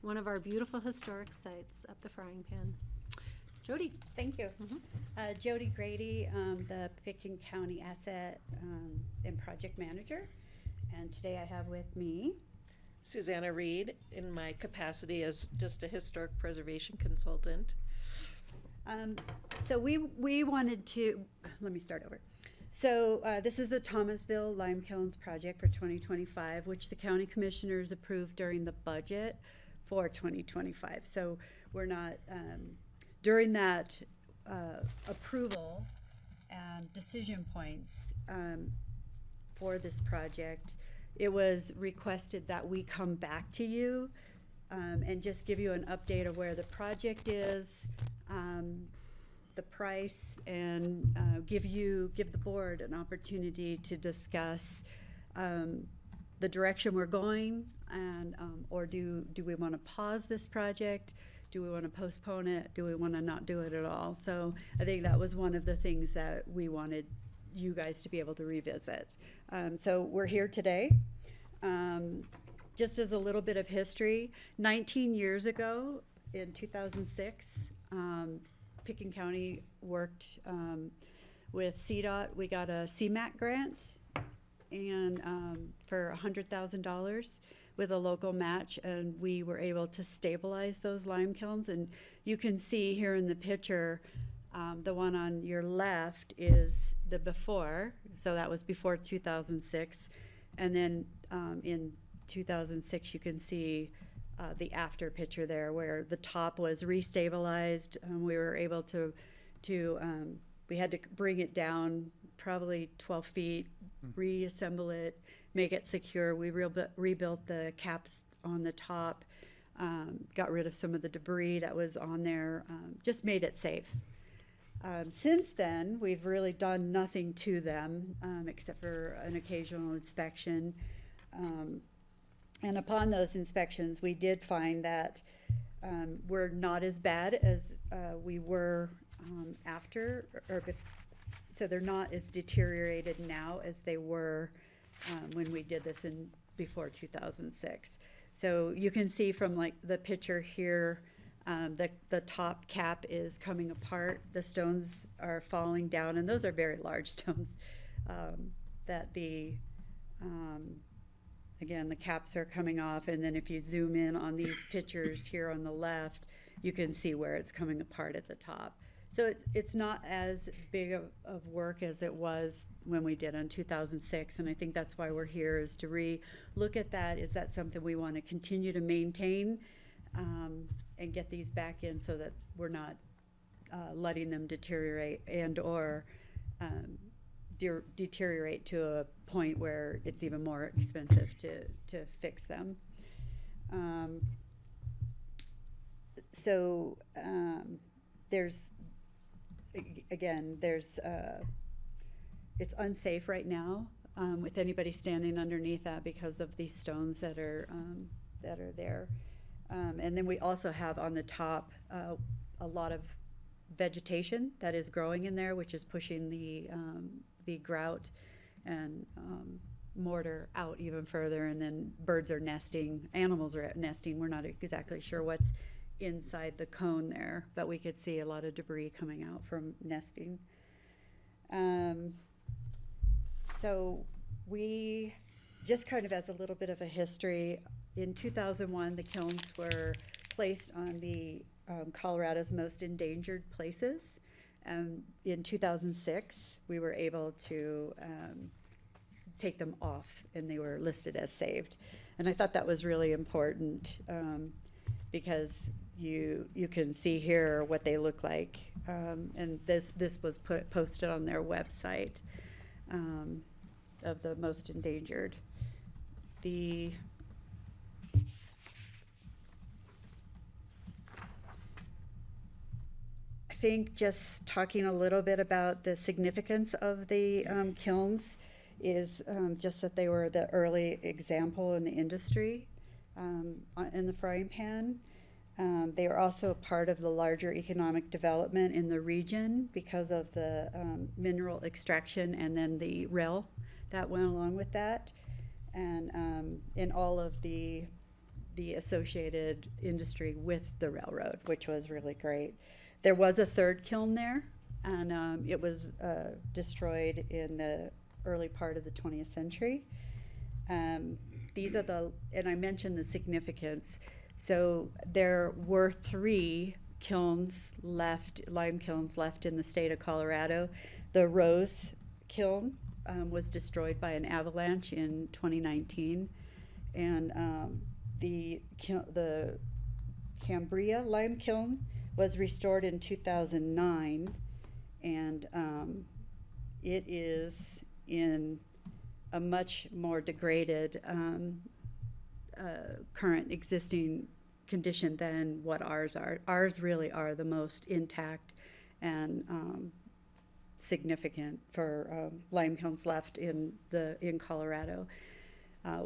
One of our beautiful historic sites up the frying pan. Jody. Thank you. Jody Grady, the Pitkin County Asset and Project Manager. And today I have with me Susanna Reed in my capacity as just a historic preservation consultant. So we wanted to, let me start over. So this is the Thomasville Lime Kilns project for 2025, which the county commissioners approved during the budget for 2025. So we're not, during that approval and decision points for this project, it was requested that we come back to you and just give you an update of where the project is, the price, and give the board an opportunity to discuss the direction we're going, and or do we want to pause this project? Do we want to postpone it? Do we want to not do it at all? So I think that was one of the things that we wanted you guys to be able to revisit. So we're here today. Just as a little bit of history, 19 years ago in 2006, Pitkin County worked with CDOT. We got a CMAQ grant and for $100,000 with a local match, and we were able to stabilize those lime kilns. And you can see here in the picture, the one on your left is the before, so that was before 2006. And then in 2006, you can see the after picture there, where the top was restabilized. We were able to we had to bring it down probably 12 feet, reassemble it, make it secure. We rebuilt the caps on the top, got rid of some of the debris that was on there, just made it safe. Since then, we've really done nothing to them except for an occasional inspection. And upon those inspections, we did find that we're not as bad as we were after, so they're not as deteriorated now as they were when we did this before 2006. So you can see from like the picture here, the top cap is coming apart. The stones are falling down, and those are very large stones that again, the caps are coming off. And then if you zoom in on these pictures here on the left, you can see where it's coming apart at the top. So it's not as big of work as it was when we did in 2006, and I think that's why we're here, is to re-look at that. Is that something we want to continue to maintain and get these back in so that we're not letting them deteriorate and or deteriorate to a point where it's even more expensive to fix them. It's unsafe right now with anybody standing underneath that because of these stones that are there. And then we also have on the top a lot of vegetation that is growing in there, which is pushing the grout and mortar out even further. And then birds are nesting, animals are nesting. We're not exactly sure what's inside the cone there, but we could see a lot of debris coming out from nesting. So we, just kind of as a little bit of a history, in 2001, the kilns were placed on the Colorado's most endangered places. In 2006, we were able to take them off, and they were listed as saved. And I thought that was really important because you can see here what they look like. And this was posted on their website of the most endangered. think just talking a little bit about the significance of the kilns is just that they were the early example in the industry in the frying pan. They were also part of the larger economic development in the region because of the mineral extraction and then the rail that went along with that, and in all of the associated industry with the railroad, which was really great. There was a third kiln there, and it was destroyed in the early part of the 20th century. These are and I mentioned the significance. So there were 3 kilns left, lime kilns left in the state of Colorado. The Rose kiln was destroyed by an avalanche in 2019, and the Cambria lime kiln was restored in 2009, and it is in a much more degraded current existing condition than what ours are. Ours really are the most intact and significant for lime kilns left in Colorado.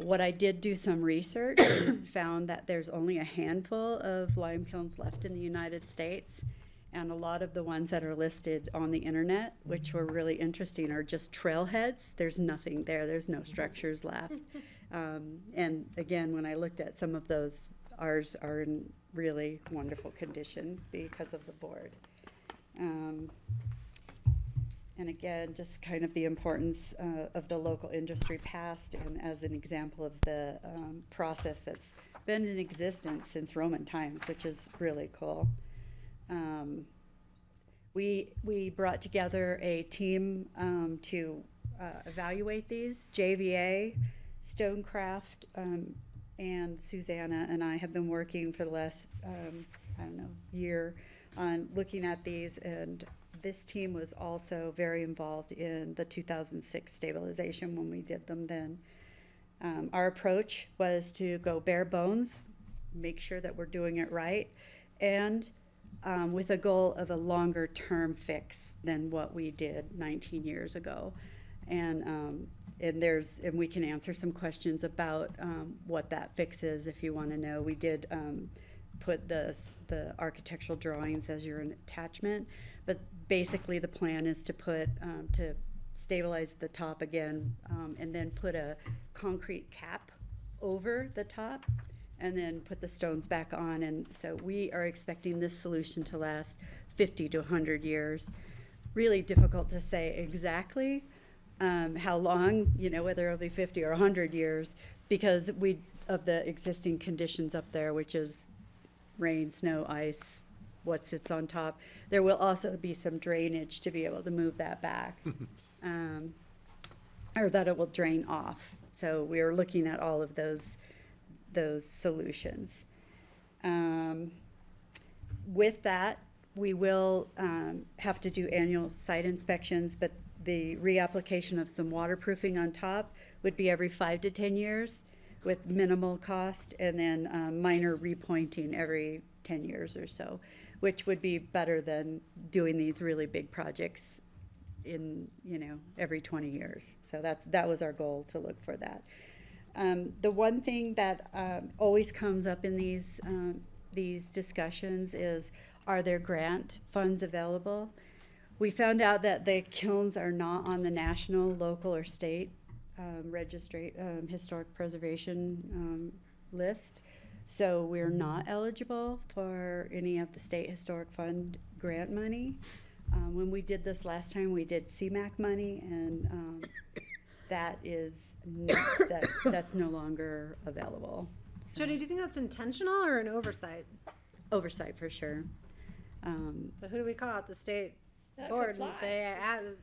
What I did do some research and found that there's only a handful of lime kilns left in the United States, and a lot of the ones that are listed on the internet, which were really interesting, are just trailheads. There's nothing there. There's no structures left. And again, when I looked at some of those, ours are in really wonderful condition because of the board. And again, just kind of the importance of the local industry past, and as an example of the process that's been in existence since Roman times, which is really cool. We brought together a team to evaluate these. JVA, Stonecraft, and Susanna and I have been working for the last, year on looking at these, and this team was also very involved in the 2006 stabilization when we did them then. Our approach was to go bare bones, make sure that we're doing it right, and with a goal of a longer term fix than what we did 19 years ago. And we can answer some questions about what that fix is if you want to know. We did put the architectural drawings as your attachment, but basically the plan is to put to stabilize the top again, and then put a concrete cap over the top, and then put the stones back on. And so we are expecting this solution to last 50 to 100 years. Really difficult to say exactly how long, whether it'll be 50 or 100 years, because of the existing conditions up there, which is rain, snow, ice, what sits on top. There will also be some drainage to be able to move that back, or that it will drain off. So we are looking at all of those solutions. With that, we will have to do annual site inspections, but the reapplication of some waterproofing on top would be every 5 to 10 years with minimal cost, and then minor repointing every 10 years or so, which would be better than doing these really big projects in, every 20 years. So that was our goal, to look for that. The one thing that always comes up in these discussions is, are there grant funds available? We found out that the kilns are not on the national, local, or state historic preservation list. So we're not eligible for any of the state historic fund grant money. When we did this last time, we did CMAQ money, and that's no longer available. So. Jody, do you think that's intentional or an oversight? Oversight for sure. So who do we call at the state board and say, add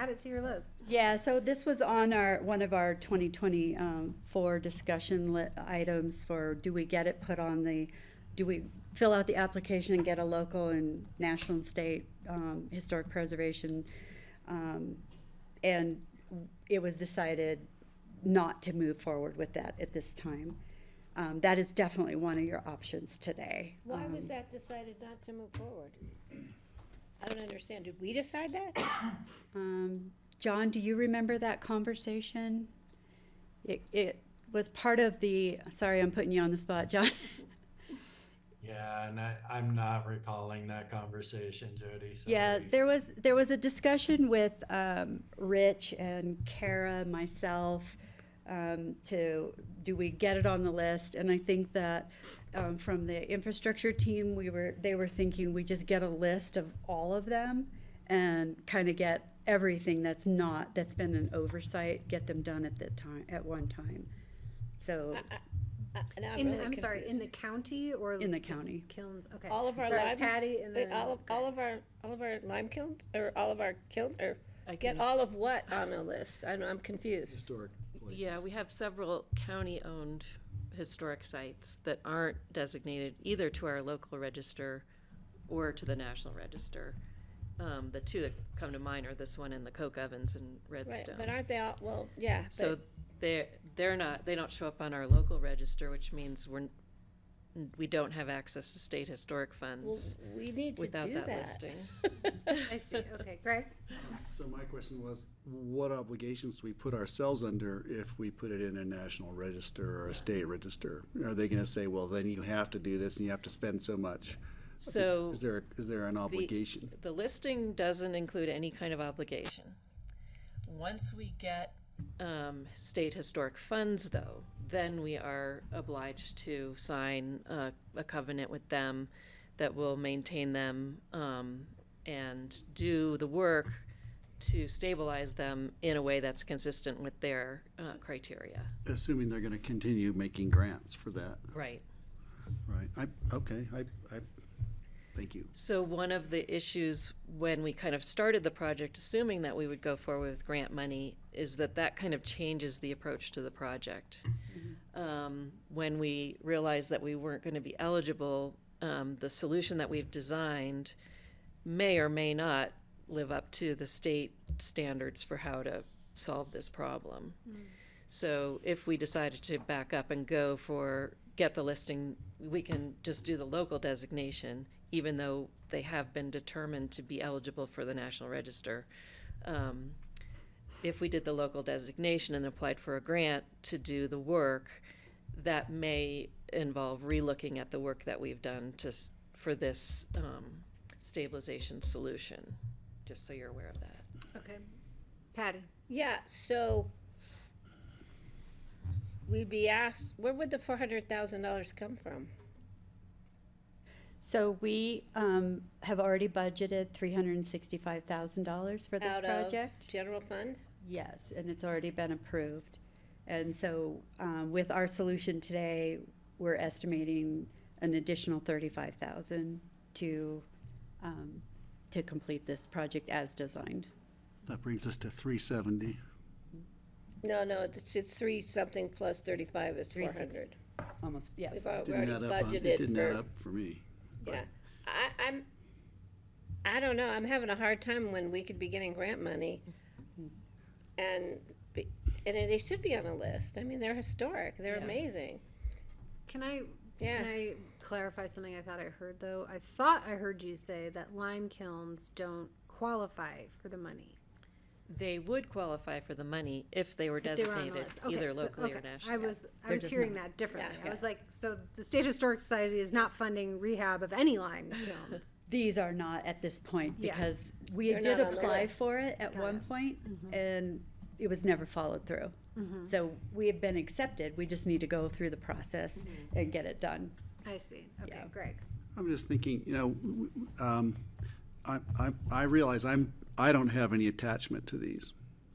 it to your list? Yeah, so this was on one of our 2024 discussion items for, do we get it put on do we fill out the application and get a local and national and state historic preservation, and it was decided not to move forward with that at this time. That is definitely one of your options today. Why was that decided not to move forward? I don't understand. Did we decide that? John, do you remember that conversation? It was part of the, sorry, I'm putting you on the spot, John. Yeah, and I'm not recalling that conversation, Jody. Yeah, Sorry. there was a discussion with Rich and Kara, myself, to do we get it on the list? And I think that from the infrastructure team, they were thinking we just get a list of all of them and kind of get everything that's been an oversight, get them done at one time. So. Now I'm sorry, in the county or In the just county. kilns? Okay. all of our Sorry, lime, Patty, and then all of our lime kilns, or all of our kilns, or I get can- all of what on the list? I'm confused. Historic places. Yeah, we have several county-owned historic sites that aren't designated either to our local register or to the National Register. The two that come to mind are this one and the Coke Ovens and Right, Redstone. but aren't they all, well, yeah. So but they don't show up on our local register, which means we don't have access to state historic funds we need to without do that that. listing. I see. Okay, Greg? So my question was, what obligations do we put ourselves under if we put it in a national register or a state register? Are they gonna say, well, then you have to do this and you have to spend so much? So Is there an obligation? The listing doesn't include any kind of obligation. Once we get state historic funds, though, then we are obliged to sign a covenant with them that will maintain them and do the work to stabilize them in a way that's consistent with their criteria. Assuming they're gonna continue making grants for that, Right. right? Thank you. So one of the issues when we kind of started the project, assuming that we would go forward with grant money, is that kind of changes the approach to the project. When we realized that we weren't going to be eligible, the solution that we've designed may or may not live up to the state standards for how to solve this problem. So if we decided to back up and get the listing, we can just do the local designation, even though they have been determined to be eligible for the National Register. If we did the local designation and applied for a grant to do the work, that may involve relooking at the work that we've done for this stabilization solution, just so you're aware of that. Okay. Patty? Yeah, so we'd be asked, where would the $400,000 come from? So we have already budgeted $365,000 for this Out project. of general fund? Yes, and it's already been approved. And so with our solution today, we're estimating an additional $35,000 to complete this project as designed. That brings us to 370. No, it's 3 something plus 35 is 360. 400. Almost, yeah. We've already Didn't add up on, budgeted it didn't add for, up for me. yeah. I don't know, I'm having a hard time when we could be getting grant money. And they should be on a list. I mean, they're historic, they're amazing. Can I Yeah. Can I clarify something I thought I heard, though? I thought I heard you say that lime kilns don't qualify for the money. They would qualify for the money if they were If they were on the designated list. Okay, either so- locally or okay. nationally. I was They're just hearing not. that differently. Yeah. I was like, so the State Historic Society is not funding rehab of any lime kilns. These are not at this point Yeah. because we They're did not on the apply list. for it at Got one it. point, and it was never followed through. So we have been accepted, we just need to go through the process and get it done. I see. Okay, Yeah. Greg. I'm just thinking, I realize I don't have any attachment to these.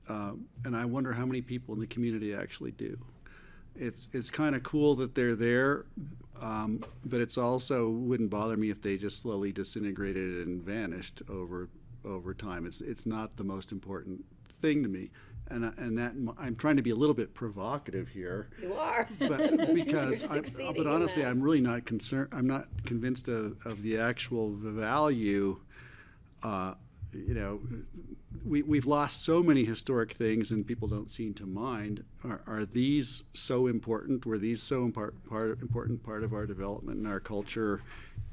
And I wonder how many people in the community actually do. It's kind of cool that they're there, but it's also wouldn't bother me if they just slowly disintegrated and vanished over time. It's not the most important thing to me, and that I'm trying to be a little bit provocative here. You are. But because, You're succeeding but in honestly, that. I'm really not concerned. I'm not convinced of the actual value. We've lost so many historic things, and people don't seem to mind. Are these so important? Were these so important part of our development and our culture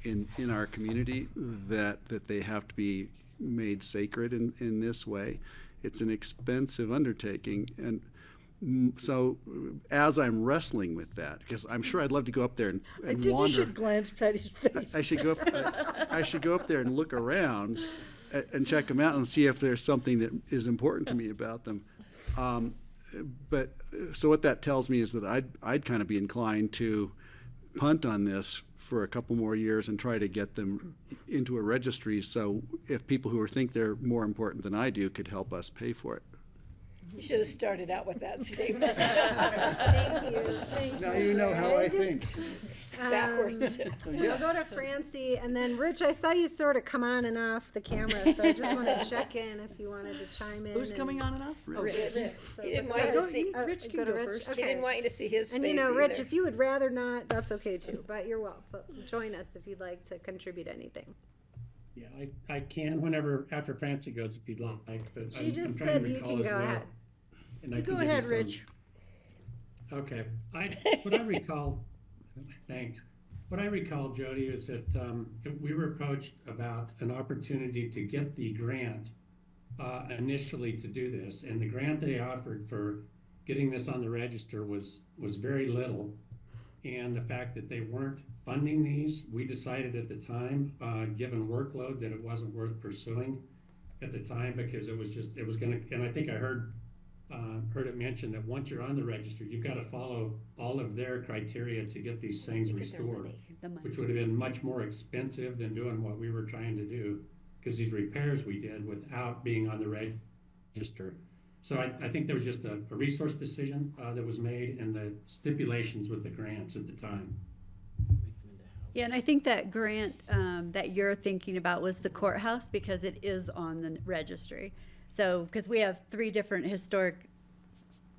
in our community that they have to be made sacred in this way. It's an expensive undertaking, and so as I'm wrestling with that, because I'm sure I'd love to go up there and I think wander. you should glance Patty's face. I should go up there and look around and check them out and see if there's something that is important to me about them. But so what that tells me is that I'd kind of be inclined to punt on this for a couple more years and try to get them into a registry. So if people who think they're more important than I do could help us pay for it. You should have started out with that statement. Thank you. Thank Now you you know how I Greg. think. Backwards. We'll go to Francie, and then Rich, I saw you sort of come on and off the camera, so I just want to check in if you wanted to chime in. Who's coming on and off? Rich. Oh, Rich. So, He didn't but want you go- to see. Rich can go to go Rich. first. He Okay. didn't want you to see his And face you know, Rich, either. if you would rather not, that's okay too, but you're welcome. Join us if you'd like to contribute anything. Yeah, I can whenever, after Francie goes, if you'd like, but She I'm just trying said to you recall can as go well. ahead. And I You can go give ahead, some- Rich. Okay, what I recall, thanks. What I recall, Jody, is that we were approached about an opportunity to get the grant initially to do this, and the grant they offered for getting this on the register was very little. And the fact that they weren't funding these, we decided at the time, given workload, that it wasn't worth pursuing at the time, because it was gonna, and I think I heard it mentioned that once you're on the register, you've got to follow all of their criteria to get these things restored, which would have been much more expensive than doing what we were trying to do, because these repairs we did without being on the register. So I think there was just a resource decision that was made, and the stipulations with the grants at the time. Yeah, and I think that grant that you're thinking about was the courthouse, because it is on the registry. So, because we have 3 different historic.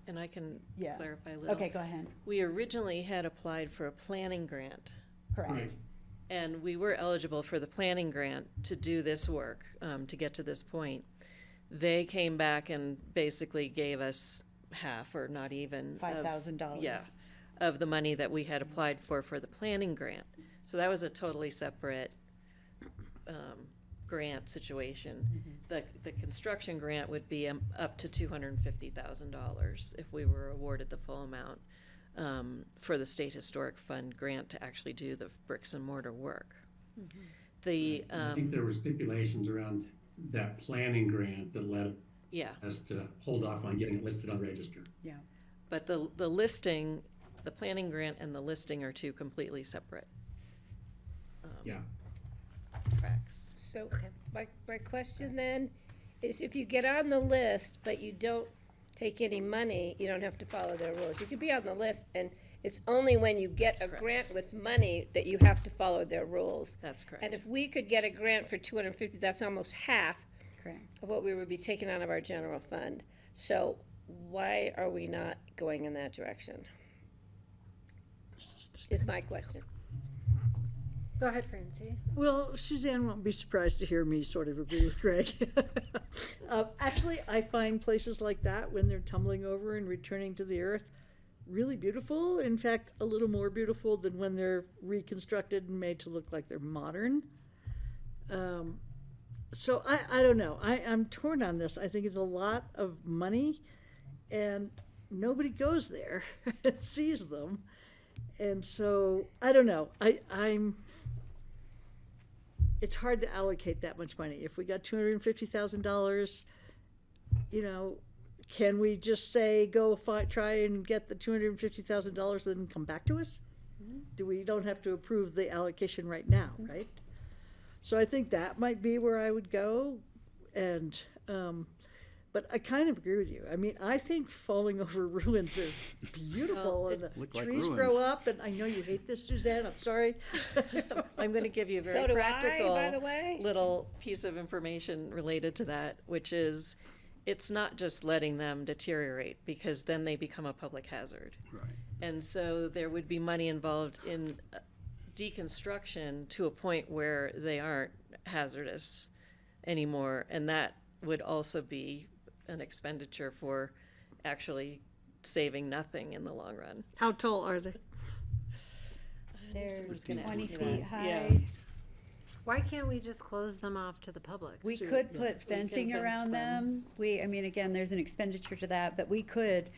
And I can Yeah. clarify a little. Okay, go ahead. We originally had applied for a planning grant, Correct. Right. and we were eligible for the planning grant to do this work, to get to this point. They came back and basically gave us half, or not even. $5,000. Yeah, of the money that we had applied for the planning grant. So that was a totally separate grant situation. The construction grant would be up to $250,000 if we were awarded the full amount for the State Historic Fund grant to actually do the bricks and mortar work. The I think there were stipulations around that planning grant that led yeah, us to hold off on getting it listed on the register. Yeah. but the listing, the planning grant and the listing are two completely separate Yeah. tracks. So my question then is, if you get on the list, but you don't take any money, you don't have to follow their rules. You could be on the list, and it's only when you get a grant with money that you have to follow their rules. That's correct. And if we could get a grant for 250, that's almost half Correct. of what we would be taking out of our general fund. So why are we not going in that direction? Is my question. Go ahead, Francie. Well, Suzanne won't be surprised to hear me sort of agree with Greg. Actually, I find places like that, when they're tumbling over and returning to the earth, really beautiful. In fact, a little more beautiful than when they're reconstructed and made to look like they're modern. So I don't know. I'm torn on this. I think it's a lot of money, and nobody goes there and sees them. And so I don't know. It's hard to allocate that much money. If we got $250,000, can we just say go try and get the $250,000 and come back to us? We don't have to approve the allocation right now, right? So I think that might be where I would go, and but I kind of agree with you. I mean, I think falling over ruins are beautiful, Well, and the Look like trees ruins. grow up. And I know you hate this, Suzanne. I'm sorry. I'm going to give you a very So do I, practical by the way. little piece of information related to that, which is it's not just letting them deteriorate, because then they become a public hazard. Right. And so there would be money involved in deconstruction to a point where they aren't hazardous anymore. And that would also be an expenditure for actually saving nothing in the long run. How tall are they? They're Someone's gonna 20 ask me feet that. high. Yeah. Why can't we just close them off to the public? We could put fencing fence around them. I mean, again, there's an expenditure to that, but we could,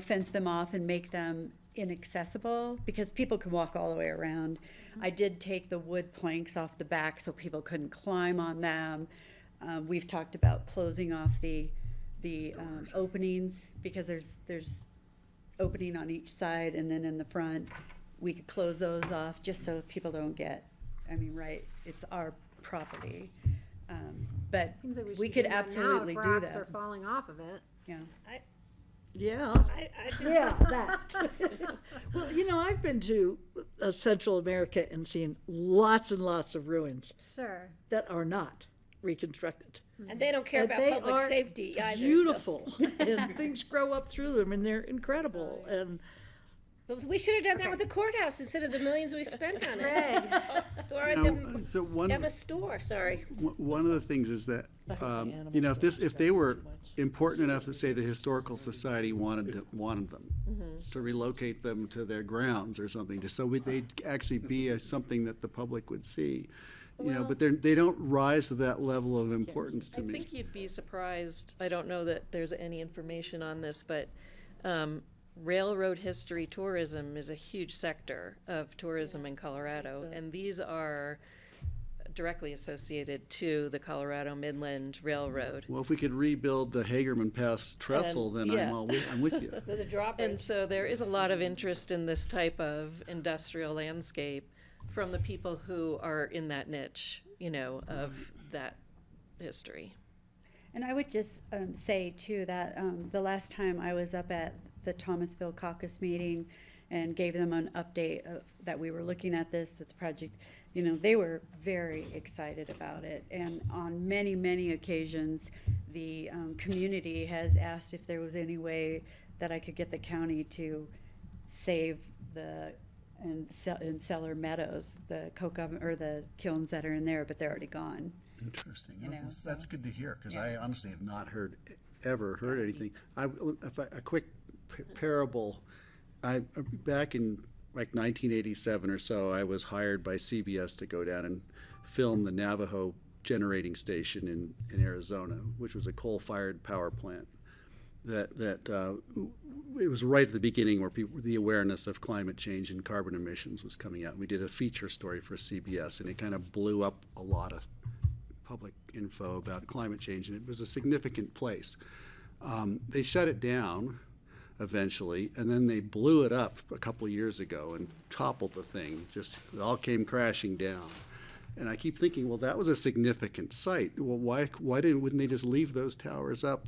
fence them off and make them inaccessible because people can walk all the way around. I did take the wood planks off the back so people couldn't climb on them. We've talked about closing off the openings because there's opening on each side and then in the front. We could close those off just so people don't it's our property. But Seems like we should could do that now absolutely if do rocks that. are falling off of it. Yeah. Yeah. I just, Yeah, that. Well, I've been to Central America and seen lots and lots of ruins Sure. that are not reconstructed. and they don't care And about they public are safety either. so- beautiful, and things grow up through them, and they're incredible. And But we should have done that with the courthouse instead of the millions we spent on it. Greg. Or Now, the so one Emma store, sorry. one of the things is that if they were important enough to say the historical society wanted them to relocate them to their grounds or something, they'd actually be something that the public would see. But they don't rise to that level of importance to I me. think you'd be surprised. I don't know that there's any information on this, but railroad history tourism is a huge sector of tourism in Colorado, and these are directly associated to the Colorado Midland Railroad. Well, if we could rebuild the Hagerman Pass trestle, then yeah. I'm with you. With a drawbridge. And so there is a lot of interest in this type of industrial landscape from the people who are in that niche, of that history. And I would just say too that the last time I was up at the Thomasville caucus meeting and gave them an update that we were looking at that the project, they were very excited about it. And on many, many occasions, the community has asked if there was any way that I could get the county to save in Cellar Meadows, the coke oven or the kilns that are in there, but they're already gone. Interesting. Well, That's good to hear because Yeah. I honestly have not ever heard anything. A quick parable. Back in like 1987 or so, I was hired by CBS to go down and film the Navajo generating station in Arizona, which was a coal-fired power plant. It was right at the beginning where the awareness of climate change and carbon emissions was coming out. We did a feature story for CBS, and it kind of blew up a lot of public info about climate change, and it was a significant place. They shut it down eventually, and then they blew it up a couple of years ago and toppled the thing. It all came crashing down. And I keep thinking, well, that was a significant site. Well, why wouldn't they just leave those towers up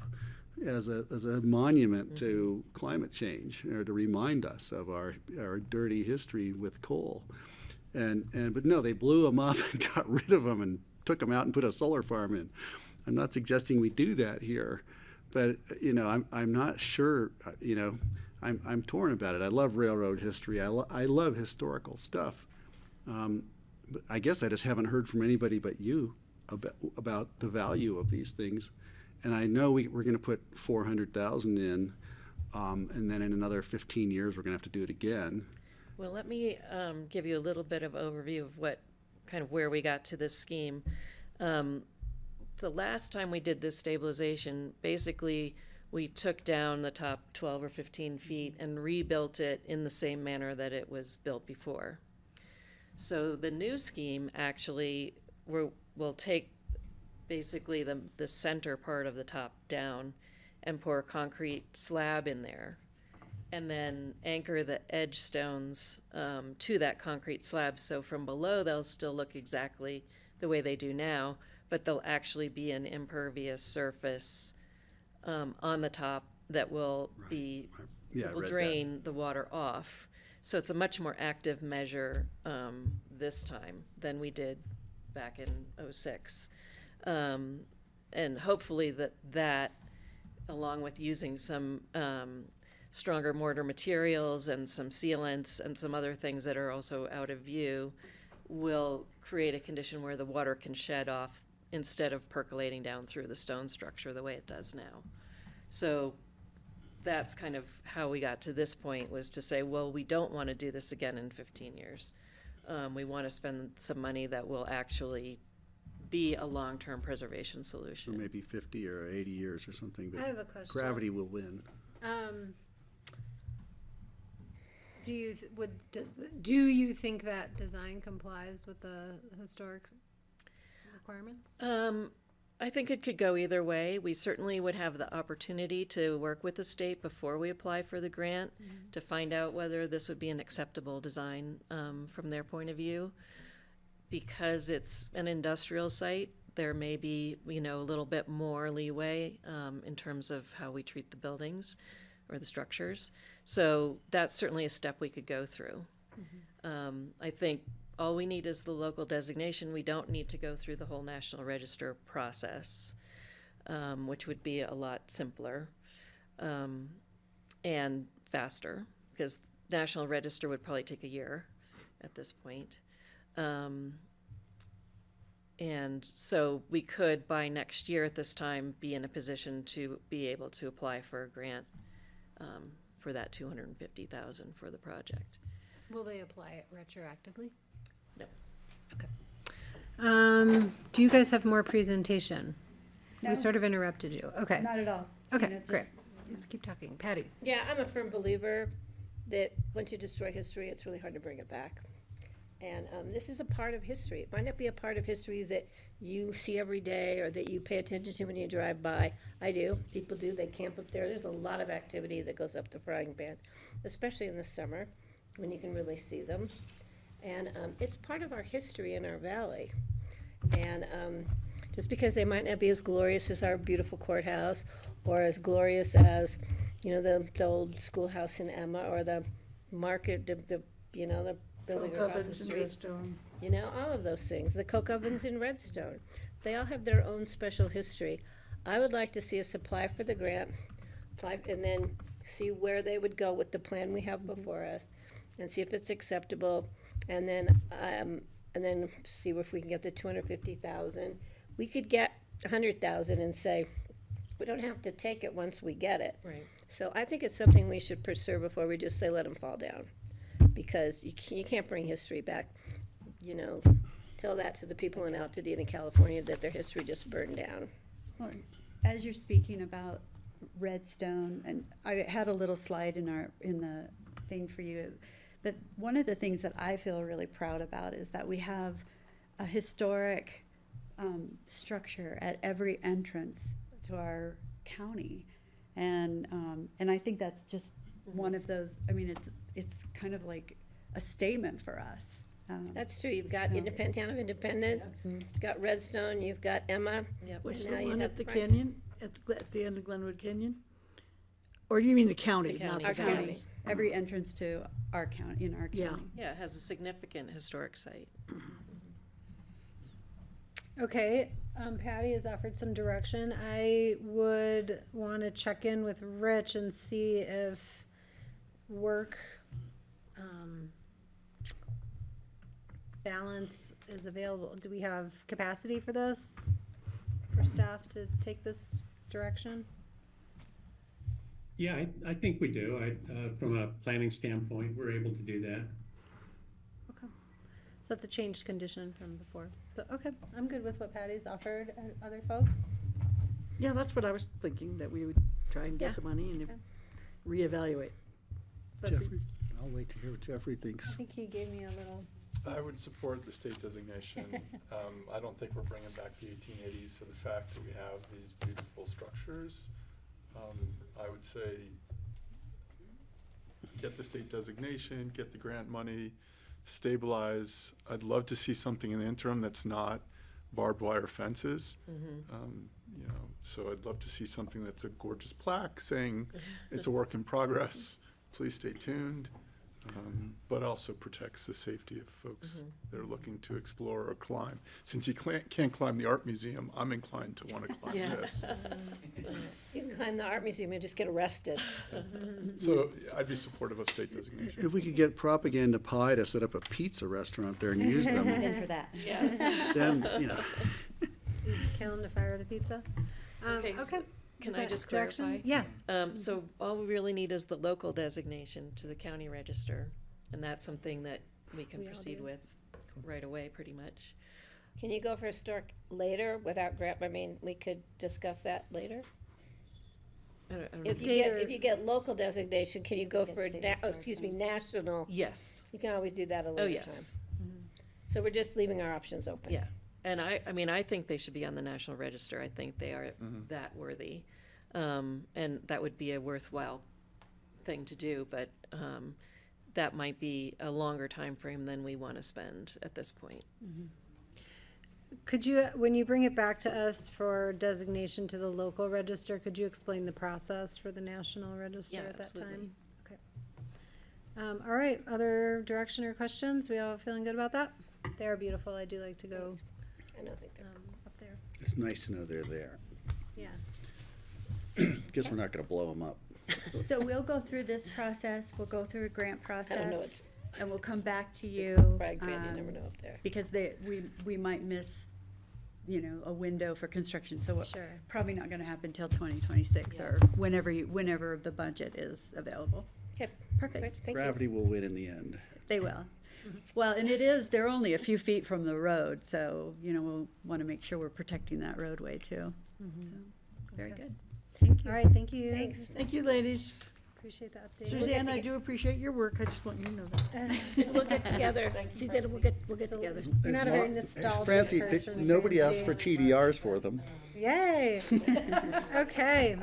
as a monument to climate change, or to remind us of our dirty history with coal? But no, they blew them up and got rid of them and took them out and put a solar farm in. I'm not suggesting we do that here, but I'm not sure. I'm torn about it. I love railroad history. I love historical stuff. But I guess I just haven't heard from anybody but you about the value of these things. And I know we're going to put $400,000 in, and then in another 15 years we're going to have to do it again. Well, let me give you a little bit of overview of where we got to this scheme. The last time we did this stabilization, basically we took down the top 12 or 15 feet and rebuilt it in the same manner that it was built before. So the new scheme actually will take basically the center part of the top down and pour a concrete slab in there, and then anchor the edge stones to that concrete slab. So from below, they'll still look exactly the way they do now, but they'll actually be an impervious surface on the top that will will drain the water off. So it's a much more active measure this time than we did back in '06. And hopefully that along with using some stronger mortar materials and some sealants and some other things that are also out of view, will create a condition where the water can shed off instead of percolating down through the stone structure the way it does now. So that's kind of how we got to this point, was to say, well, we don't want to do this again in 15 years. We want to spend some money that will actually be a long-term preservation For solution. maybe 50 or 80 years or something, I have a but question. gravity will win. Do you think that design complies with the historic requirements? I think it could go either way. We certainly would have the opportunity to work with the state before we apply for the grant to find out whether this would be an acceptable design from their point of view. Because it's an industrial site, there may be, a little bit more leeway in terms of how we treat the buildings or the structures. So that's certainly a step we could go through. I think all we need is the local designation. We don't need to go through the whole National Register process, which would be a lot simpler and faster, because National Register would probably take a year at this point. And so we could, by next year at this time, be in a position to be able to apply for a grant for that $250,000 for the project. Will they apply it retroactively? No. Okay. Do you guys have more presentation? No. We sort of interrupted you. Okay. Not at all. Okay, You know, great. just- Let's keep talking. Patty? Yeah, I'm a firm believer that once you destroy history, it's really hard to bring it back. And this is a part of history. It might not be a part of history that you see every day or that you pay attention to when you drive by. I do. People do. They camp up there. There's a lot of activity that goes up the frying pan, especially in the summer when you can really see them. And it's part of our history in our valley. And just because they might not be as glorious as our beautiful courthouse or as glorious as, the old schoolhouse in Emma or the market, the building across the street. All of those things. The coke ovens in Redstone. They all have their own special history. I would like to see us apply for the grant, and then see where they would go with the plan we have before us, and see if it's acceptable, and then see if we can get the $250,000. We could get $100,000 and say, we don't have to take it once we get it. Right. So I think it's something we should pursue before we just say let them fall down, because you can't bring history back. Tell that to the people in Altadena, California, that their history just burned down. Well, as you're speaking about Redstone, and I had a little slide in the thing for you, but one of the things that I feel really proud about is that we have a historic structure at every entrance to our county, and I think that's just one of those. I mean, it's kind of like a statement for us. That's true. You've got Town of Independence, you've got Redstone, you've got Emma. Yep. What's and now the you one have at the Frank- canyon, at the end of Glenwood Canyon? Or you mean the county, The not county. the Our county? county. Every entrance to our county, in our county. Yeah. Yeah, it has a significant historic site. Okay, Patty has offered some direction. I would want to check in with Rich and see if work balance is available. Do we have capacity for this, for staff to take this direction? Yeah, I think we do. From a planning standpoint, we're able to do that. Okay. So that's a changed condition from before. So, okay, I'm good with what Patty's offered. Other folks? Yeah, that's what I was thinking, that we would try and Yeah. get the money and Okay. reevaluate. But Jeffrey, I'll wait to hear what Jeffrey thinks. I think he gave me a little. I would support the state designation. I don't think we're bringing back the 1880s, so the fact that we have these beautiful structures, I would say get the state designation, get the grant money, stabilize. I'd love to see something in the interim that's not barbed wire fences. So I'd love to see something that's a gorgeous plaque saying it's a work in progress, please stay tuned. But also protects the safety of folks that are looking to explore or climb. Since you can't climb the art museum, I'm inclined to want to climb this. You can climb the art museum and just get arrested. So I'd be supportive of state designation. If we could get Propaganda Pie to set up a pizza restaurant there and use them, In for that. then, Is killing to fire the pizza? Okay, so Okay. can Is I that just direction? clarify? Yes. So all we really need is the local designation to the county register, and that's something that we can We all proceed do. with right away, pretty much. Can you go for historic later without grant? I mean, we could discuss that later. I don't know. If you get local designation, can you go for, national? Yes. You can always do that a Oh, later time. yes. So we're just leaving our options open. Yeah. And I mean, I think they should be on the National Register. I think they are that worthy. And that would be a worthwhile thing to do, but that might be a longer time frame than we want to spend at this point. Could you, when you bring it back to us for designation to the local register, could you explain the process for the national register Yeah, at that absolutely. time? Okay. All right, other direction or questions? We all feeling good about that? They are beautiful. I do like to go I don't think they're. up there. It's nice to know they're there. Yeah. Guess we're not gonna blow them up. So we'll go through this process, we'll go through a grant process. I don't know, it's And we'll come back to you. Bragg Grant, you never know up there. Because we might miss, a window for construction, so it's Sure. probably not gonna happen till 2026 or whenever the budget is available. Okay, Perfect, great, thank you. Gravity will win in the end. they will. Well, and they're only a few feet from the road, so, we'll wanna make sure we're protecting that roadway too. So, very Okay. good. Thank All you. right, thank you. Thanks. Thank you, ladies. Appreciate the update. Suzanne, I do appreciate your work. I just want you to know that. We'll get together. Suzanne, we'll get together. You're not a very nostalgic Francie, person, nobody asked Francie. for TDRs for them. Yay. Okay.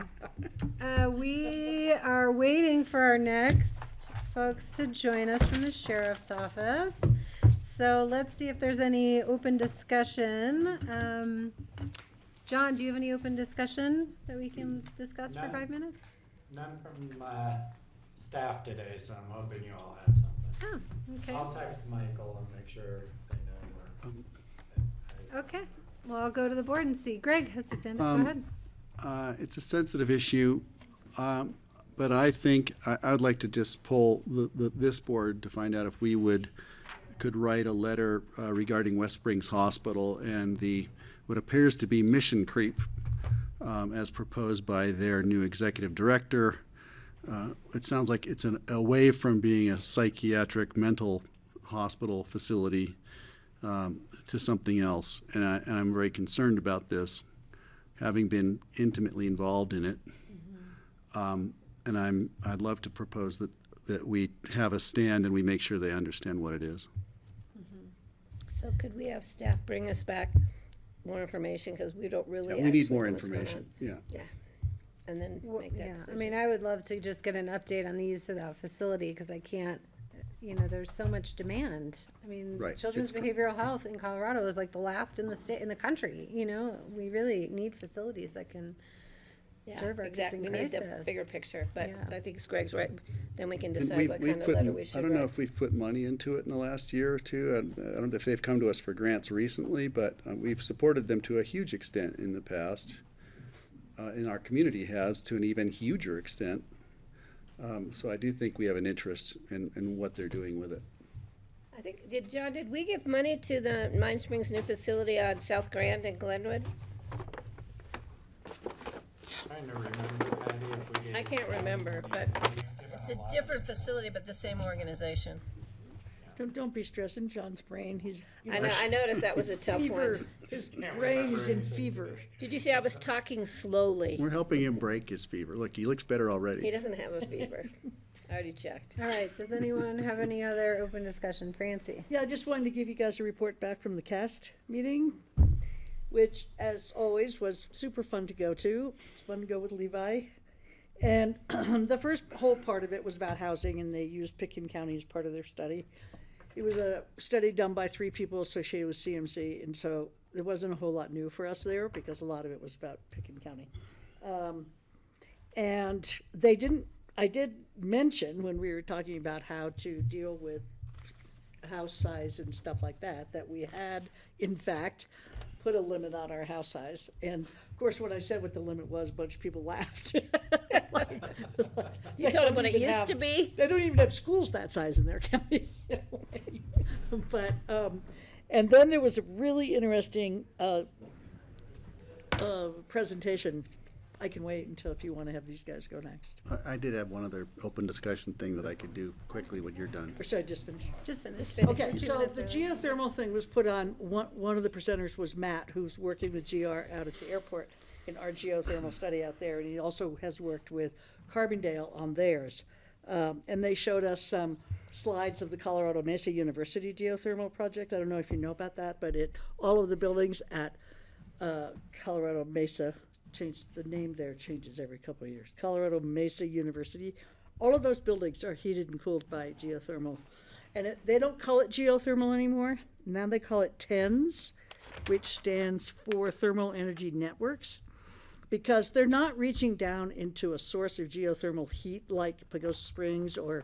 We are waiting for our next folks to join us from the sheriff's office. So let's see if there's any open discussion. John, do you have any open discussion that we can discuss for None. 5 minutes? None from staff today, so I'm hoping you all have something. Oh, okay. I'll text Michael and make sure they know we're. Okay. Well, I'll go to the board and see. Greg has his hand up. Go ahead. It's a sensitive issue, but I think I would like to just poll this board to find out if we could write a letter regarding West Springs Hospital and what appears to be mission creep as proposed by their new executive director. It sounds like it's away from being a psychiatric mental hospital facility to something else, and I'm very concerned about this, having been intimately involved in it. And I'd love to propose that we have a stand and we make sure they understand what it is. So could we have staff bring us back more information, because we don't really Yeah, we need actually more know what's going information, yeah. on. Yeah, and then make that Yeah, I decision. mean, I would love to just get an update on the use of that facility, because I can't, there's so much demand. I mean, Right, children's it's behavioral health in Colorado is like the last in the state, in the country, we really need facilities that can Yeah, serve our kids exactly. in We need the crisis. bigger picture, but Yeah. I think Greg's right. Then we can And decide what kind of put letter we should I don't know write. if we've put money into it in the last year or two. I don't know if they've come to us for grants recently, but we've supported them to a huge extent in the past. And our community has to an even huger extent. So I do think we have an interest in what they're doing with it. I think, did we give money to the Mine Springs new facility on South Grand and Glenwood? Trying to remember, Patty, if we gave. I can't remember, but it's a different facility, but the same organization. Don't be stressing John's brain. He's. I noticed that was a tough Fever. one. His brain is in fever. Did you see I was talking slowly? We're helping him break his fever. Look, he looks better He already. doesn't have a fever. I already checked. All right, does anyone have any other open discussion? Francie? Yeah, I just wanted to give you guys a report back from the CAST meeting, which, as always, was super fun to go to. It's fun to go with Levi. And the first whole part of it was about housing, and they used Pitkin County as part of their study. It was a study done by 3 people associated with CMC, and so there wasn't a whole lot new for us there because a lot of it was about Pitkin County. And I did mention when we were talking about how to deal with house size and stuff like that, that we had, in fact, put a limit on our house size. And of course, when I said what the limit was, a bunch of people laughed. You told them what it used to be? They don't even have schools that size in their county. But, and then there was a really interesting presentation I can wait until if you want to have these guys go next. I did have one other open discussion thing that I could do quickly when you're done. Or should I just finish? Just finish. Okay, We're 2 so minutes the early. geothermal thing was put on, one of the presenters was Matt, who's working with GR out at the airport in our geothermal study out there, and he also has worked with Carbondale on theirs. And they showed us some slides of the Colorado Mesa University geothermal project. I don't know if you know about that, but all of the buildings at Colorado Mesa, the name there changes every couple of years. Colorado Mesa University, all of those buildings are heated and cooled by geothermal. And they don't call it geothermal anymore. Now they call it TENS, which stands for Thermal Energy Networks, because they're not reaching down into a source of geothermal heat like Pagosa Springs or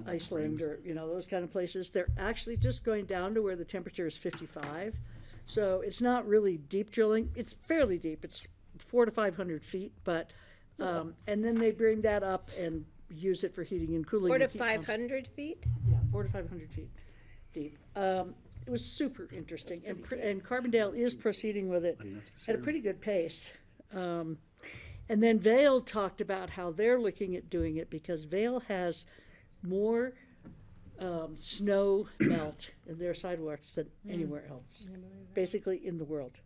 Iceland or, those kind of places. They're actually just going down to where the temperature is 55. So it's not really deep drilling. It's fairly deep. It's 400 to 500 feet, but, and then they bring that up and use it for heating and cooling. 4 to with heat pumps. 500 feet? Yeah, 400 to 500 feet deep. It was super interesting, and Carbondale is proceeding with it at a pretty good pace. And then Vail talked about how they're looking at doing it because Vail has more snow melt in their sidewalks than anywhere else, basically in the world.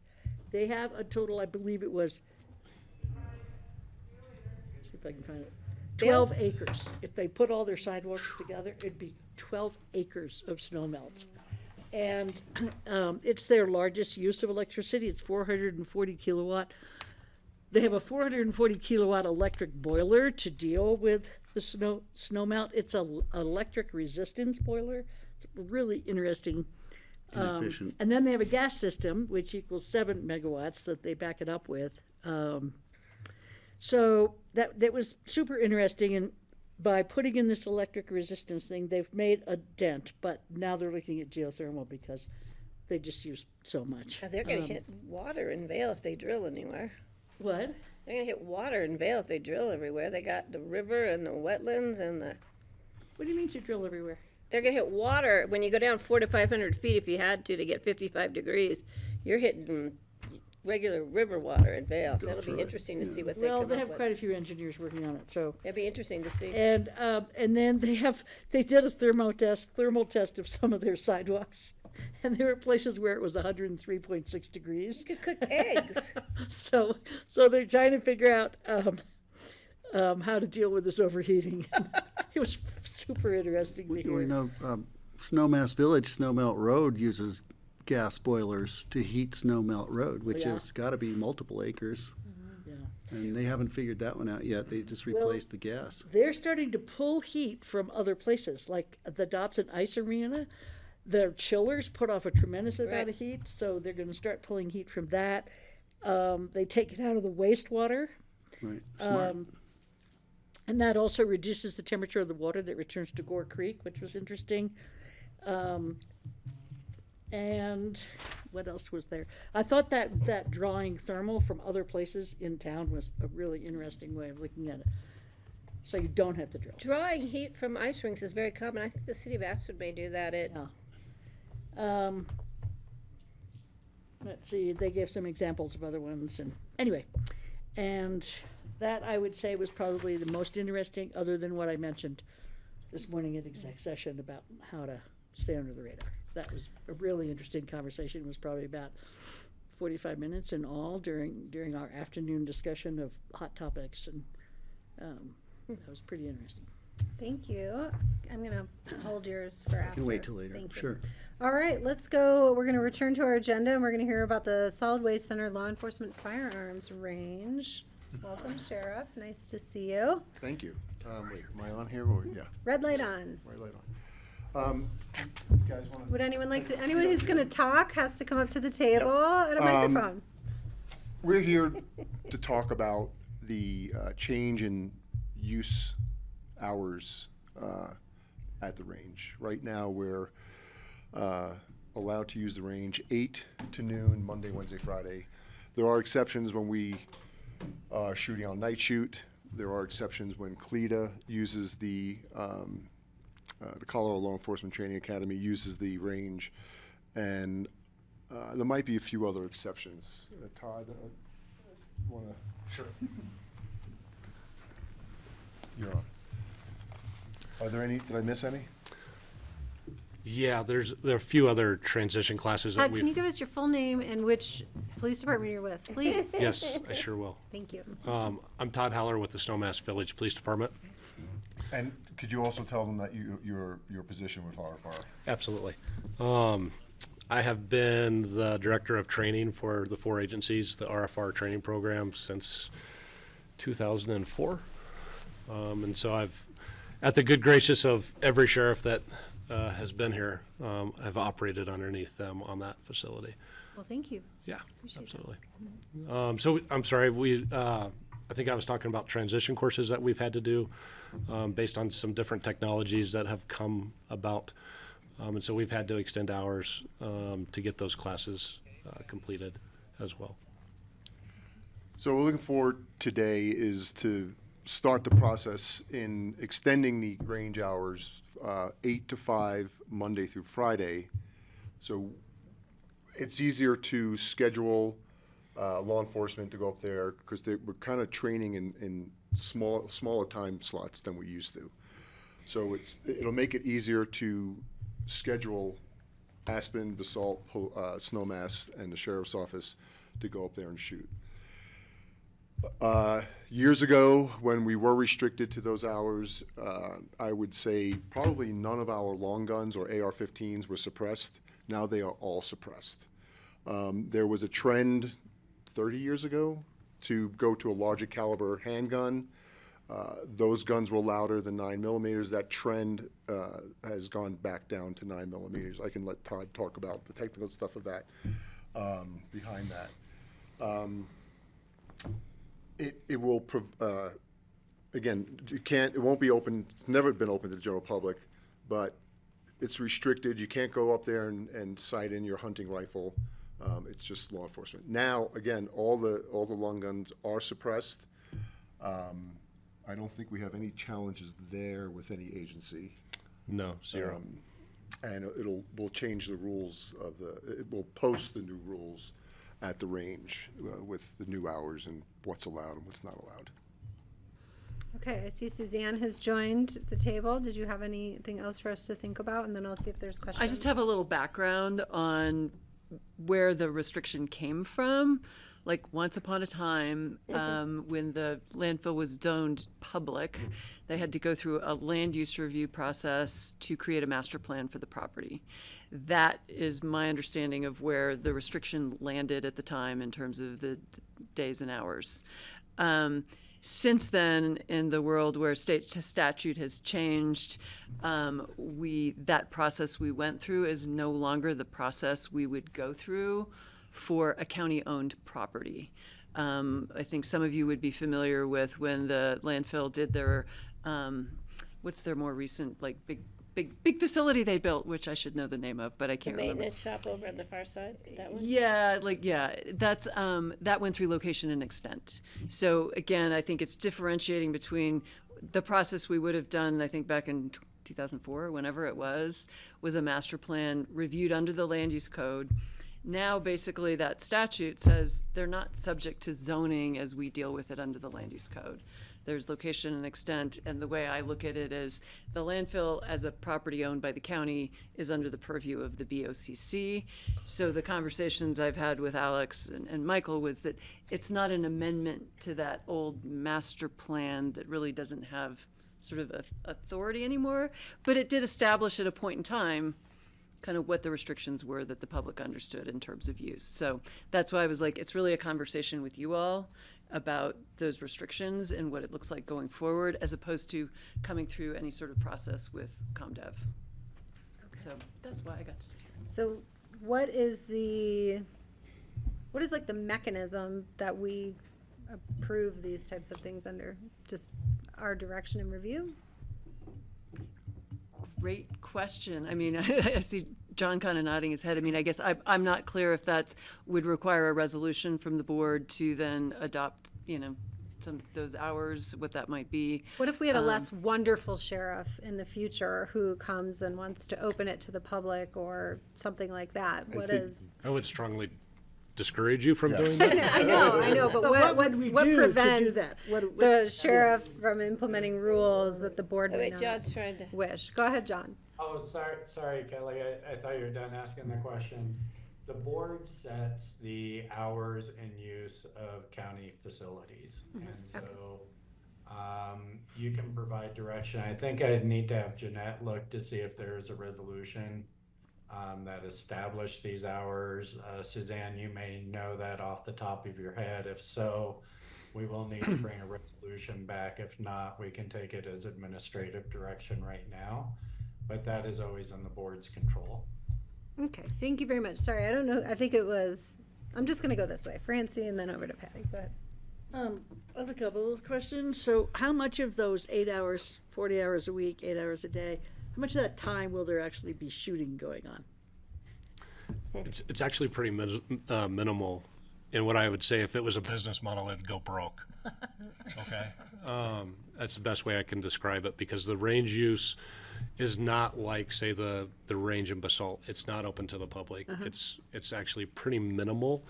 They have a total, I believe it was, see if I can find it, 12 acres. If they put all their sidewalks together, it'd be 12 acres of snow melt. And it's their largest use of electricity. It's 440 kilowatt. They have a 440 kilowatt electric boiler to deal with the snow melt. It's an electric resistance boiler. It's really interesting. Inefficient. And then they have a gas system, which equals 7 megawatts that they back it up with. So that was super interesting. And by putting in this electric resistance thing, they've made a dent. But now they're looking at geothermal because they just use so much. They're going to hit water in Vail if they drill anywhere. What? They're going to hit water in Vail if they drill everywhere. They got the river and the wetlands and the... What do you mean to drill everywhere? They're going to hit water when you go down 400 to 500 feet. If you had to get 55 degrees, you're hitting regular river water in Vail. That'll be interesting to see what they come up with. Well, they have quite a few engineers working on it, so. It'd be interesting to see. And then they did a thermal test of some of their sidewalks. And there were places where it was 103.6 degrees. You could cook eggs. So they're trying to figure out how to deal with this overheating. It was super interesting to hear. We know Snowmass Village, Snowmelt Road uses gas boilers to heat Snowmelt Road, which has got to be multiple acres. Yeah. And they haven't figured that one out yet. They just replaced the gas. They're starting to pull heat from other places, like the Dobson Ice Arena. Their chillers put off a tremendous amount of heat, so they're going to start pulling heat from that. They take it out of the wastewater. Right, smart. And that also reduces the temperature of the water that returns to Gore Creek, which was interesting. And what else was there? I thought that drawing thermal from other places in town was a really interesting way of looking at it. So you don't have to drill. Drawing heat from ice rinks is very common. I think the city of Abbotsford may do that. Let's see, they gave some examples of other ones, and anyway, and that I would say was probably the most interesting, other than what I mentioned this morning at exec session about how to stay under the radar. That was a really interesting conversation. It was probably about 45 minutes in all during our afternoon discussion of hot topics, and that was pretty interesting. Thank you. I'm going to hold yours for after. You can wait till later. Thank you. Sure. All right, let's go. We're going to return to our agenda, and we're going to hear about the Solid Waste Center Law Enforcement Firearms Range. Welcome, Sheriff. Nice to see you. Thank you. Wait, am I on here or, yeah? Red light on. Red light on. You guys want Would anyone like to, anyone who's going to talk has to come up to the table at a microphone. We're here to talk about the change in use hours at the range. Right now, we're allowed to use the range 8 to noon, Monday, Wednesday, Friday. There are exceptions when we are shooting on night shoot. There are exceptions when CLETA uses the Colorado Law Enforcement Training Academy uses the range, and there might be a few other exceptions. Todd? wanna? Sure. You're on. Are there any, did I miss any? Yeah, there are a few other transition classes that Can you give us your full name and which police department you're with, please? Yes, I sure will. Thank you. I'm Todd Haller with the Snowmass Village Police Department. And could you also tell them that your position with RFR? Absolutely. I have been the director of training for the 4 agencies, the RFR training program, since 2004. And so I've, at the good gracious of every sheriff that has been here, have operated underneath them on that facility. Well, thank you. Yeah, Appreciate absolutely. So I'm sorry, I think I was talking about transition courses that we've had to do based on some different technologies that have come about. And so we've had to extend hours to get those classes completed as well. So what we're looking for today is to start the process in extending the range hours 8 to 5 Monday through Friday. So it's easier to schedule law enforcement to go up there because we're kind of training in smaller time slots than we used to. So it'll make it easier to schedule Aspen, Basalt, Snowmass, and the Sheriff's Office to go up there and shoot. Years ago, when we were restricted to those hours, I would say probably none of our long guns or AR-15s were suppressed. Now they are all suppressed. There was a trend 30 years ago to go to a larger caliber handgun. Those guns were louder than 9mm. That trend has gone back down to 9mm. I can let Todd talk about the technical stuff of that behind that. It will, again, it won't be open, it's never been open to the general public, but it's restricted. You can't go up there and sight in your hunting rifle. It's just law enforcement. Now, again, all the long guns are suppressed. I don't think we have any challenges there with any agency. No, zero. And we'll change the rules it will post the new rules at the range with the new hours and what's allowed and what's not allowed. Okay, I see Suzanne has joined the table. Did you have anything else for us to think about? And then I'll see if there's questions. I just have a little background on where the restriction came from. Like once upon a time, when the landfill was zoned public, they had to go through a land use review process to create a master plan for the property. That is my understanding of where the restriction landed at the time in terms of the days and hours. Since then, in the world where state statute has changed, that process we went through is no longer the process we would go through for a county-owned property. I think some of you would be familiar with when the landfill did their, what's their more recent, like, big facility they built, which I should know the name of, but I can't remember. The maintenance shop over on the far side, that one? Yeah, that's, that went through location and extent. So again, I think it's differentiating between the process we would have done, I think back in 2004, whenever it was a master plan reviewed under the land use code. Now, basically, that statute says they're not subject to zoning as we deal with it under the land use code. There's location and extent, and the way I look at it is the landfill as a property owned by the county is under the purview of the BoCC. So the conversations I've had with Alex and Michael was that it's not an amendment to that old master plan that really doesn't have sort of authority anymore, but it did establish at a point in time kind of what the restrictions were that the public understood in terms of use. So that's why I was like, it's really a conversation with you all about those restrictions and what it looks like going forward, as opposed to coming through any sort of process with ComDev. Okay. So that's why I got to sit here. So what is like the mechanism that we approve these types of things under? Just our direction and review? Great question. I mean, I see John kind of nodding his head. I mean, I guess I'm not clear if that would require a resolution from the board to then adopt, some of those hours, what that might be. What if we had a less wonderful sheriff in the future who comes and wants to open it to the public or something like that? I would strongly discourage you from Yes. doing that. I know, but what would we what do to do prevents that? the sheriff from implementing rules that the board may Wait, not John's trying to. wish? Go ahead, John. Oh, sorry, Kelly. I thought you were done asking the question. The board sets the hours and use of county facilities. And so you can provide direction. I think I'd need to have Jeanette look to see if there's a resolution that established these hours. Suzanne, you may know that off the top of your head. If so, we will need to bring a resolution back. If not, we can take it as administrative direction right now. But that is always in the board's control. Okay, thank you very much. Sorry, I don't know. I think it was. I'm just gonna go this way, Francie, and then over to Patty. Go ahead. I have a couple of questions. So how much of those 8 hours, 40 hours a week, 8 hours a day, how much of that time will there actually be shooting going on? It's actually pretty minimal. And what I would say, if it was a business model, it'd go broke. Okay, that's the best way I can describe it, because the range use is not like, say, the range in Basalt. It's not open to the public. It's actually pretty minimal.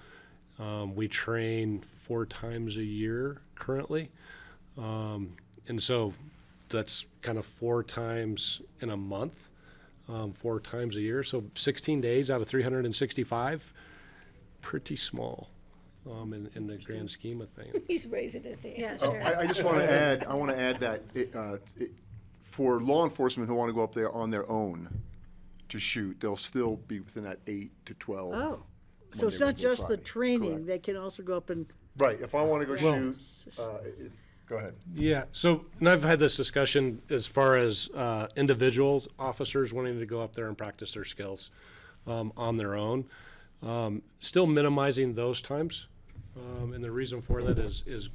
We train 4 times a year currently, and so that's kind of 4 times in a month, 4 times a year. So 16 days out of 365, pretty small. In the grand scheme of things. He's raising his hand. Yeah, Oh, sure. I just want to add, that for law enforcement who want to go up there on their own to shoot, they'll still be within that 8 to 12. Oh, so it's Monday, not Wednesday, just the Friday. training, Correct. they can also go up and, Right, if I want to go Well- shoot, go ahead. Yeah, so, and I've had this discussion as far as individuals, officers wanting to go up there and practice their skills on their own. Still minimizing those times. And the reason for that is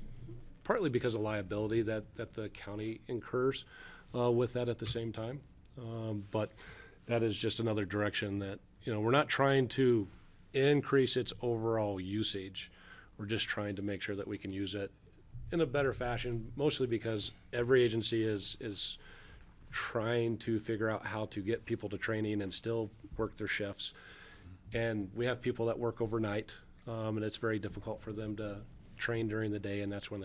partly because of liability that the county incurs with that at the same time. But that is just another direction that, we're not trying to increase its overall usage. We're just trying to make sure that we can use it in a better fashion, mostly because every agency is trying to figure out how to get people to training and still work their shifts. And we have people that work overnight, and it's very difficult for them to train during the day, and that's when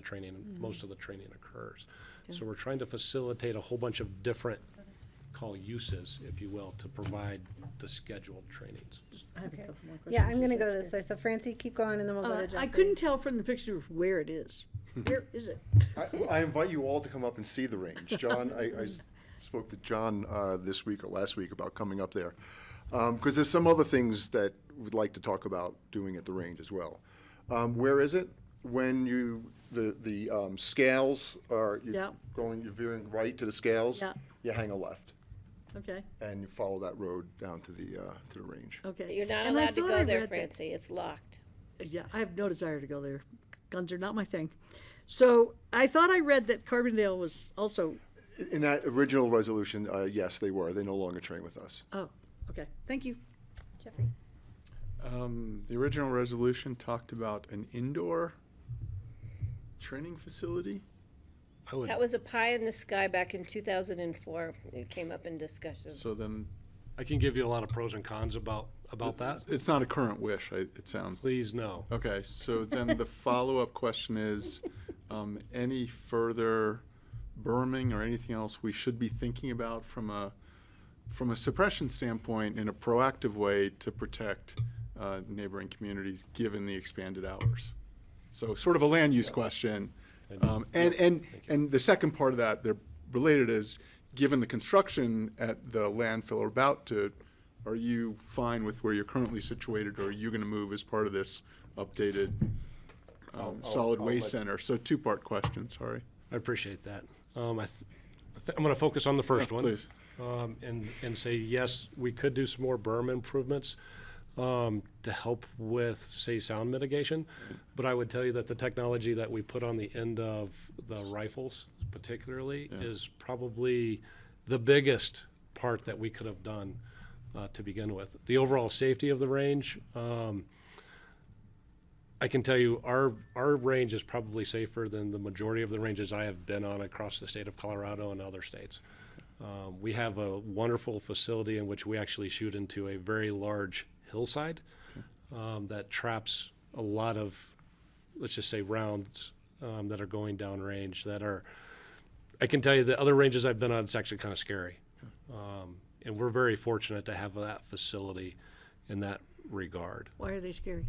most of the training occurs. So we're trying to facilitate a whole bunch of different uses, if you will, to provide the scheduled trainings. I have a couple more questions. Yeah, I'm gonna go this way. So Francie, keep going, and then we'll go to Jeffrey. I couldn't tell from the picture where it is. Where is it? I invite you all to come up and see the range. John, I spoke to John this week or last week about coming up there, because there's some other things that we'd like to talk about doing at the range as well. Where is it? When the scales are, you're veering right to the scales, you hang a left. Okay, And you follow that road down to the range. okay. You're not And I allowed to thought go I there, read that- Francie. It's locked. Yeah, I have no desire to go there. Guns are not my thing. So I thought I read that Carbondale was also, In that original resolution, yes, they were. They no longer train with us. oh, okay, thank you. Jeffrey. The original resolution talked about an indoor training facility. That was a pie in the sky back in 2004. It came up in discussion. So then, I can give you a lot of pros and cons about that. it's not a current wish, it sounds like. Please, no. Okay, so then the follow-up question is, any further berming or anything else we should be thinking about from a suppression standpoint in a proactive way to protect neighboring communities, given the expanded hours? So sort of a land use question. And the second part of that, they're related, is given the construction at the landfill or about to, are you fine with where you're currently situated, or are you going to move as part of this updated solid I'll waste let- center? So two-part question, sorry. I appreciate that. I'm going to focus on the first one. Please. And say, yes, we could do some more berm improvements to help with, say, sound mitigation. But I would tell you that the technology that we put on the end of the rifles particularly is probably the biggest part that we could have done to begin with. The overall safety of the range, I can tell you our range is probably safer than the majority of the ranges I have been on across the state of Colorado and other states. We have a wonderful facility in which we actually shoot into a very large hillside that traps a lot of, let's just say, rounds that are going downrange that are, I can tell you the other ranges I've been on, it's actually kind of scary. And we're very fortunate to have that facility in that regard. Why are they scary?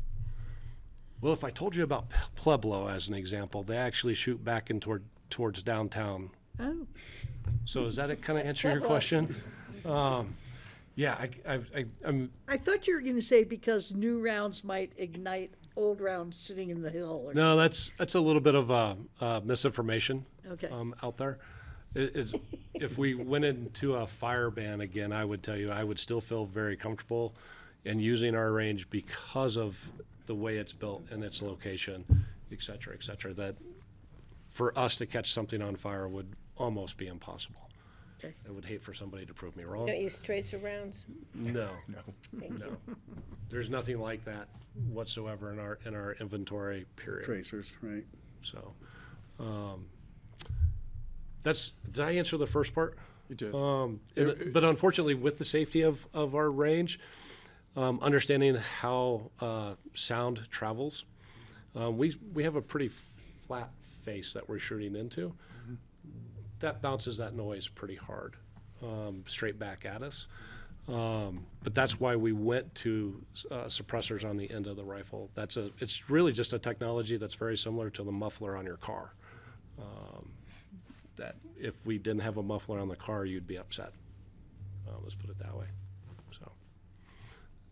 Well, if I told you about Pueblo as an example, they actually shoot back in towards downtown. Oh. So does that kind of answer your Pueblo. question? Yeah, I'm. I thought you were going to say because new rounds might ignite old rounds sitting in the hill. Or No, that's a little bit of misinformation Okay. out there. If we went into a fire ban again, I would tell you I would still feel very comfortable in using our range because of the way it's built and its location, et cetera, that for us to catch something on fire would almost be impossible. Okay. I would hate for somebody to prove me wrong. Don't use tracer rounds? No, Thank no. you. There's nothing like that whatsoever in our inventory period. Tracers, right? So, did I answer the first part? You did. But unfortunately, with the safety of our range, understanding how sound travels, we have a pretty flat face that we're shooting into. That bounces that noise pretty hard, straight back at us. But that's why we went to suppressors on the end of the rifle. It's really just a technology that's very similar to the muffler on your car. That if we didn't have a muffler on the car, you'd be upset. Let's put it that way.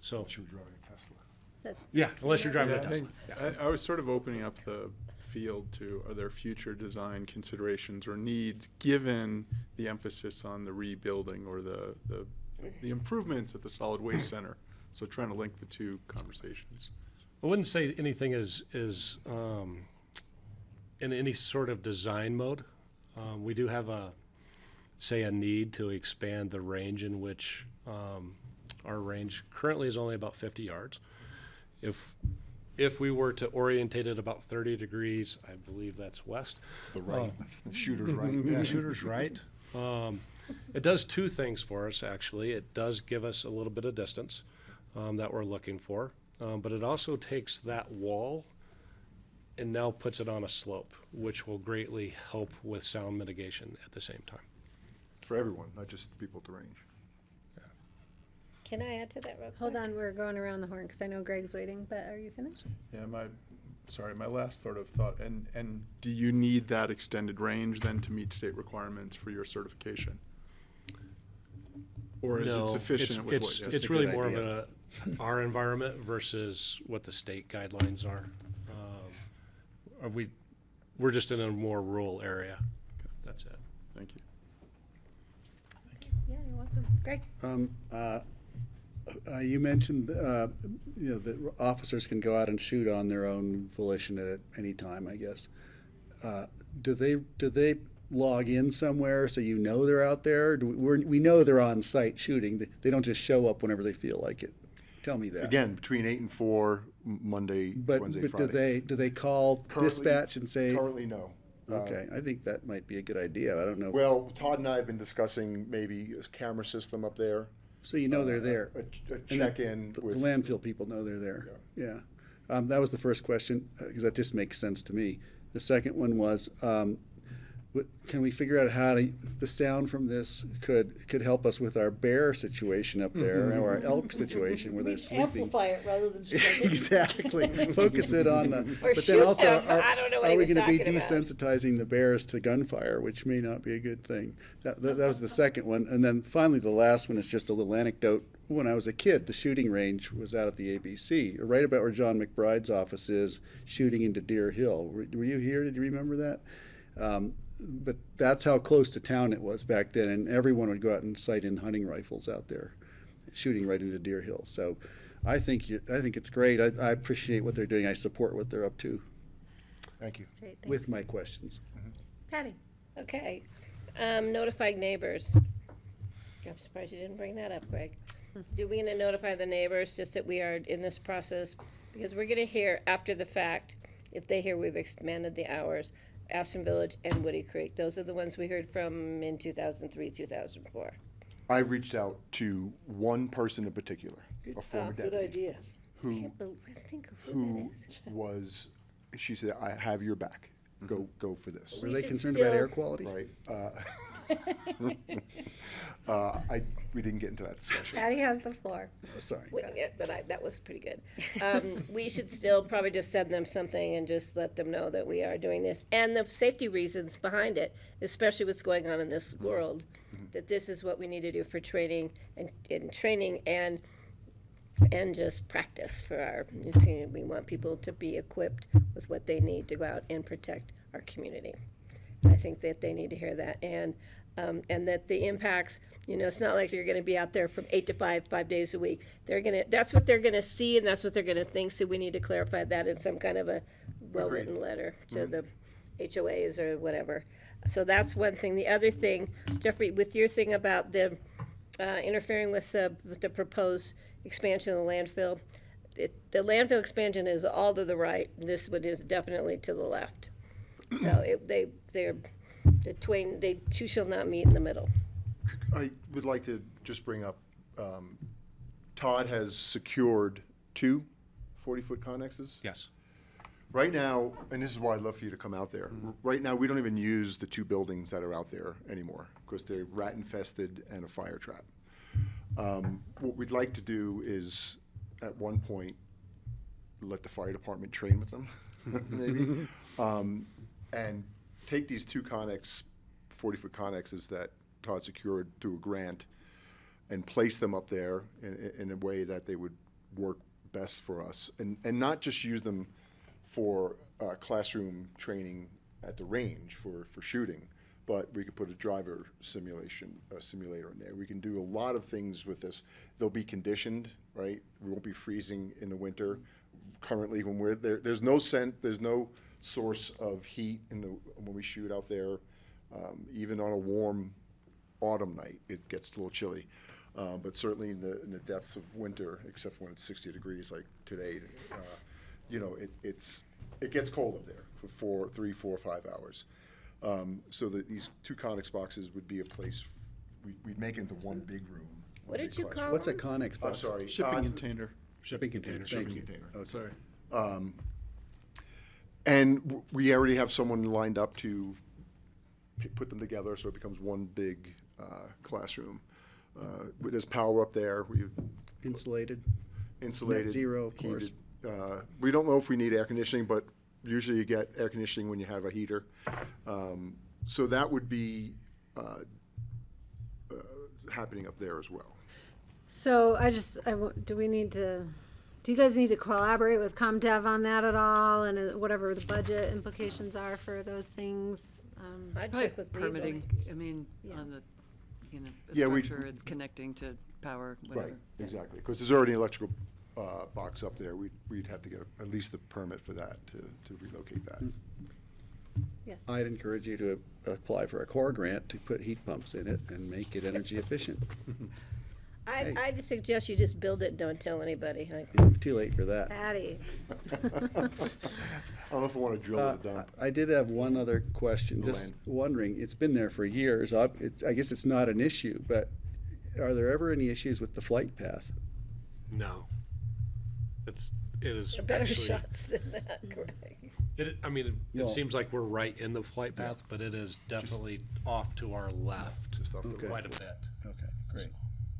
So. Unless you're driving a Tesla. Yeah, unless you're driving Yeah, a I Tesla. think I was sort of opening up the field to are there future design considerations or needs given the emphasis on the rebuilding or the improvements at the solid waste center. So trying to link the two conversations. I wouldn't say anything is in any sort of design mode. We do have a need to expand the range in which our range currently is only about 50 yards. If we were to orientate it about 30 degrees, I believe that's west. The right, shooter's right. Yeah, shooter's right. It does two things for us, actually. It does give us a little bit of distance that we're looking for, but it also takes that wall and now puts it on a slope, which will greatly help with sound mitigation at the same time. For everyone, not just the people at the range. Can I add to that real quick? Hold on, we're going around the horn because I know Greg's waiting, but are you finished? Yeah, my last sort of thought, and do you need that extended range then to meet state requirements for your certification? Or is it sufficient with what? It's really more of our environment versus what the state guidelines are. We're just in a more rural area. Okay. That's it. Thank you. Yeah, you're welcome. Greg? You mentioned, that officers can go out and shoot on their own volition at any time, I guess. Do they log in somewhere so you know they're out there? We know they're on site shooting. They don't just show up whenever they feel like it. Tell me that. Again, between 8 and 4, Monday, Wednesday, but Friday. do they call dispatch and say? Currently, no. Okay, I think that might be a good idea. I don't know. Well, Todd and I have been discussing maybe a camera system up there. So you know they're there. A check-in The with landfill people know they're there. Yeah. That was the first question, because that just makes sense to me. The second one was, can we figure out how the sound from this could help us with our bear situation up there, or our elk situation where they're sleeping? Amplify it rather than spread it. Exactly. Focus it on the. Or but shoot then also, them. I don't know what are he we was going to be talking about. desensitizing the bears to gunfire, which may not be a good thing? That was the second one, and then finally the last one is just a little anecdote. When I was a kid, the shooting range was out at the ABC, right about where John McBride's office is, shooting into Deer Hill. Were you here? Did you remember that? But that's how close to town it was back then, and everyone would go out and sight in hunting rifles out there, shooting right into Deer Hill. So I think it's great. I appreciate what they're doing. I support what they're up to. Thank you. Great, thanks. With my questions. Patty? Okay. Notifying neighbors. I'm surprised you didn't bring that up, Greg. Do we going to notify the neighbors just that we are in this process? Because we're going to hear after the fact, if they hear we've expanded the hours, Aspen Village and Woody Creek. Those are the ones we heard from in 2003, 2004. I reached out to one person in particular, a former Good deputy, idea. who Think of who who that is. was, she said, I have your back. Go for this. Were We they should concerned about still- air quality? Right. We didn't get into that discussion. Patty has the floor. Oh, sorry. That was pretty good. We should still probably just send them something and just let them know that we are doing this. And the safety reasons behind it, especially what's going on in this world, that this is what we need to do for training and just practice for our, we want people to be equipped with what they need to go out and protect our community. I think that they need to hear that, and that the impacts, it's not like you're gonna be out there from 8 to 5 days a week. That's what they're gonna see, and that's what they're gonna think, so we need to clarify that in some kind of a well-written letter to the HOAs or whatever. So that's one thing. The other thing, Jeffrey, with your thing about the interfering with the proposed expansion of the landfill, the landfill expansion is all to the right. This one is definitely to the left. So they two shall not meet in the middle. I would like to just bring up, Todd has secured 2 40-foot connexes. Yes. Right now, and this is why I'd love for you to come out there. Right now, we don't even use the 2 buildings that are out there anymore because they're rat infested and a fire trap. What we'd like to do is, at one point, let the fire department train with them, maybe, and take these 2 Connex, 40-foot Connexes that Todd secured through a grant and place them up there in a way that they would work best for us, and not just use them for classroom training at the range for shooting, but we could put a driver simulator in there. We can do a lot of things with this. They'll be conditioned, right? We won't be freezing in the winter. Currently, when we're there, there's no source of heat when we shoot out there. Even on a warm autumn night, it gets a little chilly. But certainly in the depths of winter, except when it's 60 degrees like today, it gets cold up there for 3, 4, 5 hours. So that these 2 Connex boxes would be a place, we'd make into one big room. What did you call What's a them? Connex box? I'm sorry. Shipping container. Shipping container. Shipping Thank you. container. Oh, sorry. And we already have someone lined up to put them together so it becomes one big classroom. There's power up there. Insulated. Net Insulated. zero, of course. Heated. We don't know if we need air conditioning, but usually you get air conditioning when you have a heater. So that would be happening up there as well. So do you guys need to collaborate with ComDev on that at all, and whatever the budget implications are for those things? I'd Probably check with legal. permitting, I mean, Yeah. on the, a Yeah, structure, it's connecting to power, whatever. Right, exactly. Because there's already an electrical box up there. We'd have to get at least the permit for that to relocate that. Yes. I'd encourage you to apply for a core grant to put heat pumps in it and make it energy efficient. I'd suggest you just build it and don't tell anybody. Too late for that. Patty. I don't know if I want to drill it down. I did have one other question, The just land. wondering, it's been there for years, I guess it's not an issue, but are there ever any issues with the flight path? No. It is There are better actually, shots than that, Greg. it Well- seems like we're right in the flight path, but it is definitely off to our left Just off the Okay. quite a bit. Okay, great.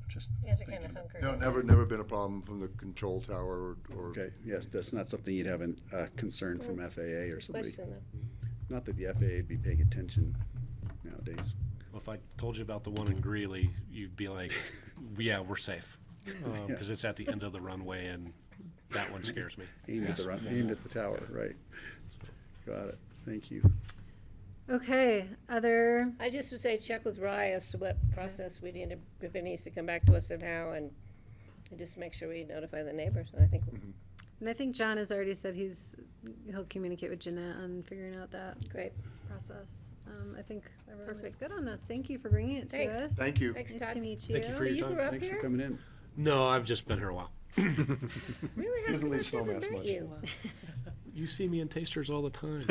Just You have to kind of hunker No, down. never been a problem from the control tower or. Okay, yes, that's not something you'd have a concern from FAA or somebody. Question though. Not that the FAA would be paying attention nowadays. Well, if I told you about the one in Greeley, you'd be like, yeah, we're safe. Because it's at the end of the runway and that one scares me. Aimed at aimed at the tower, right. Got it, thank you. Okay, other, I just would say check with Rye as to what process we need to, if it needs to come back to us and how, and just make sure we notify the neighbors, and I think, and I think John has already said he'll communicate with Jeanette on figuring out that great. process. I think everyone looks Perfect. good on this. Thank you for bringing it to Thanks. us. Thank you. Thanks, Nice Todd. to meet you. Thank you for So your you time. grew up Thanks for here? coming in. No, I've just been here a while. Really? How Doesn't come leave I've never snowmass met much. you? You see me in tasters all the time.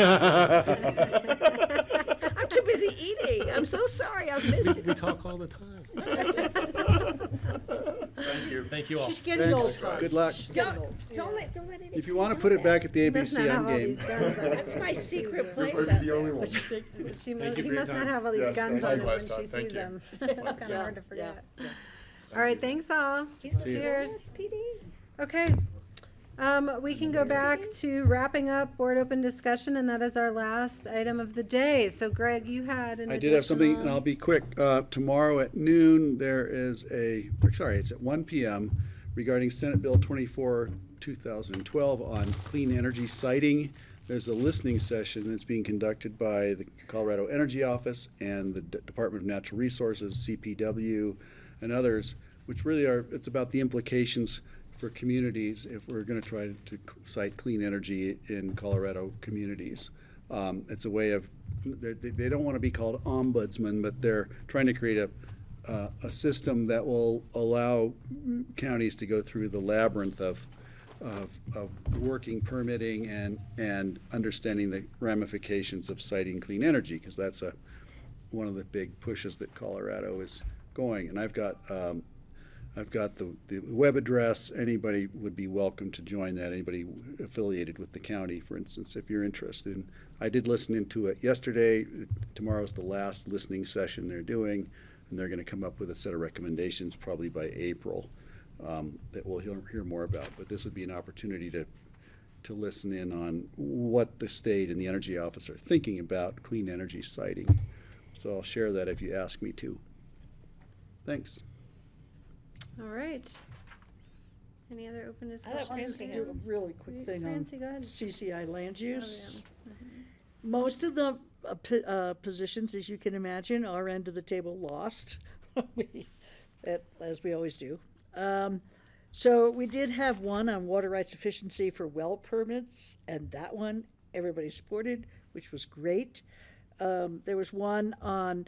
I'm too busy eating. I'm so sorry I've missed We you. talk all the time. Thank you. Thank you all. She's getting old, Thanks. Todd. Good luck. She's getting Don't, old. don't let anybody. If you want to know put it that. back at the He must not ABC have all Endgame. these guns on That's my secret place Might out be the only there. one. He Thank you for your must not time. have all these Yes, guns thank on you, him when Wes Todd. she Thank sees you. them. It's kind of Yeah, hard to forget. yeah. All right, thanks all. Cheers. Okay. We can go back to wrapping up board open discussion, and that is our last item of the day. So Greg, you had an I did have something, and additional- I'll be quick. Tomorrow at noon, there is it's at 1 p.m. regarding Senate Bill 24, 2012 on clean energy siting. There's a listening session that's being conducted by the Colorado Energy Office and the Department of Natural Resources, CPW, and others, which really it's about the implications for communities if we're going to try to cite clean energy in Colorado communities. It's a way of, they don't want to be called ombudsman, but they're trying to create a system that will allow counties to go through the labyrinth of working, permitting, and understanding the ramifications of citing clean energy, because that's one of the big pushes that Colorado is going. And I've got the web address. Anybody would be welcome to join that. Anybody affiliated with the county, for instance, if you're interested. And I did listen into it yesterday. Tomorrow's the last listening session they're doing, and they're going to come up with a set of recommendations probably by April that we'll hear more about. But this would be an opportunity to listen in on what the state and the energy office are thinking about clean energy siting. So I'll share that if you ask me to. Thanks. All right. Any other open I'll discussion? just do a really quick thing on Nancy, go ahead. CCI land use. Oh, Most of the positions, as you can imagine, our end of the table lost, as we always do. So we did have one on water rights efficiency for well permits, and that one everybody supported, which was great. There was one on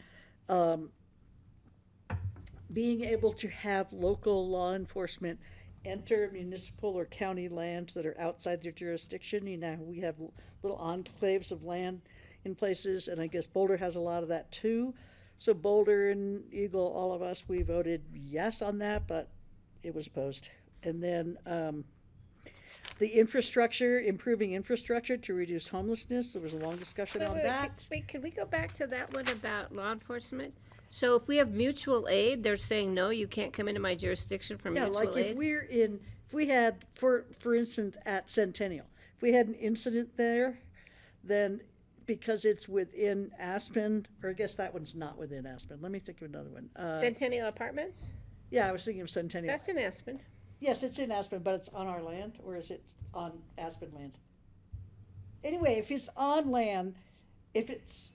being able to have local law enforcement enter municipal or county lands that are outside their jurisdiction. You know, we have little enclaves of land in places, and I guess Boulder has a lot of that too. So Boulder and Eagle, all of us, we voted yes on that, but it was opposed. And then the infrastructure, improving infrastructure to reduce homelessness, there was a long discussion on that. Wait, can we go back to that one about law enforcement? So if we have mutual aid, they're saying, no, you can't come into my jurisdiction for Yeah, mutual like aid? if we had, for instance, at Centennial, if we had an incident there, then because it's within Aspen, or I guess that one's not within Aspen. Let me think of another one. Centennial Apartments? Yeah, I was thinking of Centennial. That's in Aspen. Yes, it's in Aspen, but it's on our land, or is it on Aspen land? Anyway, if it's on land, if it's,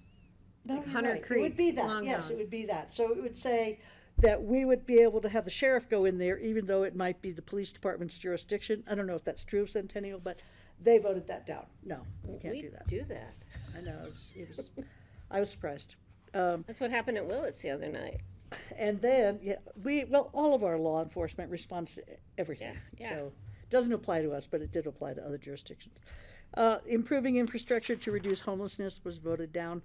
no, Like you're Hunter right. It Creek, would be that, Longhouse. yes, it would be that. So it would say that we would be able to have the sheriff go in there, even though it might be the police department's jurisdiction. I don't know if that's true of Centennial, but they voted that down. No, you can't We do that. do that. I know, I was surprised. That's what happened at Willits the other night. And then, all of our law enforcement responds to everything. Yeah, yeah. So it doesn't apply to us, but it did apply to other jurisdictions. Improving infrastructure to reduce homelessness was voted down.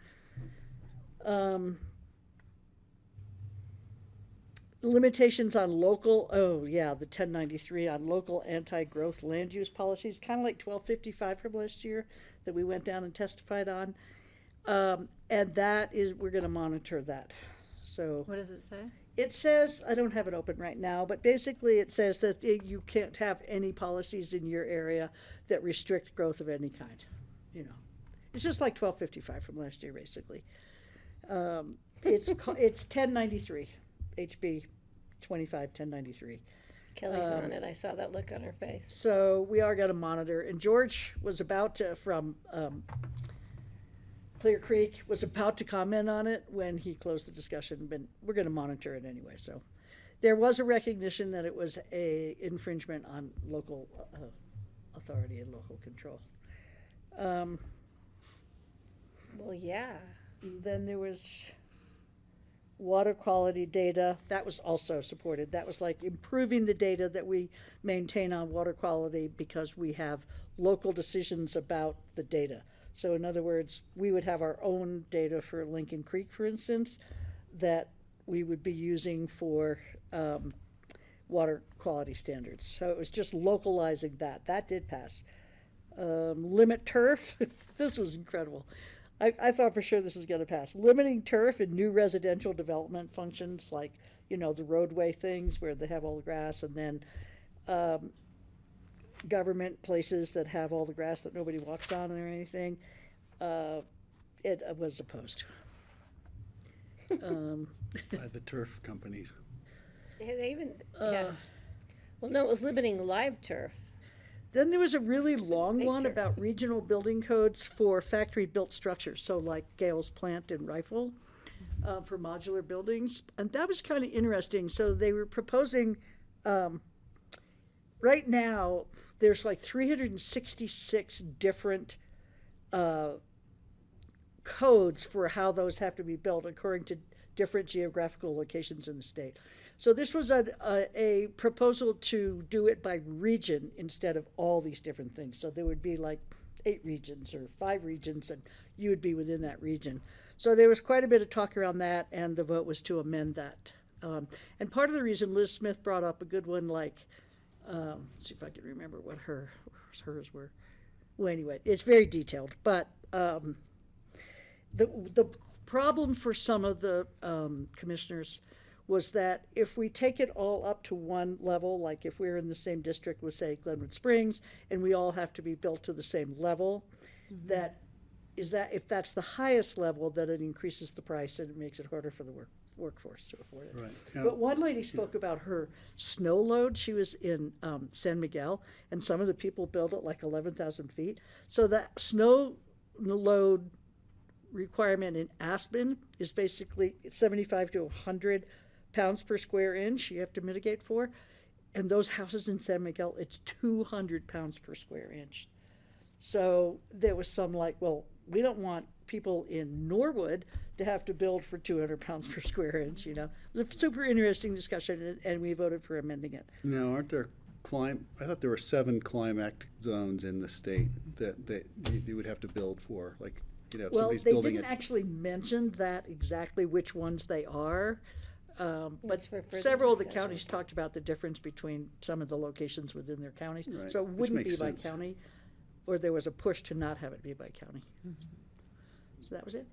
Limitations on local, the 1093 on local anti-growth land use policies, kind of like 1255 from last year that we went down and testified on. And that is, we're going to monitor that. So What does it say? it says, I don't have it open right now, but basically it says that you can't have any policies in your area that restrict growth of any kind. You know, it's just like 1255 from last year, basically. It's 1093, HB 25-1093. Kelly's on it. I saw that look on her face. So we are going to monitor. And George was about to, from Clear Creek, was about to comment on it when he closed the discussion, but we're going to monitor it anyway. So there was a recognition that it was a infringement on local authority and local control. Well, yeah. Then there was water quality data. That was also supported. That was like improving the data that we maintain on water quality because we have local decisions about the data. So in other words, we would have our own data for Lincoln Creek, for instance, that we would be using for water quality standards. So it was just localizing that. That did pass. Limit turf, this was incredible. I thought for sure this was gonna pass. Limiting turf in new residential development functions, like, you know, the roadway things where they have all the grass, and then government places that have all the grass that nobody walks on or anything. It was opposed. By the turf companies. They even, yeah. Well, no, it was limiting live turf. Then there was a really long Big one turf. about regional building codes for factory-built structures, so like Gale's plant in Rifle, for modular buildings. And that was kind of interesting. So they were proposing, right now, there's like 366 different codes for how those have to be built according to different geographical locations in the state. So this was a proposal to do it by region instead of all these different things. So there would be like 8 regions or 5 regions, and you would be within that region. So there was quite a bit of talk around that, and the vote was to amend that. And part of the reason Liz Smith brought up a good one, like, let's see if I can remember what hers were. Well, anyway, it's very detailed, but the problem for some of the commissioners was that if we take it all up to one level, like if we're in the same district with, say, Glenwood Springs, and we all have to be built to the same level, that if that's the highest level, that it increases the price and it makes it harder for the workforce to afford it. Right. But one lady spoke about her snow load. She was in San Miguel, and some of the people built it like 11,000 feet. So that snow load requirement in Aspen is basically 75 to 100 pounds per square inch you have to mitigate for. And those houses in San Miguel, it's 200 pounds per square inch. So there was some like, well, we don't want people in Norwood to have to build for 200 pounds per square inch, you know. It was a super interesting discussion, and we voted for amending it. Now, aren't there I thought there were 7 climactic zones in the state that you would have to build for, like, you know, if Well, somebody's they building didn't it. actually mention that exactly which ones they are. But That's for further several of the discussion. counties talked about the difference between some of the locations within their counties. Right, So it which wouldn't be makes by sense. county, or there was a push to not have it be by county. So that was it.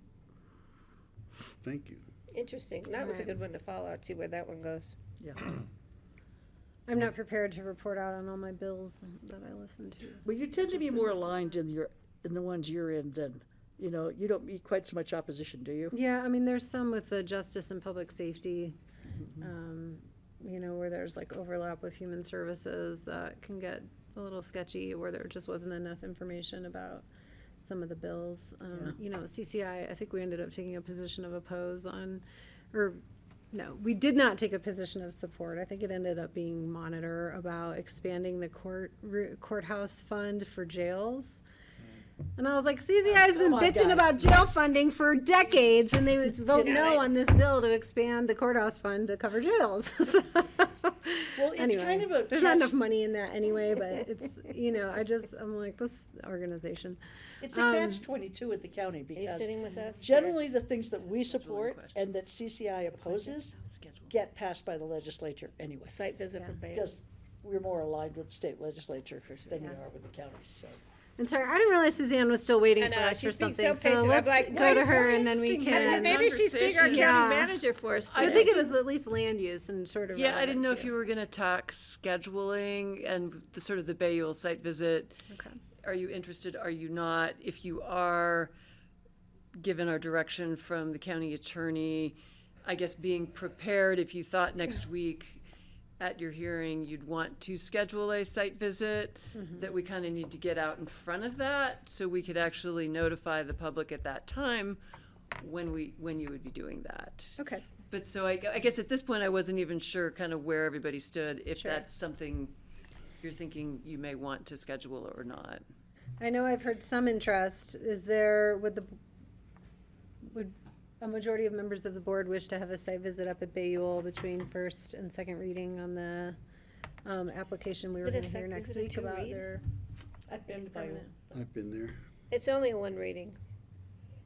Thank you. Interesting. That was a Alright. good one to follow out, see where that one goes. Yeah. I'm not prepared to report out on all my bills that I listen to. Well, you tend to be Just more in this- aligned in the ones you're in than, you know, you don't meet quite so much opposition, do you? Yeah, I mean, there's some with the justice and public safety, you know, where there's like overlap with human services that can get a little sketchy, where there just wasn't enough information about some of the bills. You know, CCI, I think we ended up taking a position of oppose on, or no, we did not take a position of support. I think it ended up being monitor about expanding the courthouse fund for jails. And I was like, CCI's been Oh my bitching God. about jail funding for decades, and they would vote Yeah, no right. on this bill to expand the courthouse fund to cover jails. Well, it's Anyway, kind of a there's not catch- enough money in that anyway, but it's, you know, I'm like, this organization. It's a catch-22 at the county, Are you because sitting with us? generally the things that we Scheduling support question. and that CCI opposes Schedule. get passed by the legislature anyway. Site visit for bail. Because we're more aligned with the state legislature than we Yeah. are with the counties, so. And sorry, I didn't realize Suzanne was still waiting I for know, us for she's being something, so so patient. I'm let's like, go why to is her so and then we interesting? can. Maybe she's being our county Yeah. manager for us. I I think just it was at least land use and sort of. Yeah, I didn't relevant know if too. you were gonna talk scheduling and the sort of the Bayou site visit. Okay. Are you interested? Are you not? If you are, given our direction from the county attorney, I guess being prepared if you thought next week at your hearing you'd want to schedule a site visit, that we kind of need to get out in front of that so we could actually notify the public at that time when you would be doing that. Okay. But so I guess at this point I wasn't even sure kind of where everybody stood, if Sure. that's something you're thinking you may want to schedule or not. I know I've heard some interest. Would a majority of members of the board wish to have a site visit up at Bayou between first and second reading on the application we were Is it a going to hear sec- next is it a week about two-read? their I've been by, permanent? I've been there. It's only a one reading,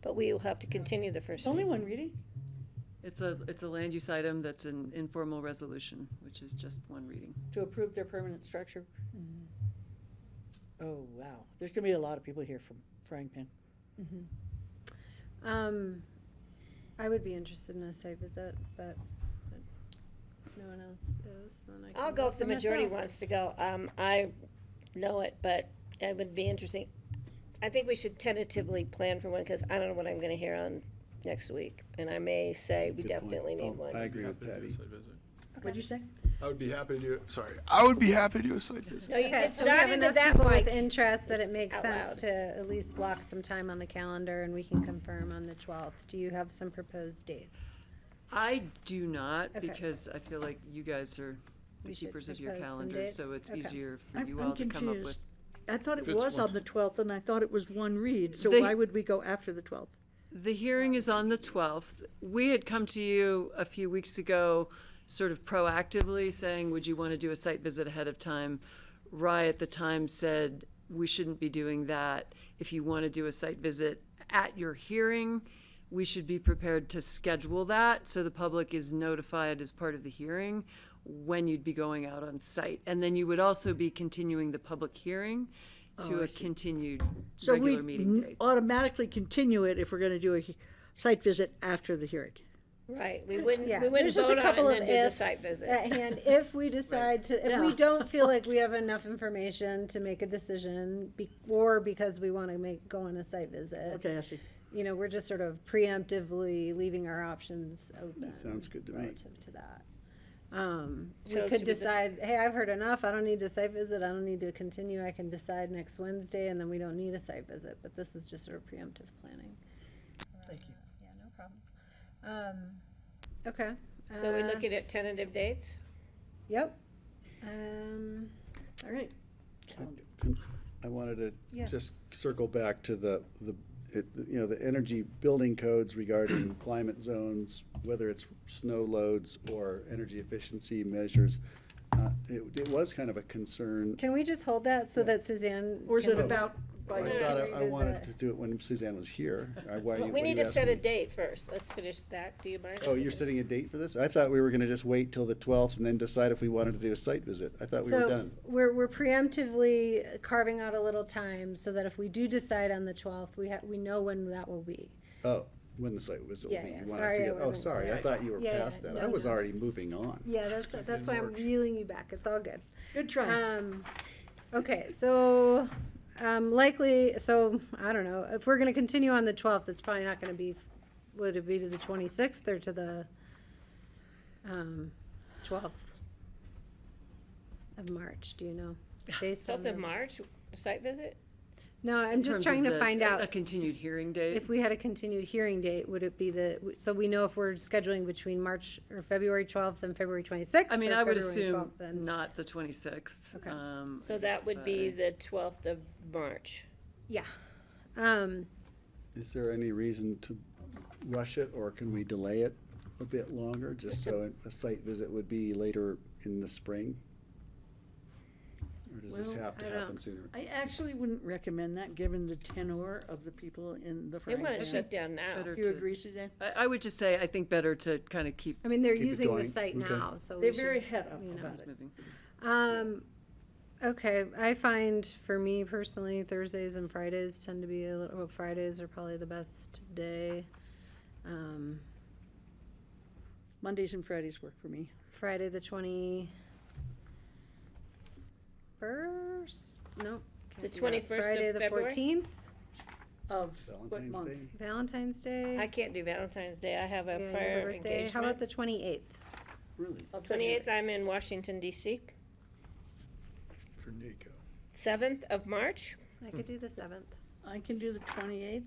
but we will have to continue the first it's only reading. one reading? It's a land use item that's an informal resolution, which is just one reading. To approve their permanent structure? Oh, wow. There's gonna be a lot of people here from Frying Pan. I would be interested in a site visit, but no one else is, then I can. I'll go if the for majority myself. wants to go. I know it, but it would be interesting. I think we should tentatively plan for one, because I don't know what I'm gonna hear on next week. And I may say we Good point. definitely need Oh, one. I agree with Patty. What'd you say? I would be happy to do it. Sorry, I would be happy to do a site visit. No, you Okay, get so we have started enough with that, people with Mike. interest that it It's makes out sense loud. to at least block some time on the calendar, and we can confirm on the 12th. Do you have some proposed dates? I do not, Okay. because I feel like you guys are the We should keepers of your propose some calendars, so dates? it's Okay. easier for I'm you all to come up with. confused. I thought If it it's was one- on the 12th, and I thought it was one read, so They- why would we go after the 12th? The hearing is on the 12th. We had come to you a few weeks ago, sort of proactively saying, would you want to do a site visit ahead of time? Rye at the time said, we shouldn't be doing that. If you want to do a site visit at your hearing, we should be prepared to schedule that so the public is notified as part of the hearing when you'd be going out on site. And then you would also be continuing the public hearing to Oh, I a see. continued So we regular meeting date. automatically continue it if we're gonna do a site visit after the hearing. Right, we wouldn't Yeah, vote there's just a on it couple and of then do the ifs site visit. at hand. If we decide to, if we Yeah. don't feel like we have enough information to make a decision, or because we want to go on a site visit. Okay, I see. You know, we're just sort of preemptively leaving our options open. Sounds good to me. Relative to that. We So could should we decide, hey, I've heard enough, I don't need a site visit, I don't need to continue, I can decide next Wednesday, and then we don't need a site visit, but this is just sort of preemptive planning. Thank you. Yeah, no problem. Okay. So we're looking at tentative dates? Yep. All right. I wanted to Yes. just circle back to the energy building codes regarding climate zones, whether it's snow loads or energy efficiency measures. It was kind of a concern. Can we just hold that so that Suzanne? Or is can- it about, I by thought I wanted revisit? to do it when Suzanne was here. Why We what need are you to set a asking me? date first. Let's finish that. Do you mind? Oh, you're setting a date for this? I thought we were gonna just wait till the 12th and then decide if we wanted to do a site visit. I thought we were So done. we're preemptively carving out a little time so that if we do decide on the 12th, we know when that will be. Oh, when the site visit will Yeah, be. yeah, You wanna sorry, I figure- Oh, wasn't sorry, I clear. thought you were Yeah, past yeah, that. I no, was no. already moving on. Yeah, that's why I'm reeling you back. It's all good. good try. Okay, so, likely, so, I don't know, if we're gonna continue on the 12th, it's probably not gonna be, would it be to the 26th or to the, 12th of March, do you know? Based on 12th of the- March, a site visit? No, I'm In just terms trying of to find a out, continued hearing date. if we had a continued hearing date, would it be so we know if we're scheduling between March, or February 12th and February 26th? I mean, or I would February assume 12th and- not the 26th. Okay. So that would be the 12th of March. Yeah. Is there any reason to rush it, or can we delay it a bit longer, just so a site visit would be later in the spring? Or does this Well, have to I don't- happen sooner? I actually wouldn't recommend that, given the tenor of the people in the They Frying want to Pan. shut down now. Better You to- agree, Suzanne? I would just say, I think better to kind of keep I mean, they're Keep it using the going. site Okay. now, so we They're should, very het up you know. about it. moving. Okay, I find for me personally, Thursdays and Fridays tend to be well, Fridays are probably the best day. Mondays and Fridays work for me. Friday the 21st? Nope. The can't do that. 21st of Friday the February? 14th, Of what Valentine's month? Day? Valentine's Day. I can't do Valentine's Day. I have a Yeah, you have a prior birthday. How about engagement. the 28th? Really? Of February. 28th, I'm in Washington DC. For NACO. 7th of March. I could do the 7th. I can do the 28th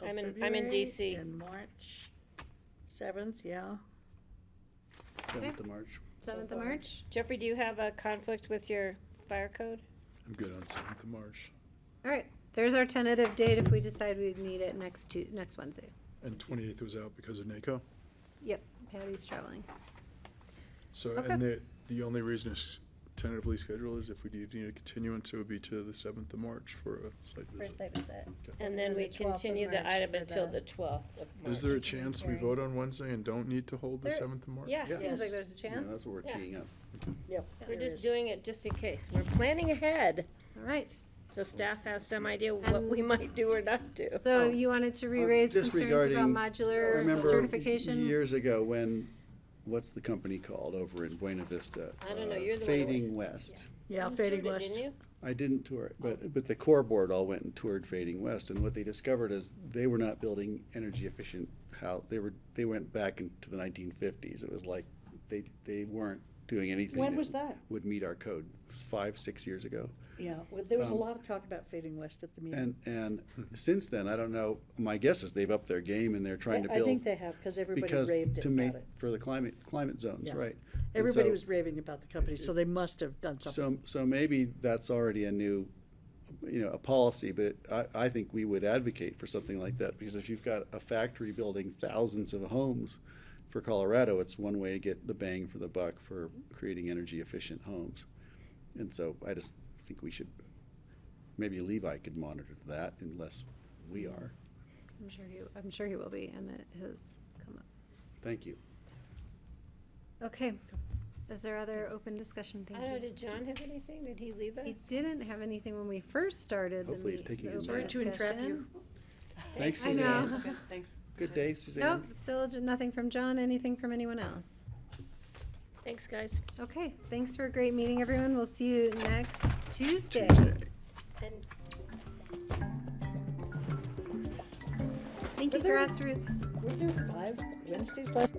of I'm in February. DC. In March. 7th, yeah. 7th of March. 7th of March? Jeffrey, do you have a conflict with your fire code? I'm good on 7th of March. All right, there's our tentative date if we decide we need it next Wednesday. And 28th was out because of NACO. Yep, Patty's traveling. So, Okay. and the only reason is tentatively schedule is if we do need a continuance, it would be to the 7th of March for a site visit. First site visit. And then we the 12th of continue the March item for until the- the 12th of March. Is there a chance we hearing. vote on Wednesday and don't need to hold the There- 7th of March? Yeah, Seems like there's a Yeah, chance. that's what we're Yeah. teeing up. Yep. we're just doing it just in case. We're planning ahead, All right. so staff has some idea what we might do or not do. So you wanted to re-raise Just concerns regarding, about modular remember certification? years ago when, what's the company called over in Buena Vista? I don't know, you're the one who Fading went. West. Yeah, You Fading toured it, West. Didn't you? I didn't tour it, but the core board all went and toured Fading West, and what they discovered is they were not building energy efficient they went back into the 1950s. It was like they weren't doing anything When was that? would meet our code 5-6 years ago. Yeah, well, there was a Um, lot of talk about Fading West at the meeting. And since then, I don't know, my guess is they've upped their game and they're trying to build. I think they have, because everybody raved to make about it. for the climate zones, Yeah. right? And Everybody so- was raving about the company, so they must have done something. So maybe that's already a new, a policy, but I think we would advocate for something like that, because if you've got a factory building thousands of homes for Colorado, it's one way to get the bang for the buck for creating energy efficient homes. And so I just think we should, maybe Levi could monitor that unless we are. I'm sure he will be, and it has come up. Thank you. Okay. Is there other open discussion? Thank I don't know, you. did John have anything? Did he leave us? He didn't have anything when we first started the Hopefully he's meet- taking the his open nap. Sorry to entrap you. discussion. Thanks, I Suzanne. know. Okay, thanks. Good day, Suzanne. Nope, still nothing from John, anything from anyone else. Thanks, guys. Okay, thanks for a great meeting, everyone. We'll see you next Tuesday. And Thank you, Were there- Grassroots. Were there 5 Wednesdays last?